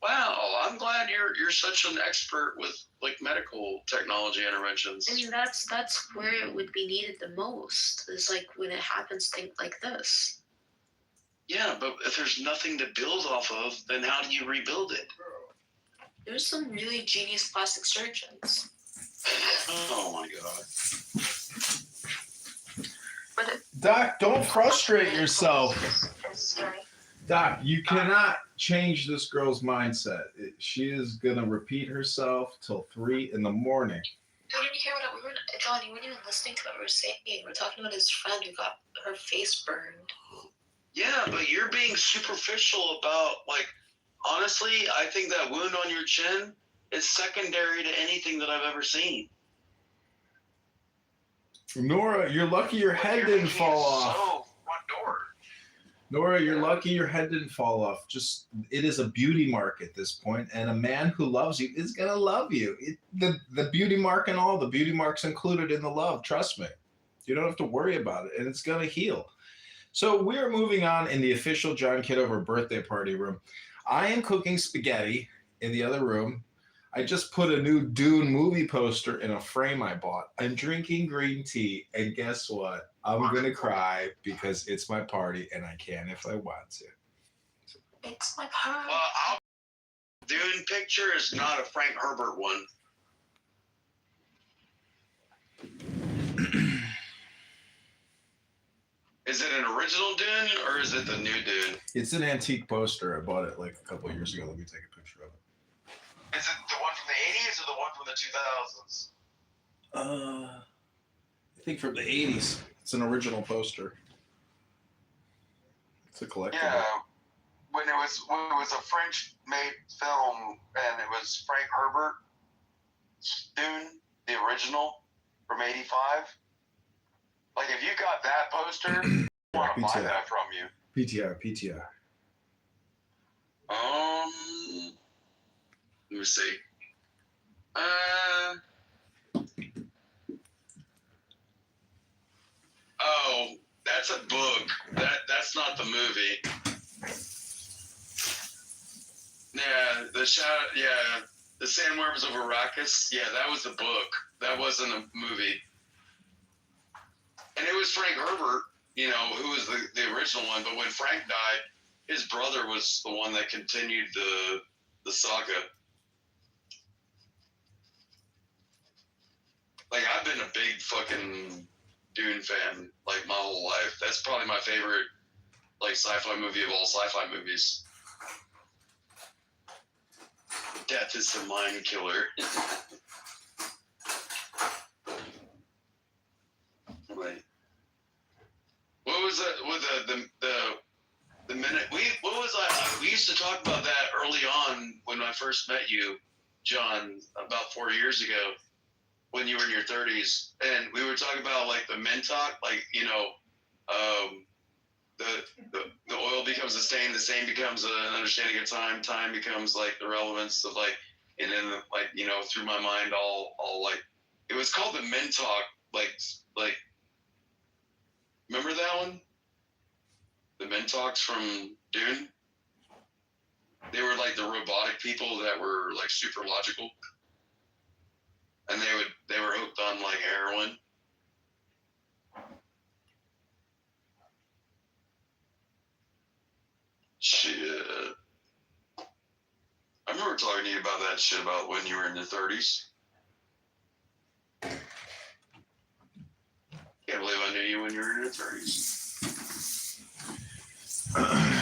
Wow, I'm glad you're such an expert with like medical technology interventions. I mean, that's where it would be needed the most. Is like when it happens, things like this. Yeah, but if there's nothing to build off of, then how do you rebuild it? There's some really genius plastic surgeons. Oh my god. Doc, don't frustrate yourself. Doc, you cannot change this girl's mindset. She is going to repeat herself till 3 in the morning. I didn't hear what we were. John, you weren't even listening to what we were saying. We're talking about his friend who got her face burned. Yeah, but you're being superficial about, like, honestly, I think that wound on your chin is secondary to anything that I've ever seen. Nora, you're lucky your head didn't fall off. So, front door. Nora, you're lucky your head didn't fall off. Just, it is a beauty mark at this point, and a man who loves you is going to love you. The beauty mark and all, the beauty mark's included in the love, trust me. You don't have to worry about it, and it's going to heal. So we're moving on in the official John Kitover birthday party room. I am cooking spaghetti in the other room. I just put a new Dune movie poster in a frame I bought. I'm drinking green tea, and guess what? I'm going to cry because it's my party, and I can if I want to. It's my party. Dune picture is not a Frank Herbert one. Is it an original Dune, or is it the new Dune? It's an antique poster. I bought it like a couple of years ago. Let me take a picture of it. Is it the one from the 80s or the one from the 2000s? I think from the 80s. It's an original poster. It's a collectible. Yeah, when it was a French-made film, and it was Frank Herbert, Dune, the original from '85. Like, if you got that poster, I want to buy that from you. PTR. Let me see. Oh, that's a book. That's not the movie. Yeah, the Sandworms of Arrakis. Yeah, that was a book. That wasn't a movie. And it was Frank Herbert, who was the original one. But when Frank died, his brother was the one that continued the saga. Like, I've been a big fucking Dune fan, like, my whole life. That's probably my favorite, like, sci-fi movie of all sci-fi movies. Death is the mind killer. Wait. What was that? With the minute we used to talk about that early on when I first met you, John, about 4 years ago, when you were in your 30s, and we were talking about, like, the men talk, like, the oil becomes the stain becomes an understanding of time becomes, like, the relevance of, like, and then, like, through my mind all like, it was called the men talk, like remember that one? The men talks from Dune? They were like the robotic people that were, like, super logical. And they were hooked on, like, heroin. Shit. I remember talking to you about that shit about when you were in your 30s. Can't believe I knew you when you were in your 30s.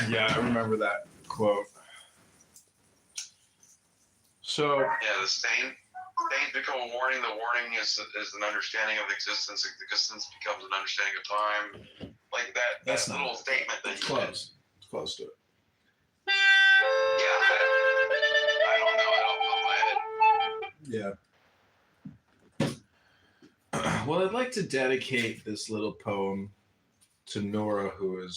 Yeah, I remember that quote. So yeah, the stains become a warning. The warning is an understanding of existence. Existence becomes an understanding of time. Like that little statement that you close. It's close to it. Yeah, I don't know. I don't know my head. Yeah. Well, I'd like to dedicate this little poem to Nora, who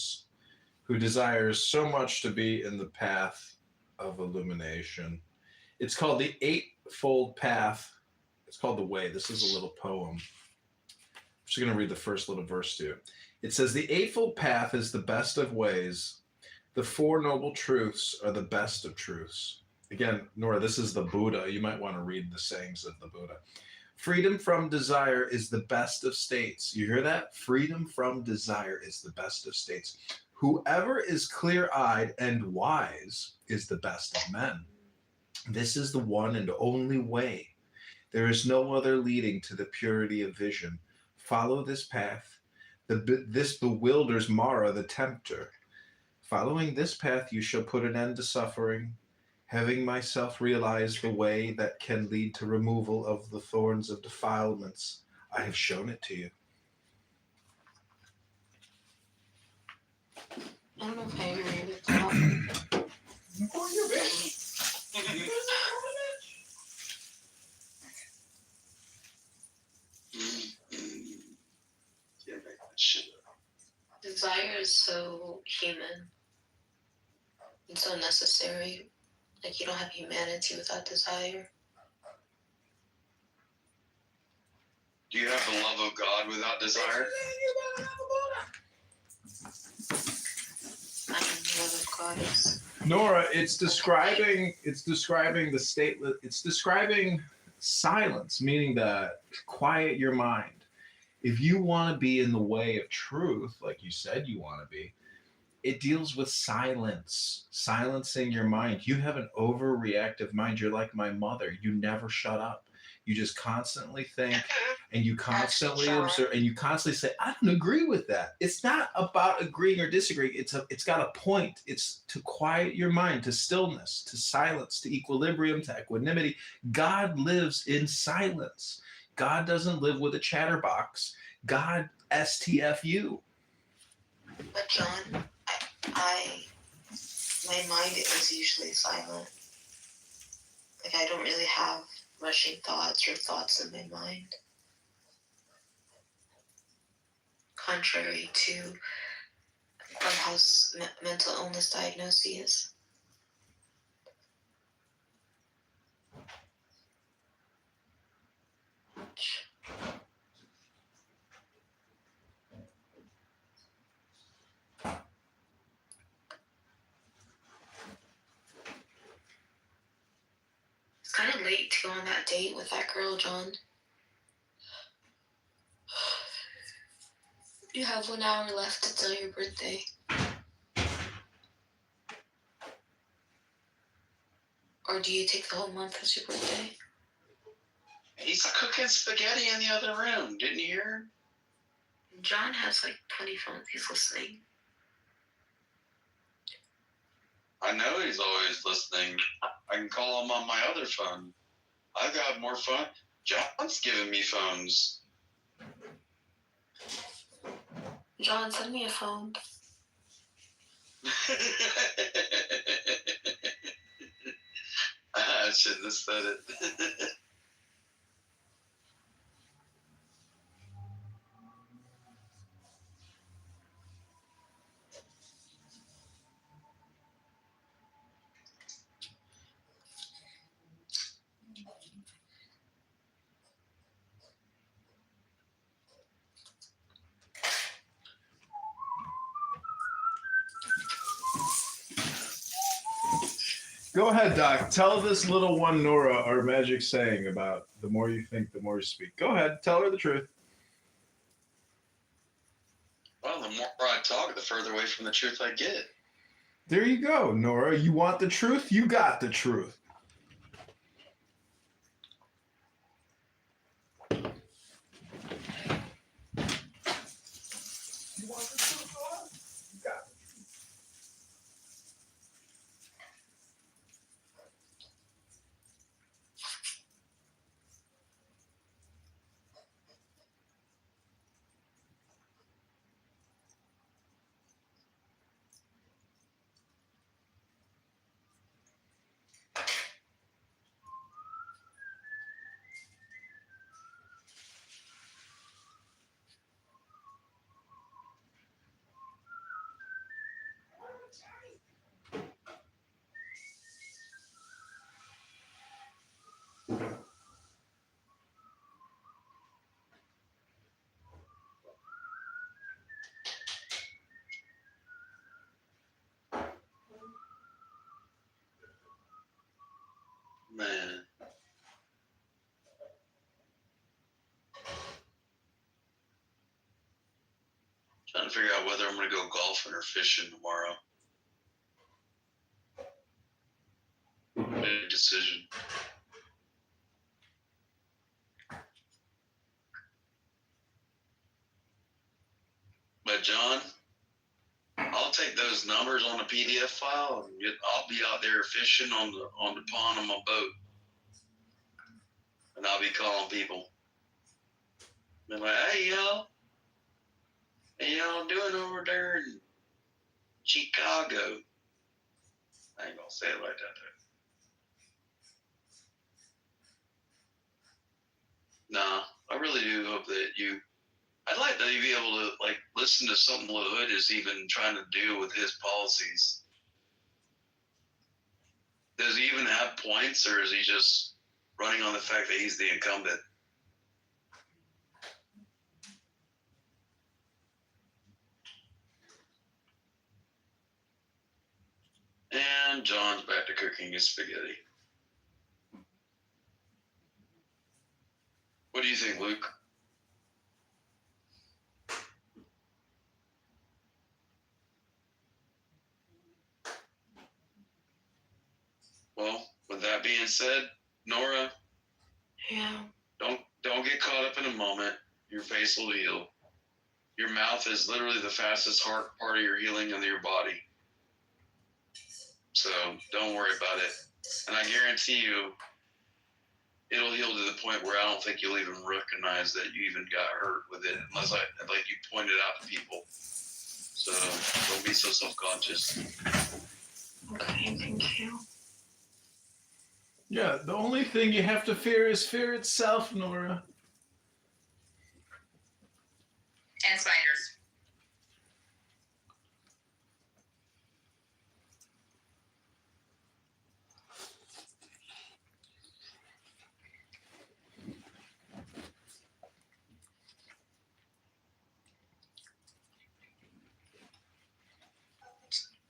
desires so much to be in the path of illumination. It's called The Eightfold Path. It's called The Way. This is a little poem. I'm just going to read the first little verse to you. It says, "The Eightfold Path is the best of ways. The Four Noble Truths are the best of truths." Again, Nora, this is the Buddha. You might want to read the sayings of the Buddha. "Freedom from desire is the best of states." You hear that? Freedom from desire is the best of states. "Whoever is clear-eyed and wise is the best of men. This is the one and only way. There is no other leading to the purity of vision. Follow this path. This bewilders Mara the tempter. Following this path, you shall put an end to suffering, having myself realize the way that can lead to removal of the thorns of defilements. I have shown it to you. I don't know if I agree with that. Can't make that shit up. Desire is so human. It's so necessary. Like, you don't have humanity without desire. Do you have the love of God without desire? I don't know what God is. Nora, it's describing the state. It's describing silence, meaning that quiet your mind. If you want to be in the way of truth, like you said you want to be, it deals with silence, silencing your mind. You have an overreactive mind. You're like my mother. You never shut up. You just constantly think, and you constantly observe, and you constantly say, I don't agree with that. It's not about agreeing or disagreeing. It's got a point. It's to quiet your mind, to stillness, to silence, to equilibrium, to equanimity. God lives in silence. God doesn't live with a chatterbox. God STFU. But John, my mind is usually silent. Like, I don't really have rushing thoughts or thoughts in my mind. Contrary to Clubhouse mental illness diagnoses. It's kind of late to go on that date with that girl, John. You have 1 hour left until your birthday. Or do you take the whole month as your birthday? He's cooking spaghetti in the other room. Didn't you hear? John has like 20 phones. He's listening. I know he's always listening. I can call him on my other phone. I've got more phone. John's giving me phones. John, send me a phone. I shouldn't have said it. Go ahead, Doc. Tell this little one, Nora, our magic saying about the more you think, the more you speak. Go ahead. Tell her the truth. Well, the more I talk, the further away from the truth I get. There you go, Nora. You want the truth? You got the truth. Man. Trying to figure out whether I'm going to go golfing or fishing tomorrow. Made a decision. But John, I'll take those numbers on a PDF file, and I'll be out there fishing on the pond on my boat, and I'll be calling people. Be like, hey y'all, doing over there in Chicago? I ain't gonna say it like that though. Nah, I really do hope that I'd like to be able to like listen to something LaHood is even trying to do with his policies. Does he even have points, or is he just running on the fact that he's the incumbent? And John's back to cooking his spaghetti. What do you think, Luke? Well, with that being said, Nora, Yeah. Don't get caught up in a moment. Your face will heal. Your mouth is literally the fastest part of your healing of your body. So don't worry about it. And I guarantee you, it'll heal to the point where I don't think you'll even recognize that you even got hurt with it, unless you pointed out to people. So don't be so self-conscious. Okay, thank you. Yeah, the only thing you have to fear is fear itself, Nora. And spiders.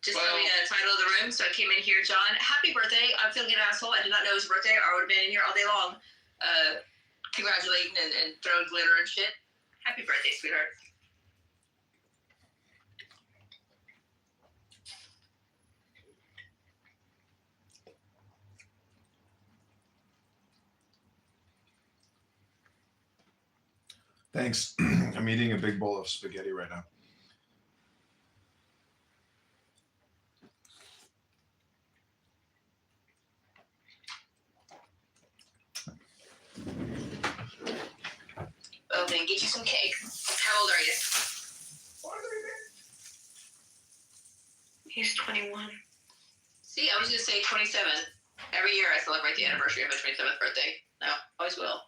Just tell me the title of the room, so I came in here, John. Happy birthday. I'm feeling an asshole. I did not know it was your birthday, or I would have been in here all day long congratulating and throwing glitter and shit. Happy birthday, sweetheart. Thanks. I'm eating a big bowl of spaghetti right now. Well, then get you some cake. How old are you? He's 21. See, I was going to say 27. Every year I celebrate the anniversary of my 27th birthday. No, always will.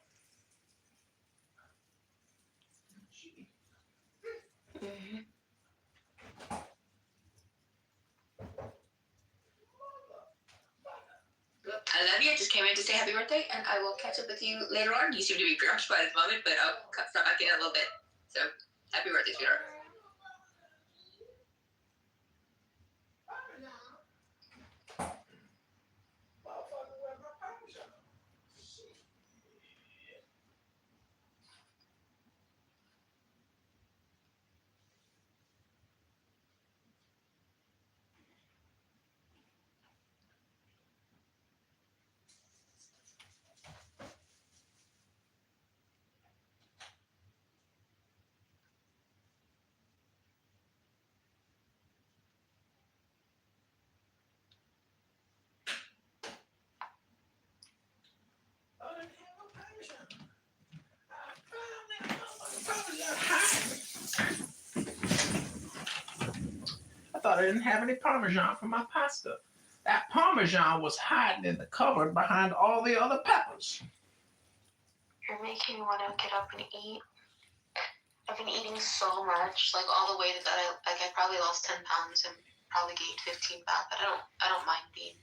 Mm-hmm. I love you. I just came in to say happy birthday, and I will catch up with you later on. You seem to be preoccupied at the moment, but I'll start back in a little bit. So, happy birthday, sweetheart. I thought I didn't have any Parmesan for my pasta. That Parmesan was hiding in the cupboard behind all the other peppers. You're making me want to get up and eat. I've been eating so much, like all the way that I probably lost 10 pounds and probably gained 15 back. But I don't mind being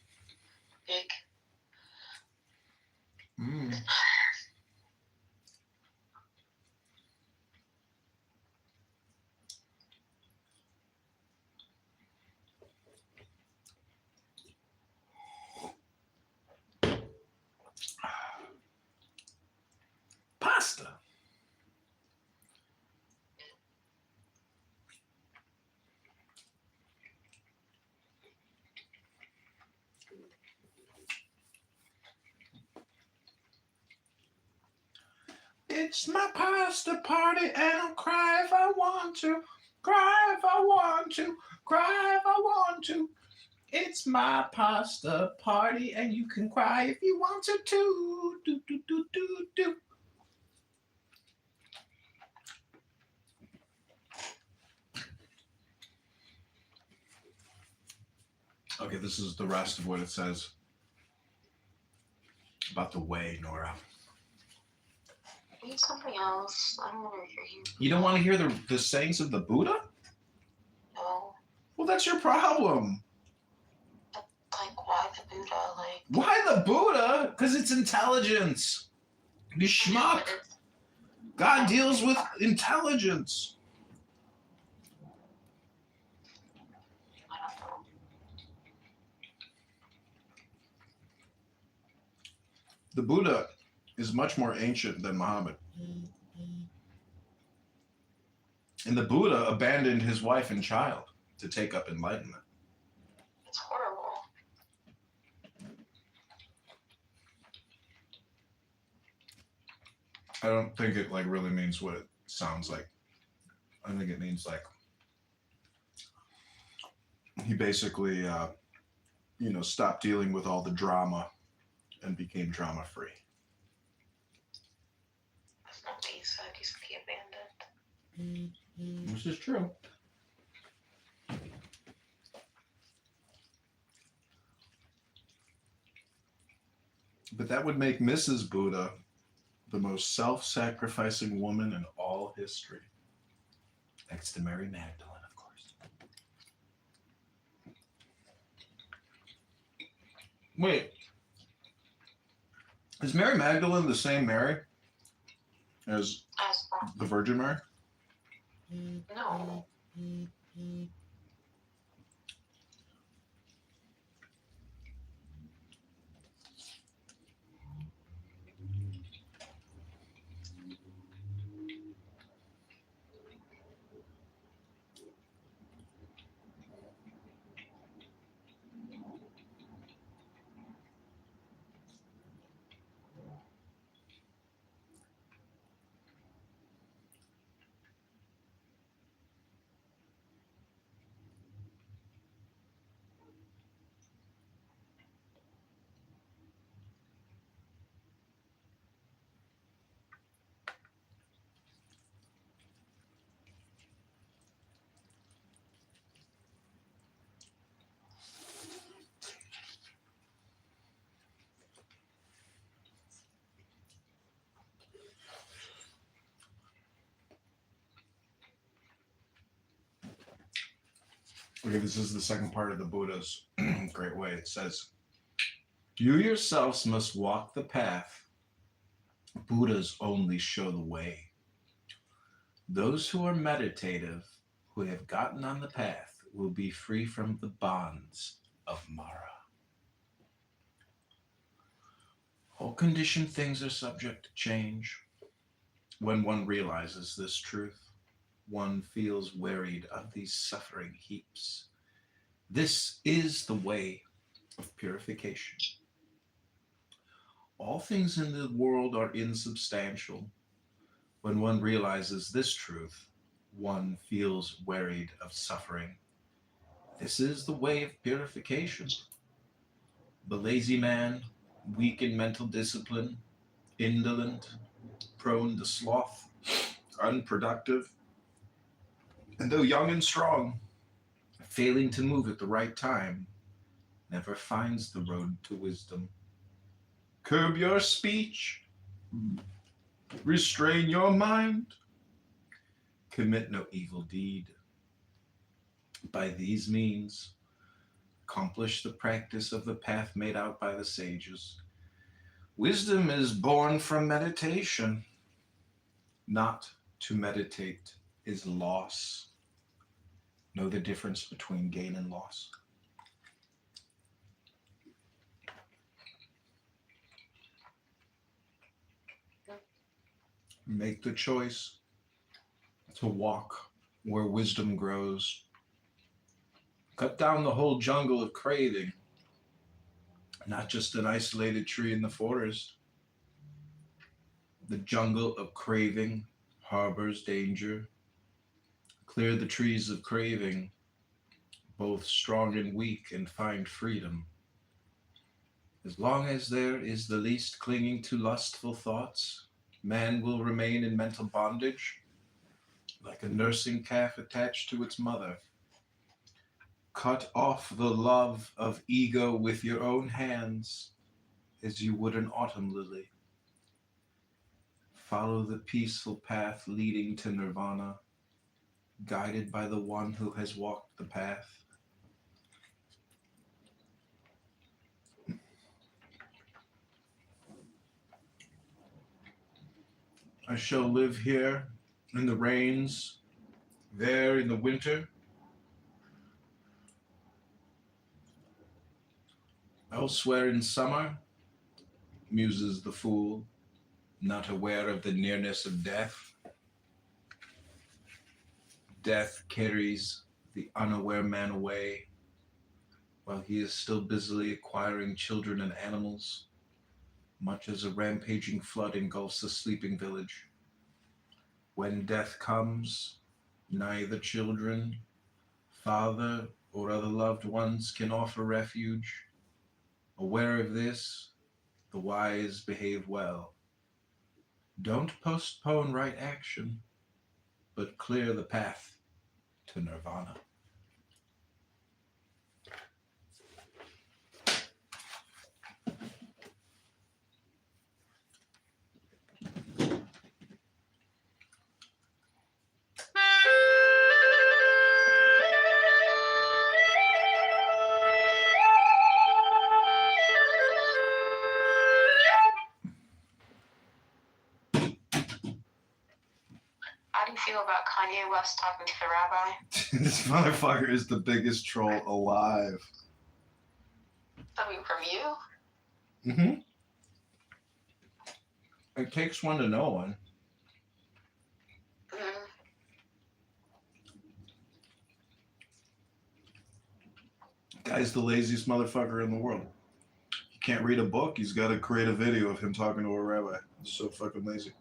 big. Mm. Pasta. It's my pasta party and I'll cry if I want to. Cry if I want to. cry if I want to. It's my pasta party, and you can cry if you want to too. Do, do, do, do, do. Okay, this is the rest of what it says about the way, Nora. Read something else. I don't want to hear you. You don't want to hear the sayings of the Buddha? No. Well, that's your problem. Like, why the Buddha? Like, why the Buddha? Because it's intelligence. You schmuck. God deals with intelligence. The Buddha is much more ancient than Muhammad. And the Buddha abandoned his wife and child to take up enlightenment. It's horrible. I don't think it like really means what it sounds like. I think it means like he basically, stopped dealing with all the drama and became drama free. That's not what he said. He said he abandoned. Which is true. But that would make Mrs. Buddha the most self-sacrificing woman in all history. Next to Mary Magdalene, of course. Wait. Is Mary Magdalene the same Mary as the Virgin Mary? No. Okay, this is the second part of the Buddha's great way. It says, you yourselves must walk the path. Buddhas only show the way. Those who are meditative, who have gotten on the path, will be free from the bonds of Mara. All conditioned things are subject to change. When one realizes this truth, one feels wearied of these suffering heaps. This is the way of purification. All things in the world are insubstantial. When one realizes this truth, one feels wearied of suffering. This is the way of purification. The lazy man, weak in mental discipline, indolent, prone to sloth, unproductive, and though young and strong, failing to move at the right time, never finds the road to wisdom. Curb your speech, restrain your mind, commit no evil deed. By these means, accomplish the practice of the path made out by the sages. Wisdom is born from meditation. Not to meditate is loss. Know the difference between gain and loss. Make the choice to walk where wisdom grows. Cut down the whole jungle of craving, not just an isolated tree in the forest. The jungle of craving harbors danger. Clear the trees of craving, both strong and weak, and find freedom. As long as there is the least clinging to lustful thoughts, man will remain in mental bondage, like a nursing calf attached to its mother. Cut off the love of ego with your own hands, as you would an autumn lily. Follow the peaceful path leading to nirvana, guided by the one who has walked the path. I shall live here in the rains, there in the winter. Elsewhere in summer, muses the fool, not aware of the nearness of death. Death carries the unaware man away, while he is still busily acquiring children and animals, much as a rampaging flood engulfs a sleeping village. When death comes, neither children, father, or other loved ones can offer refuge. Aware of this, the wise behave well. Don't postpone right action, but clear the path to nirvana. How do you feel about Kanye West talking to the rabbi? This motherfucker is the biggest troll alive. Coming from you? Mm-hmm. It takes one to know one. Guy's the laziest motherfucker in the world. He can't read a book. He's got to create a video of him talking to a rabbi. He's so fucking lazy.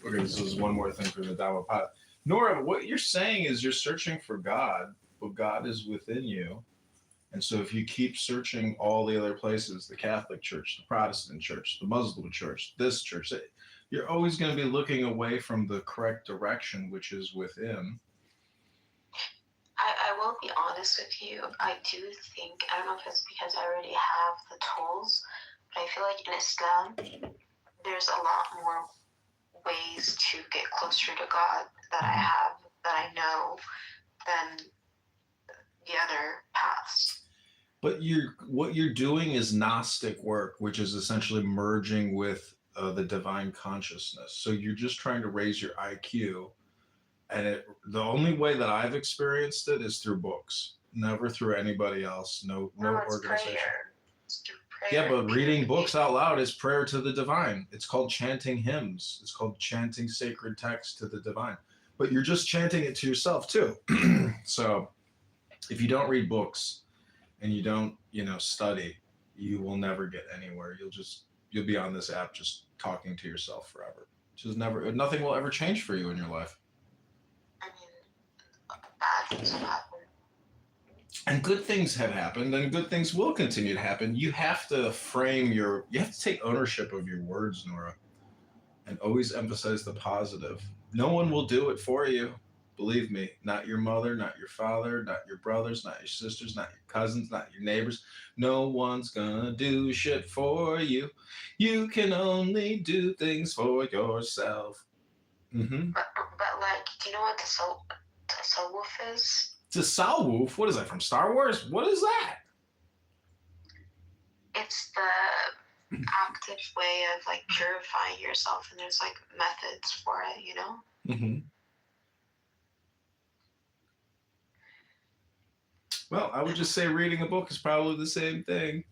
Okay, this is one more thing for the Dhammapada. Nora, what you're saying is you're searching for God, but God is within you. And so if you keep searching all the other places, the Catholic Church, the Protestant Church, the Muslim Church, this church, you're always going to be looking away from the correct direction, which is within. I will be honest with you. I do think, I don't know if it's because I already have the tools, but I feel like in Islam, there's a lot more ways to get closer to God that I know than the other paths. But what you're doing is Gnostic work, which is essentially merging with the divine consciousness. So you're just trying to raise your IQ, and the only way that I've experienced it is through books, never through anybody else. No it's organization. prayer. It's through prayer. Yeah, but reading books out loud is prayer to the divine. It's called chanting hymns. It's called chanting sacred text to the divine. But you're just chanting it to yourself too. So if you don't read books and you don't, study, you will never get anywhere. You'll be on this app just talking to yourself forever. Nothing will ever change for you in your life. I mean, bad things have happened. And good things have happened, and good things will continue to happen. You have to you have to take ownership of your words, Nora, and always emphasize the positive. No one will do it for you. Believe me, not your mother, not your father, not your brothers, not your sisters, not your cousins, not your neighbors. No one's gonna do shit for you. You can only do things for yourself. Mm-hmm. But like, do you know what tasawwuf is? Tasawwuf? What is that, from Star Wars? What is that? It's the active way of like purifying yourself, and there's like methods for it, Mm-hmm. Well, I would just say reading a book is probably the same thing.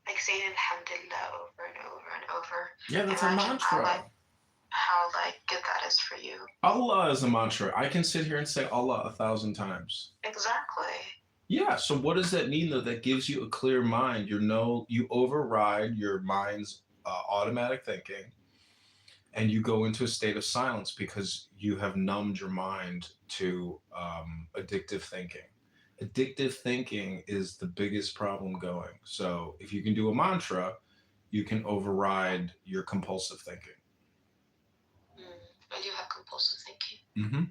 Like saying alhamdulillah over and over and over. Yeah, that's a mantra. How good that is for you. Allah is a mantra. I can sit here and say Allah 1,000 times. Exactly. Yeah, so what does that mean, though? That gives you a clear mind. You override your mind's automatic thinking, and you go into a state of silence because you have numbed your mind to addictive thinking. Addictive thinking is the biggest problem going. So if you can do a mantra, you can override your compulsive thinking. I do have compulsive thinking. Mm-hmm.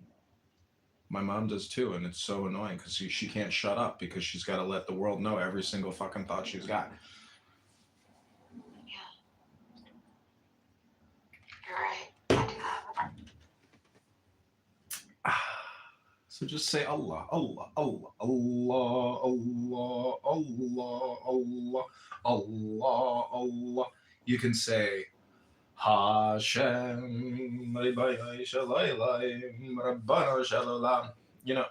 My mom does too, and it's so annoying because she can't shut up because she's got to let the world know every single fucking thought she's got. Yeah. You're right. I do that. So just say Allah, Allah, Allah, Allah, Allah, Allah, Allah, Allah, Allah. You can say Hashem, Rabbana Shalom.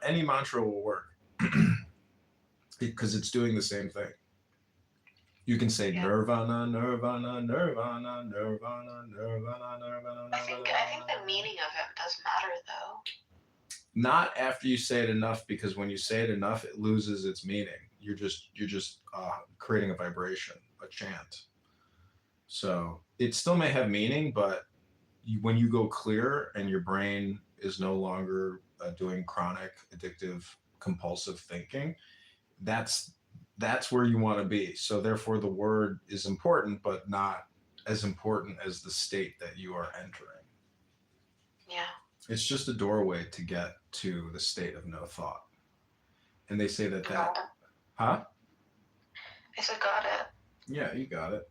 Any mantra will work because it's doing the same thing. You can say Nirvana, Nirvana, Nirvana, Nirvana, Nirvana, Nirvana. I think the meaning of it does matter, though. Not after you say it enough, because when you say it enough, it loses its meaning. You're just creating a vibration, a chant. So it still may have meaning, but when you go clear and your brain is no longer doing chronic, addictive, compulsive thinking, that's where you want to be. So therefore, the word is important, but not as important as the state that you are entering. Yeah. It's just a doorway to get to the state of no thought. And they say that. Huh? I said got it. Yeah, you got it.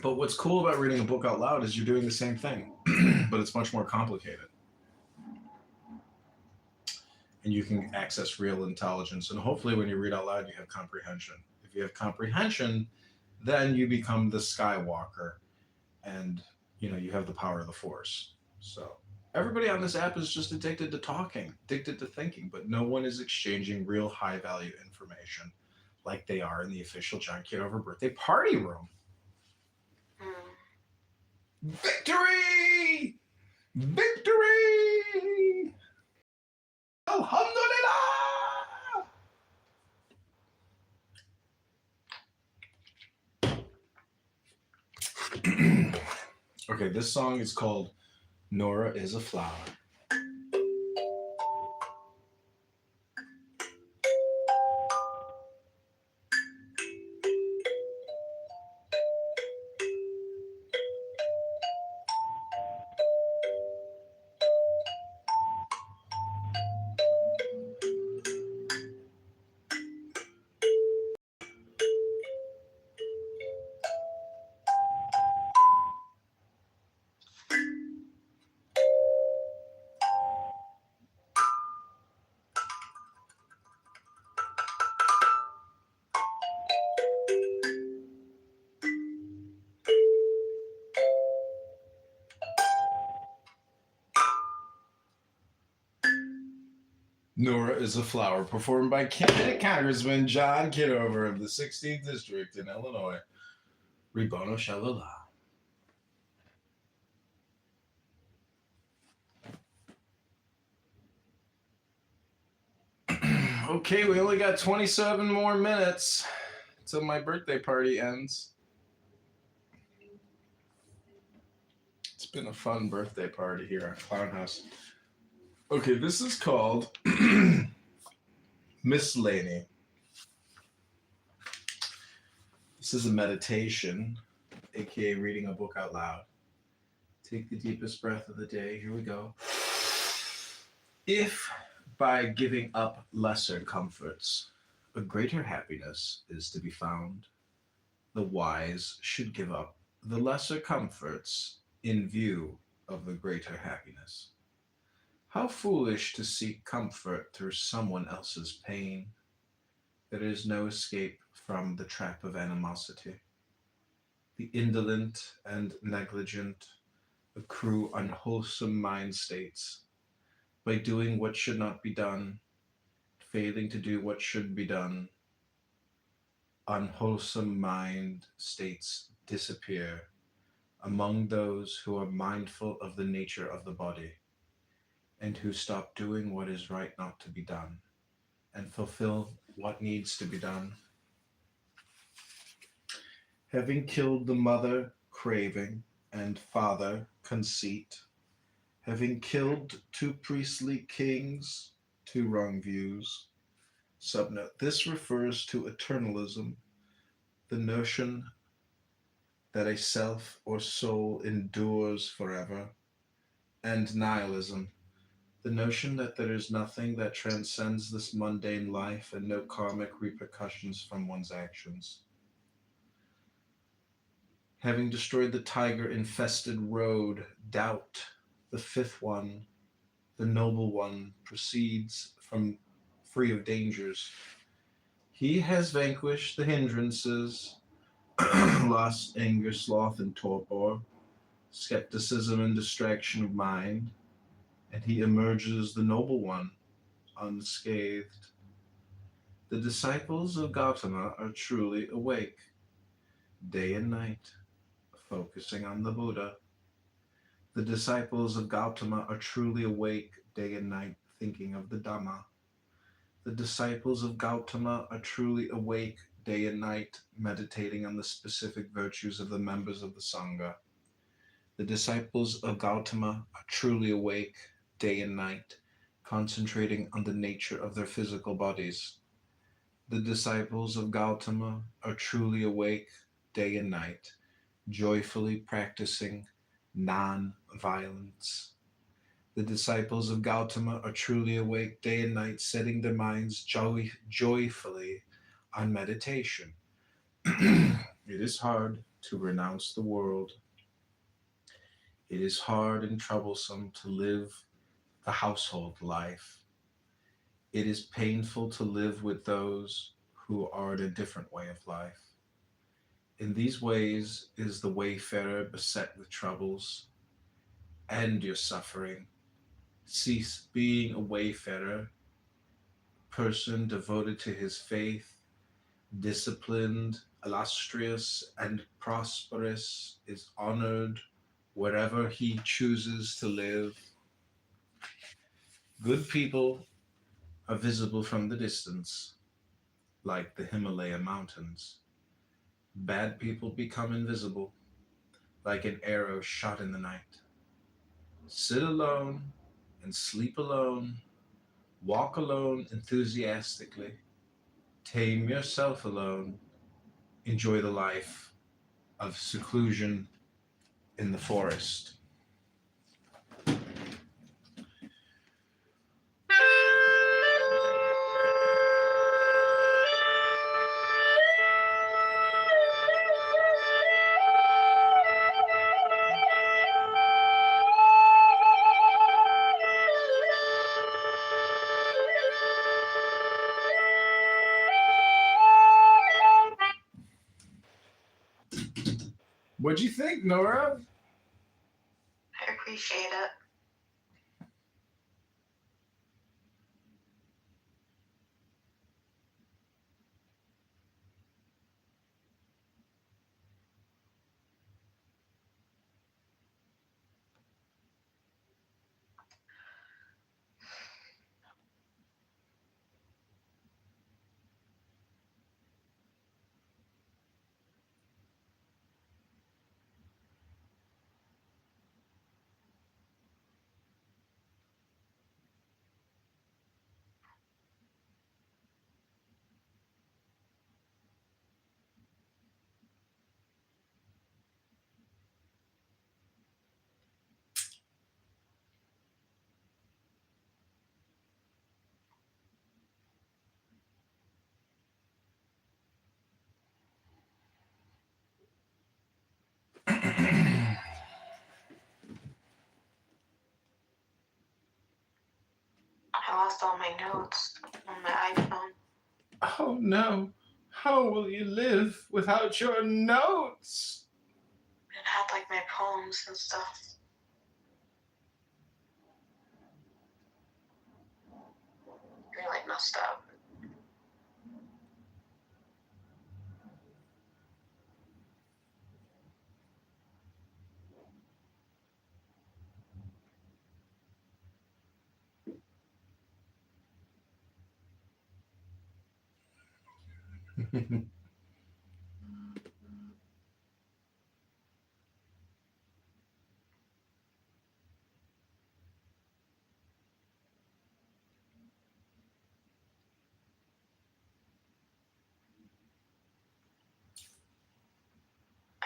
But what's cool about reading a book out loud is you're doing the same thing, but it's much more complicated. And you can access real intelligence. And hopefully when you read out loud, you have comprehension. If you have comprehension, then you become the Skywalker, and you have the power of the Force. So everybody on this app is just addicted to talking, addicted to thinking, but no one is exchanging real high value information like they are in the official John Kitover birthday party room. Victory! Victory! Alhamdulillah! Okay, this song is called Nora is a Flower. Nora is a Flower, performed by candidate Congressman John Kitover of the 16th District in Illinois. Ribono Shalala. Okay, we only got 27 more minutes till my birthday party ends. It's been a fun birthday party here at Clown House. Okay, this is called Miss Laney. This is a meditation, aka reading a book out loud. Take the deepest breath of the day. Here we go. If by giving up lesser comforts, a greater happiness is to be found, the wise should give up the lesser comforts in view of the greater happiness. How foolish to seek comfort through someone else's pain. There is no escape from the trap of animosity. The indolent and negligent accrue unwholesome mind states by doing what should not be done, failing to do what should be done. Unwholesome mind states disappear among those who are mindful of the nature of the body and who stop doing what is right not to be done and fulfill what needs to be done. Having killed the mother craving and father conceit, having killed two priestly kings, two wrong views. Subnote, this refers to eternalism, the notion that a self or soul endures forever, and nihilism, the notion that there is nothing that transcends this mundane life and no karmic repercussions from one's actions. Having destroyed the tiger-infested road, doubt, the fifth one, the noble one, proceeds from free of dangers. He has vanquished the hindrances, lust, anger, sloth, and torpor, skepticism and distraction of mind, and he emerges the noble one, unscathed. The disciples of Gautama are truly awake, day and night, focusing on the Buddha. The disciples of Gautama are truly awake, day and night, thinking of the Dhamma. The disciples of Gautama are truly awake, day and night, meditating on the specific virtues of the members of the Sangha. The disciples of Gautama are truly awake, day and night, concentrating on the nature of their physical bodies. The disciples of Gautama are truly awake, day and night, joyfully practicing non-violence. The disciples of Gautama are truly awake day and night, setting their minds joyfully on meditation. It is hard to renounce the world. It is hard and troublesome to live the household life. It is painful to live with those who are in a different way of life. In these ways is the wayfarer beset with troubles. End your suffering. Cease being a wayfarer, person devoted to his faith, disciplined, illustrious, and prosperous, is honored wherever he chooses to live. Good people are visible from the distance, like the Himalaya mountains. Bad people become invisible, like an arrow shot in the night. Sit alone and sleep alone. Walk alone enthusiastically. Tame yourself alone. Enjoy the life of seclusion in the forest. What'd you think, Nora? I appreciate it. I lost all my notes on my iPhone. Oh no. How will you live without your notes? It had like my poems and stuff. Really messed up.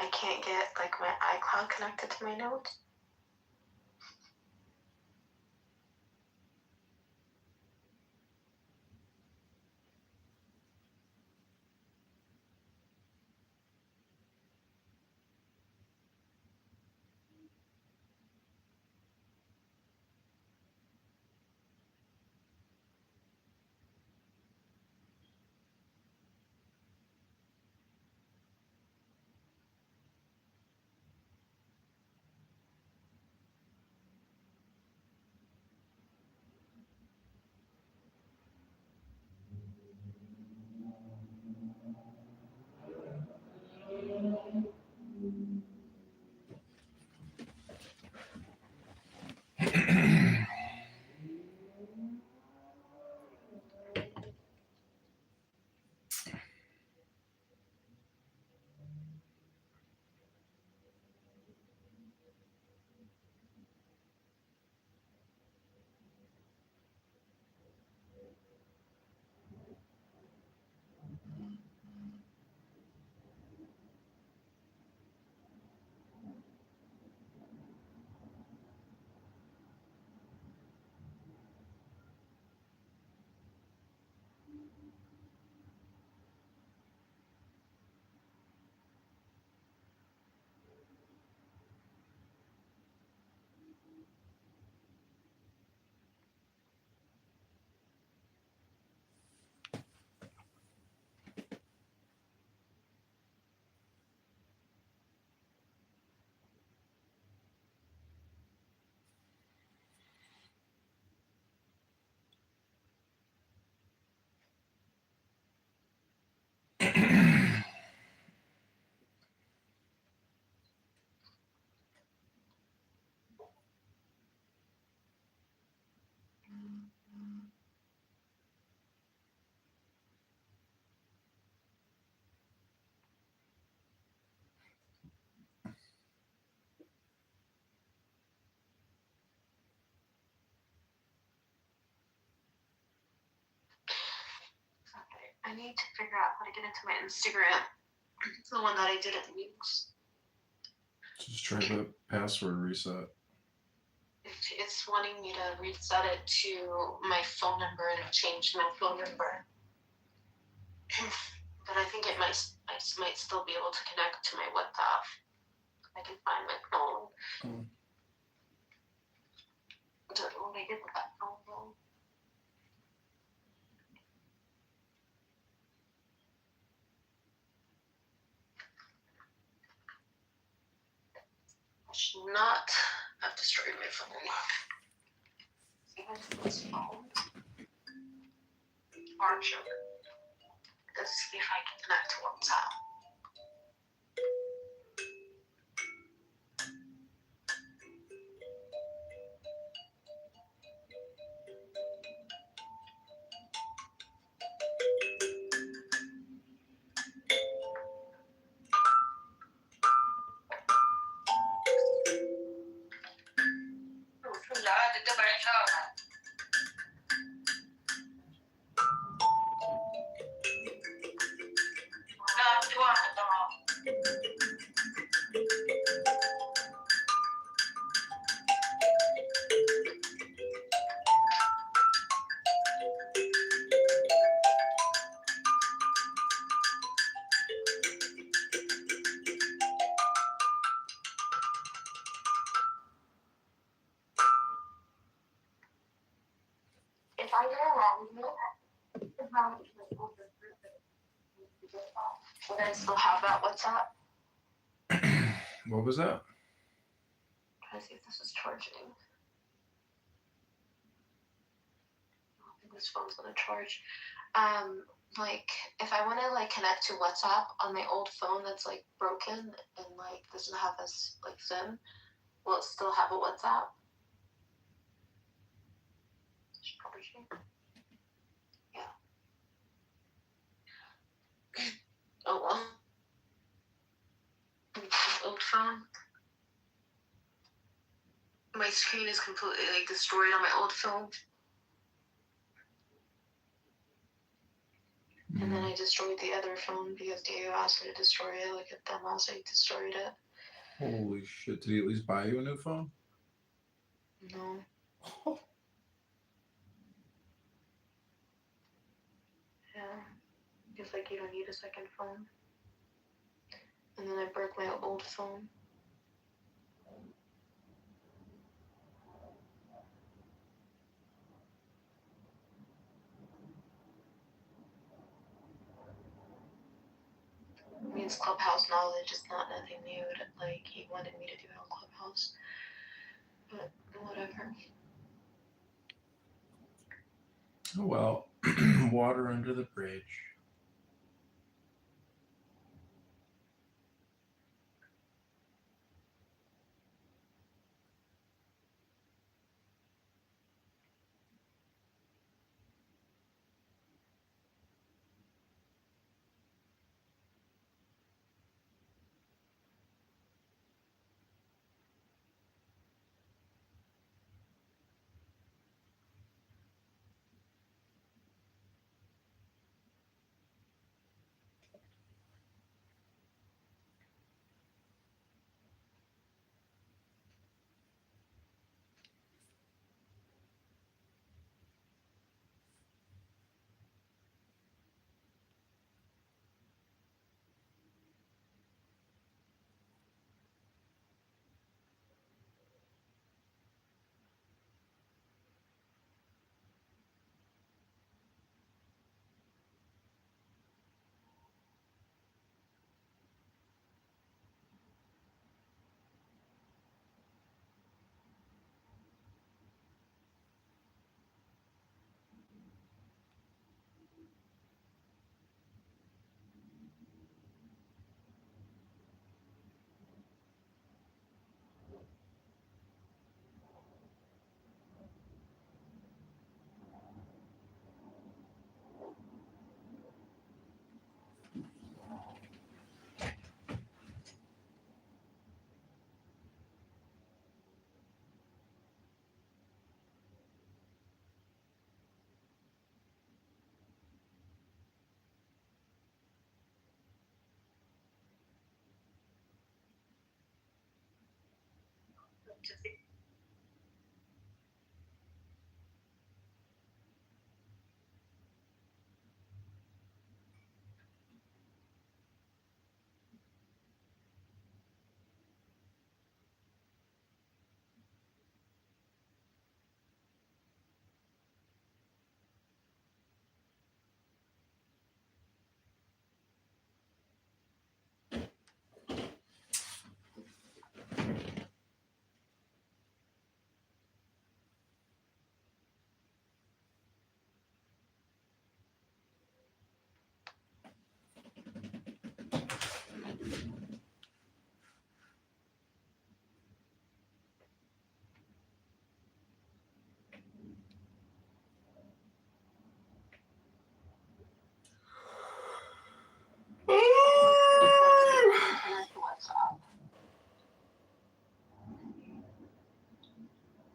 I can't get like my iCloud connected to my notes. I need to figure out how to get into my Instagram. It's the one that I didn't use. Just try the password reset. It's wanting me to reset it to my phone number and change my phone number. But I think I might still be able to connect to my WhatsApp. I can find my phone. I don't know what I did with that phone though. I should not have destroyed my phone. This phone. Archer. Let's see if I can connect to WhatsApp. Would I still have that WhatsApp? What was that? Trying to see if this is charging. I don't think this phone's gonna charge. Like if I want to like connect to WhatsApp on my old phone that's like broken and like doesn't have this like SIM, will it still have a WhatsApp? Should probably change. Yeah. Oh well. This old phone. My screen is completely like destroyed on my old phone. And then I destroyed the other phone because Diego asked me to destroy it. Like a dumbass, I destroyed it. Holy shit! Did he at least buy you a new phone? No. Yeah. Because like you don't need a second phone. And then I broke my old phone. It means Clubhouse knowledge is not nothing new. Like he wanted me to do it on Clubhouse. But whatever. Oh well, water under the bridge.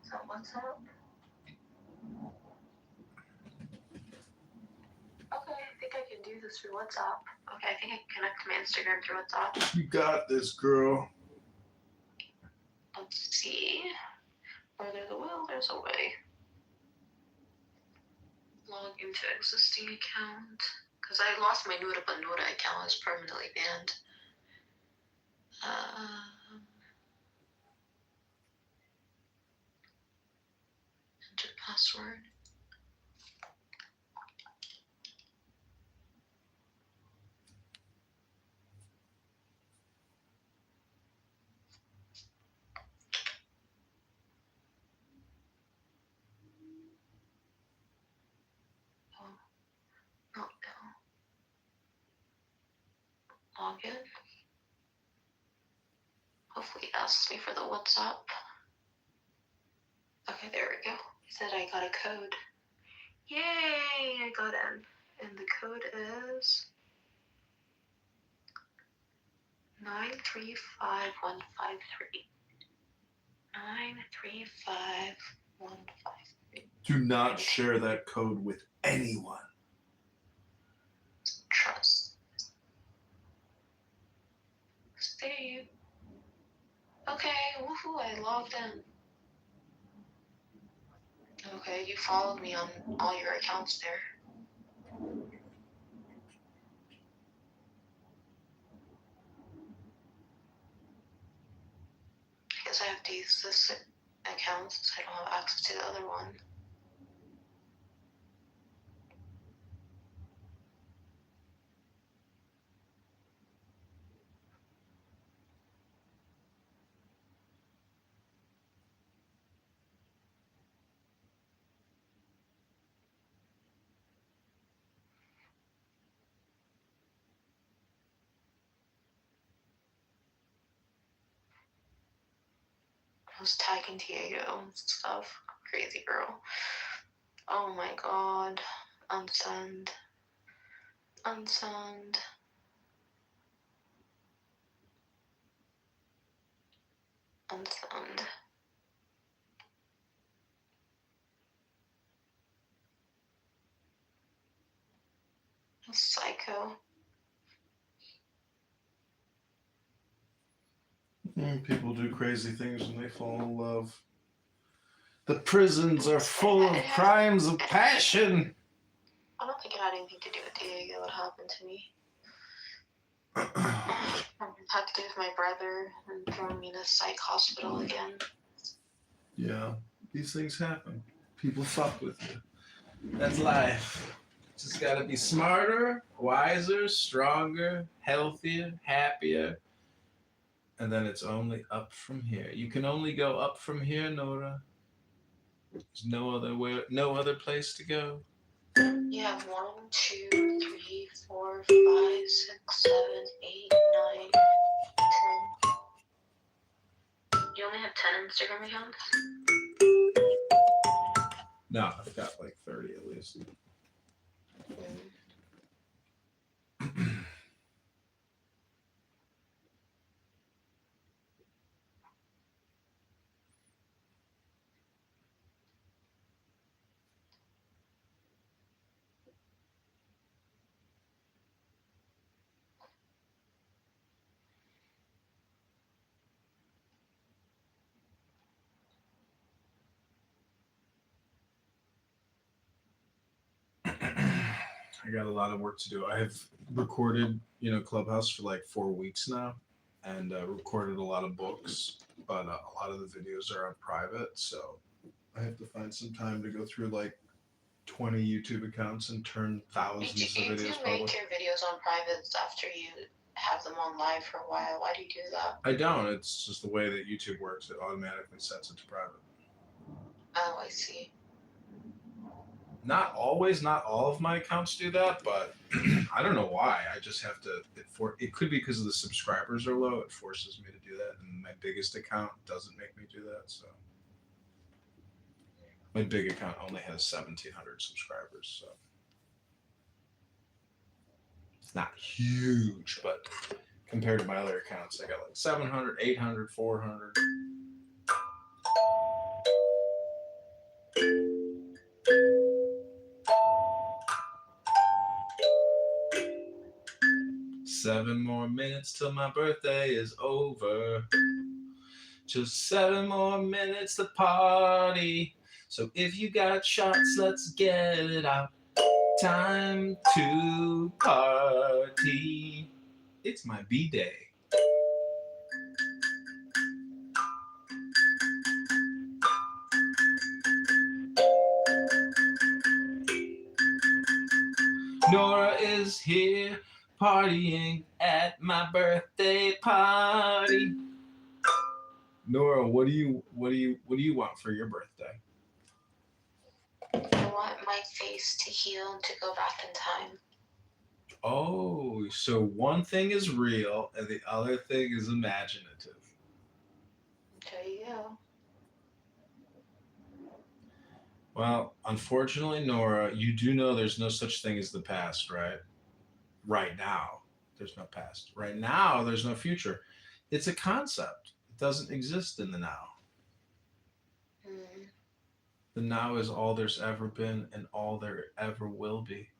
So WhatsApp? Okay, I think I can do this through WhatsApp. Okay, I think I can connect to my Instagram through WhatsApp. You got this, girl. Let's see. Where there's a will, there's a way. Log into existing account. Because I lost my Nuda but Nuda account is permanently banned. Enter password. Login. Hopefully it asks me for the WhatsApp. Okay, there we go. It said I got a code. Yay! I got in. And the code is 935153. 935153. Do not share that code with anyone. Trust. Save. Okay, woohoo, I logged in. Okay, you followed me on all your accounts there. I guess I have to use this account since I don't have access to the other one. I was tagging Diego and stuff. Crazy girl. Oh my god. Unsend. Unsend. Unsend. Psycho. People do crazy things when they fall in love. The prisons are full of crimes of passion. I don't think it had anything to do with Diego. What happened to me? Had to do with my brother and throwing me in a psych hospital again. Yeah, these things happen. People fuck with you. That's life. Just gotta be smarter, wiser, stronger, healthier, happier. And then it's only up from here. You can only go up from here, Nora. There's no other place to go. You have 1, 2, 3, 4, 5, 6, 7, 8, 9, 10. You only have 10 Instagram accounts? No, I've got like 30 at least. I got a lot of work to do. I have recorded, Clubhouse for like 4 weeks now, and recorded a lot of books, but a lot of the videos are on private, so I have to find some time to go through like 20 YouTube accounts and turn thousands of videos You make public. your videos on private after you have them on live for a while. Why do you do that? I don't. It's just the way that YouTube works. It automatically sets it to private. Oh, I see. Not always, not all of my accounts do that, but I don't know why. I just have to. It could be because the subscribers are low. It forces me to do that, and my biggest account doesn't make me do that. So my big account only has 1,700 subscribers, so it's not huge. But compared to my other accounts, I got like 700, 800, 400. Seven more minutes till my birthday is over. Just 7 more minutes to party. So if you got shots, let's get it out. Time to party. It's my B-day. Nora is here partying at my birthday party. Nora, what do you want for your birthday? I want my face to heal and to go back in time. Oh, so one thing is real and the other thing is imaginative. There you go. Well, unfortunately, Nora, you do know there's no such thing as the past, right? Right now, there's no past. Right now, there's no future. It's a concept. It doesn't exist in the now. Mm. The now is all there's ever been and all there ever will be.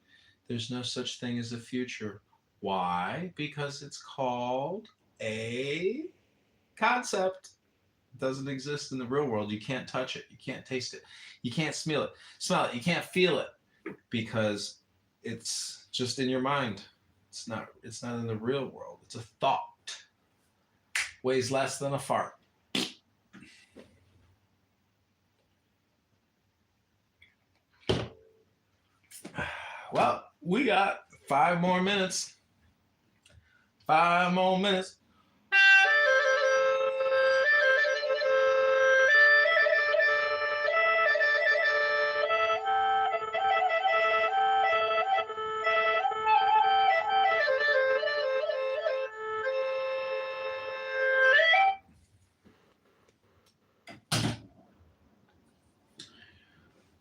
There's no such thing as a future. Why? Because it's called a concept. It doesn't exist in the real world. You can't touch it. You can't taste it. You can't smell it. You can't feel it because it's just in your mind. It's not in the real world. It's a thought. Weighs less than a fart. Well, we got 5 more minutes. 5 more minutes.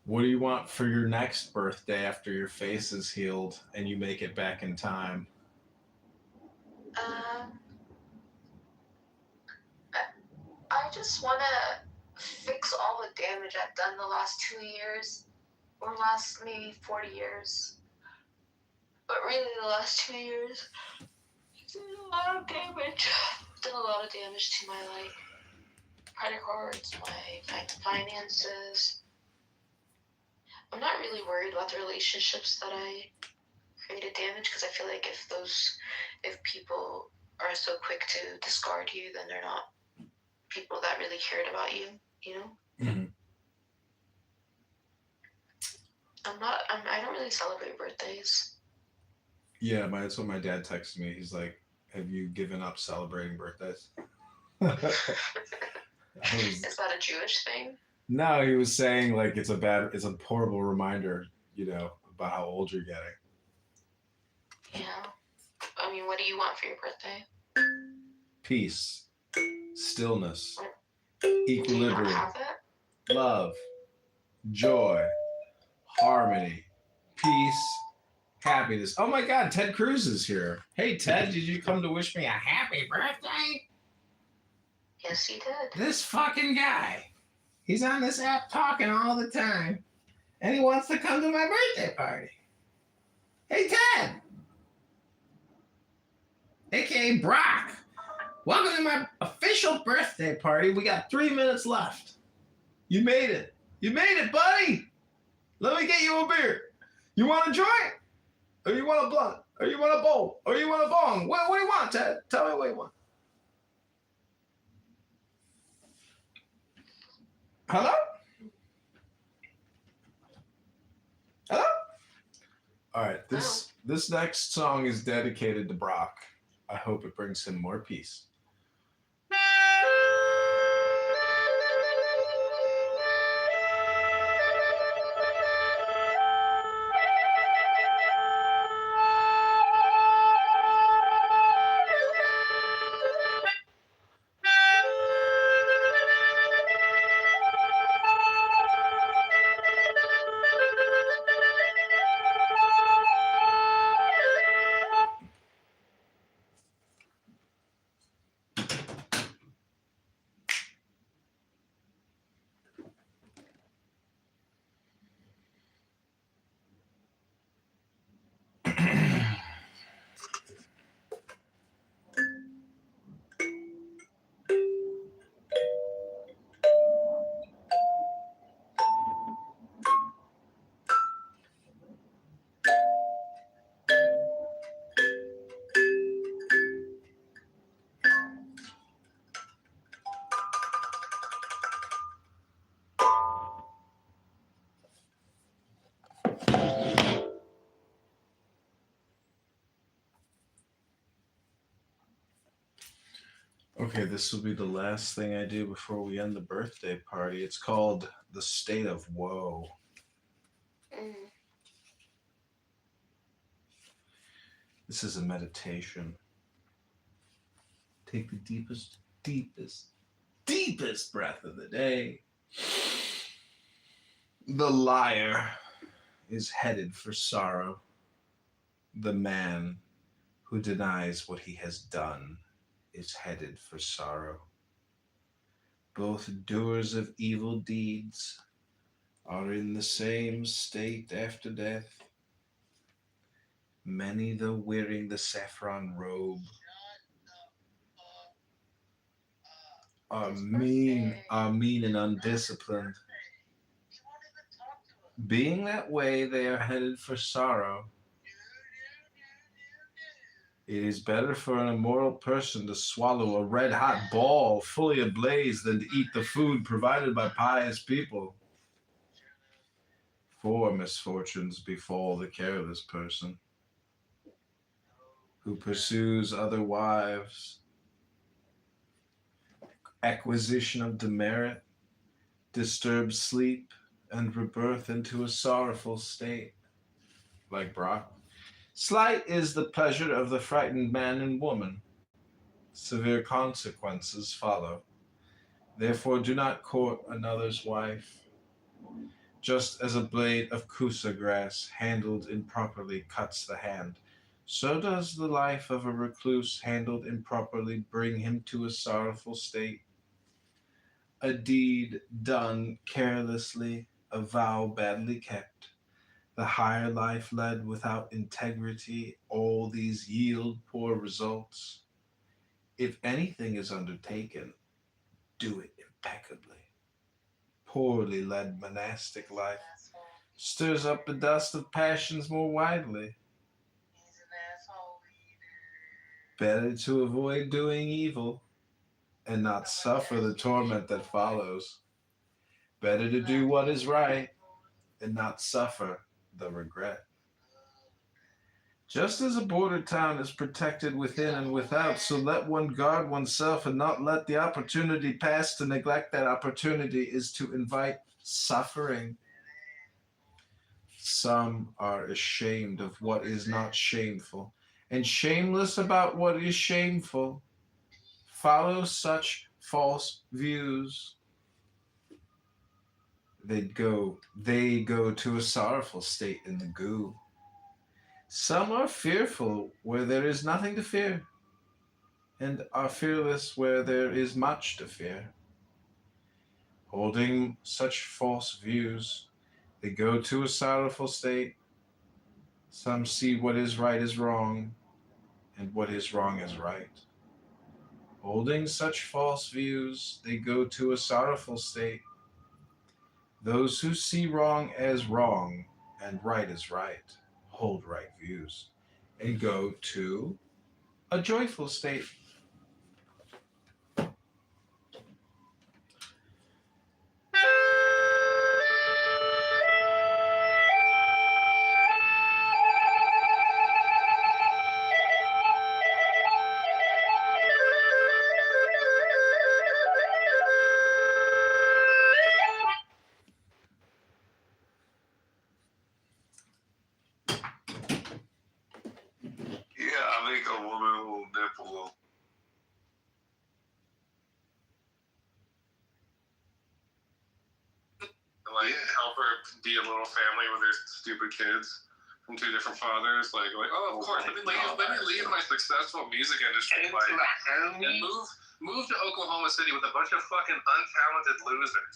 What do you want for your next birthday after your face is healed and you make it back in time? Um, I just want to fix all the damage I've done the last 2 years, or last maybe 40 years. But really, the last 2 years, I've done a lot of damage. I've done a lot of damage to my credit cards, my finances. I'm not really worried about the relationships that I created damage because I feel like if people are so quick to discard you, then they're not people that really cared about you. You know. Mm-hmm. I don't really celebrate birthdays. Yeah, that's what my dad texted me. He's like, "Have you given up celebrating birthdays?" Is that a Jewish thing? No, he was saying like it's a horrible reminder, about how old you're getting. Yeah. I mean, what do you want for your birthday? Peace, stillness, Do you not equilibrium, have it? love, joy, harmony, peace, happiness. Oh my God, Ted Cruz is here. Hey Ted, did you come to wish me a happy birthday? Yes, he did. This fucking guy. He's on this app talking all the time. And he wants to come to my birthday party. Hey Ted! AKA Brock. Welcome to my official birthday party. We got 3 minutes left. You made it. You made it, buddy. Let me get you a beer. You want a joint? Or you want a blunt? Or you want a bowl? Or you want a bong? What do you want, Ted? Tell me what you want. Hello? Hello? All right, this next song is dedicated to Brock. I hope it brings him more peace. Okay, this will be the last thing I do before we end the birthday party. It's called The State of Woe. Mm. This is a meditation. Take the deepest, deepest, deepest breath of the day. The liar is headed for sorrow. The man who denies what he has done is headed for sorrow. Both doers of evil deeds are in the same state after death. Many, though wearing the saffron robe, are mean and undisciplined. Being that way, they are headed for sorrow. It is better for an immoral person to swallow a red-hot ball fully ablaze than to eat the food provided by pious people. 4 misfortunes befall the careless person who pursues other wives: acquisition of demerit, disturbed sleep, and rebirth into a sorrowful state. Like Brock. Slight is the pleasure of the frightened man and woman. Severe consequences follow. Therefore do not court another's wife. Just as a blade of kusa grass handled improperly cuts the hand, so does the life of a recluse handled improperly bring him to a sorrowful state. A deed done carelessly, a vow badly kept, the higher life led without integrity, all these yield poor results. If anything is undertaken, do it impeccably. Poorly led monastic life stirs up the dust of passions more widely. Better to avoid doing evil and not suffer the torment that follows. Better to do what is right and not suffer the regret. Just as a border town is protected within and without, so let one guard oneself and not let the opportunity pass. To neglect that opportunity is to invite suffering. Some are ashamed of what is not shameful, and shameless about what is shameful. Follow such false views. They go to a sorrowful state in the goo. Some are fearful where there is nothing to fear, and are fearless where there is much to fear. Holding such false views, they go to a sorrowful state. Some see what is right is wrong, and what is wrong is right. Holding such false views, they go to a sorrowful state. Those who see wrong as wrong and right as right hold right views and go to a joyful state. Yeah, I think a woman will nipple. Like, help her be a little family with her stupid kids from 2 different fathers. Like, oh, of course, let me leave my successful music industry life and move to Oklahoma City with a bunch of fucking untalented losers,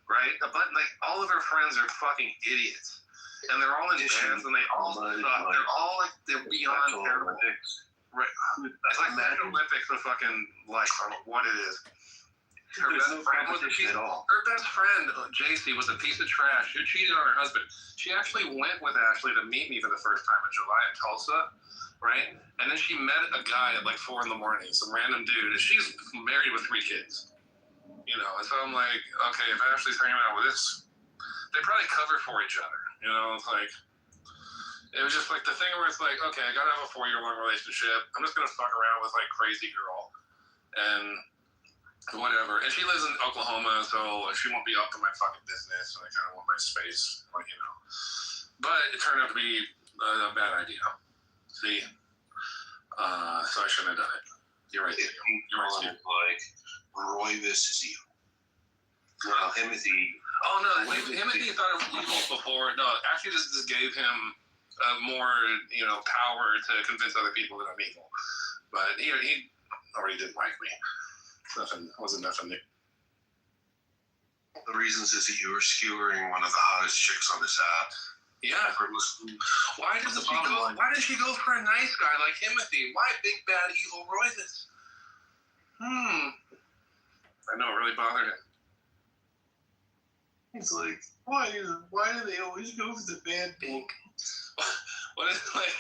right? Like, all of her friends are fucking idiots. And they're all in bands, and they all suck. They're all like, they're beyond Olympics. Right. It's like the Olympics with fucking, like, what it is. Her best friend was a piece. Her best friend, JC, was a piece of trash who cheated on her husband. She actually went with Ashley to meet me for the first time in July in Tulsa, right? And then she met a guy at like 4 a.m, some random dude, and she's married with 3 kids. You know, and so I'm like, okay, if Ashley's hanging out with this, they probably cover for each other. You know, it's like, it was just like the thing where it's like, okay, I gotta have a 4-year-long relationship. I'm just gonna fuck around with like crazy girl and whatever. And she lives in Oklahoma, so she won't be up to my fucking business, and I kind of want my space, like, you know. But it turned out to be a bad idea. See, So I shouldn't have done it. You're right. You're right. Steve. Like, Royvis is evil. Well, Himothy. Oh no, Himothy thought it was evil before. No, actually, this gave him more, power to convince other people that I'm evil. But he already didn't like me. Wasn't nothing new. The reasons is that you were skewering one of the hottest chicks on this app. Yeah. Why did she go for a nice guy like Himothy? Why big bad evil Royvis? I know it really bothered him. He's like, why do they always go for the bad pink? What is like?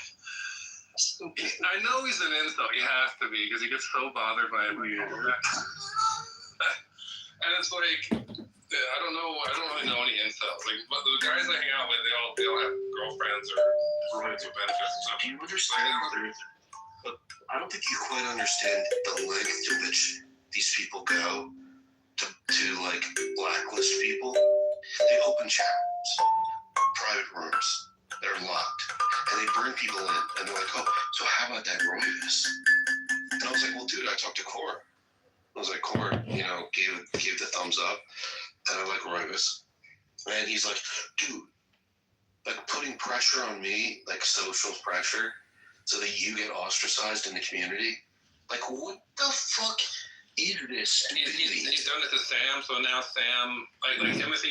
I know he's an incel. He has to be because he gets so bothered by it. And it's like, I don't really know any incels. Like, but the guys I hang out with, they all have girlfriends or roommates with benefits and stuff. Do you understand? But I don't think you quite understand the length to which these people go to like blacklist people. They open chat rooms, private rooms. They're locked, and they bring people in, and they're like, "Oh, so how about that Royvis?" And I was like, "Well, dude, I talked to Core." I was like, "Core, gave the thumbs up." And I like Royvis. And he's like, dude, like putting pressure on me, like social pressure, so that you get ostracized in the community. Like, what the fuck is this? He's done it to Sam, so now Sam, like Timothy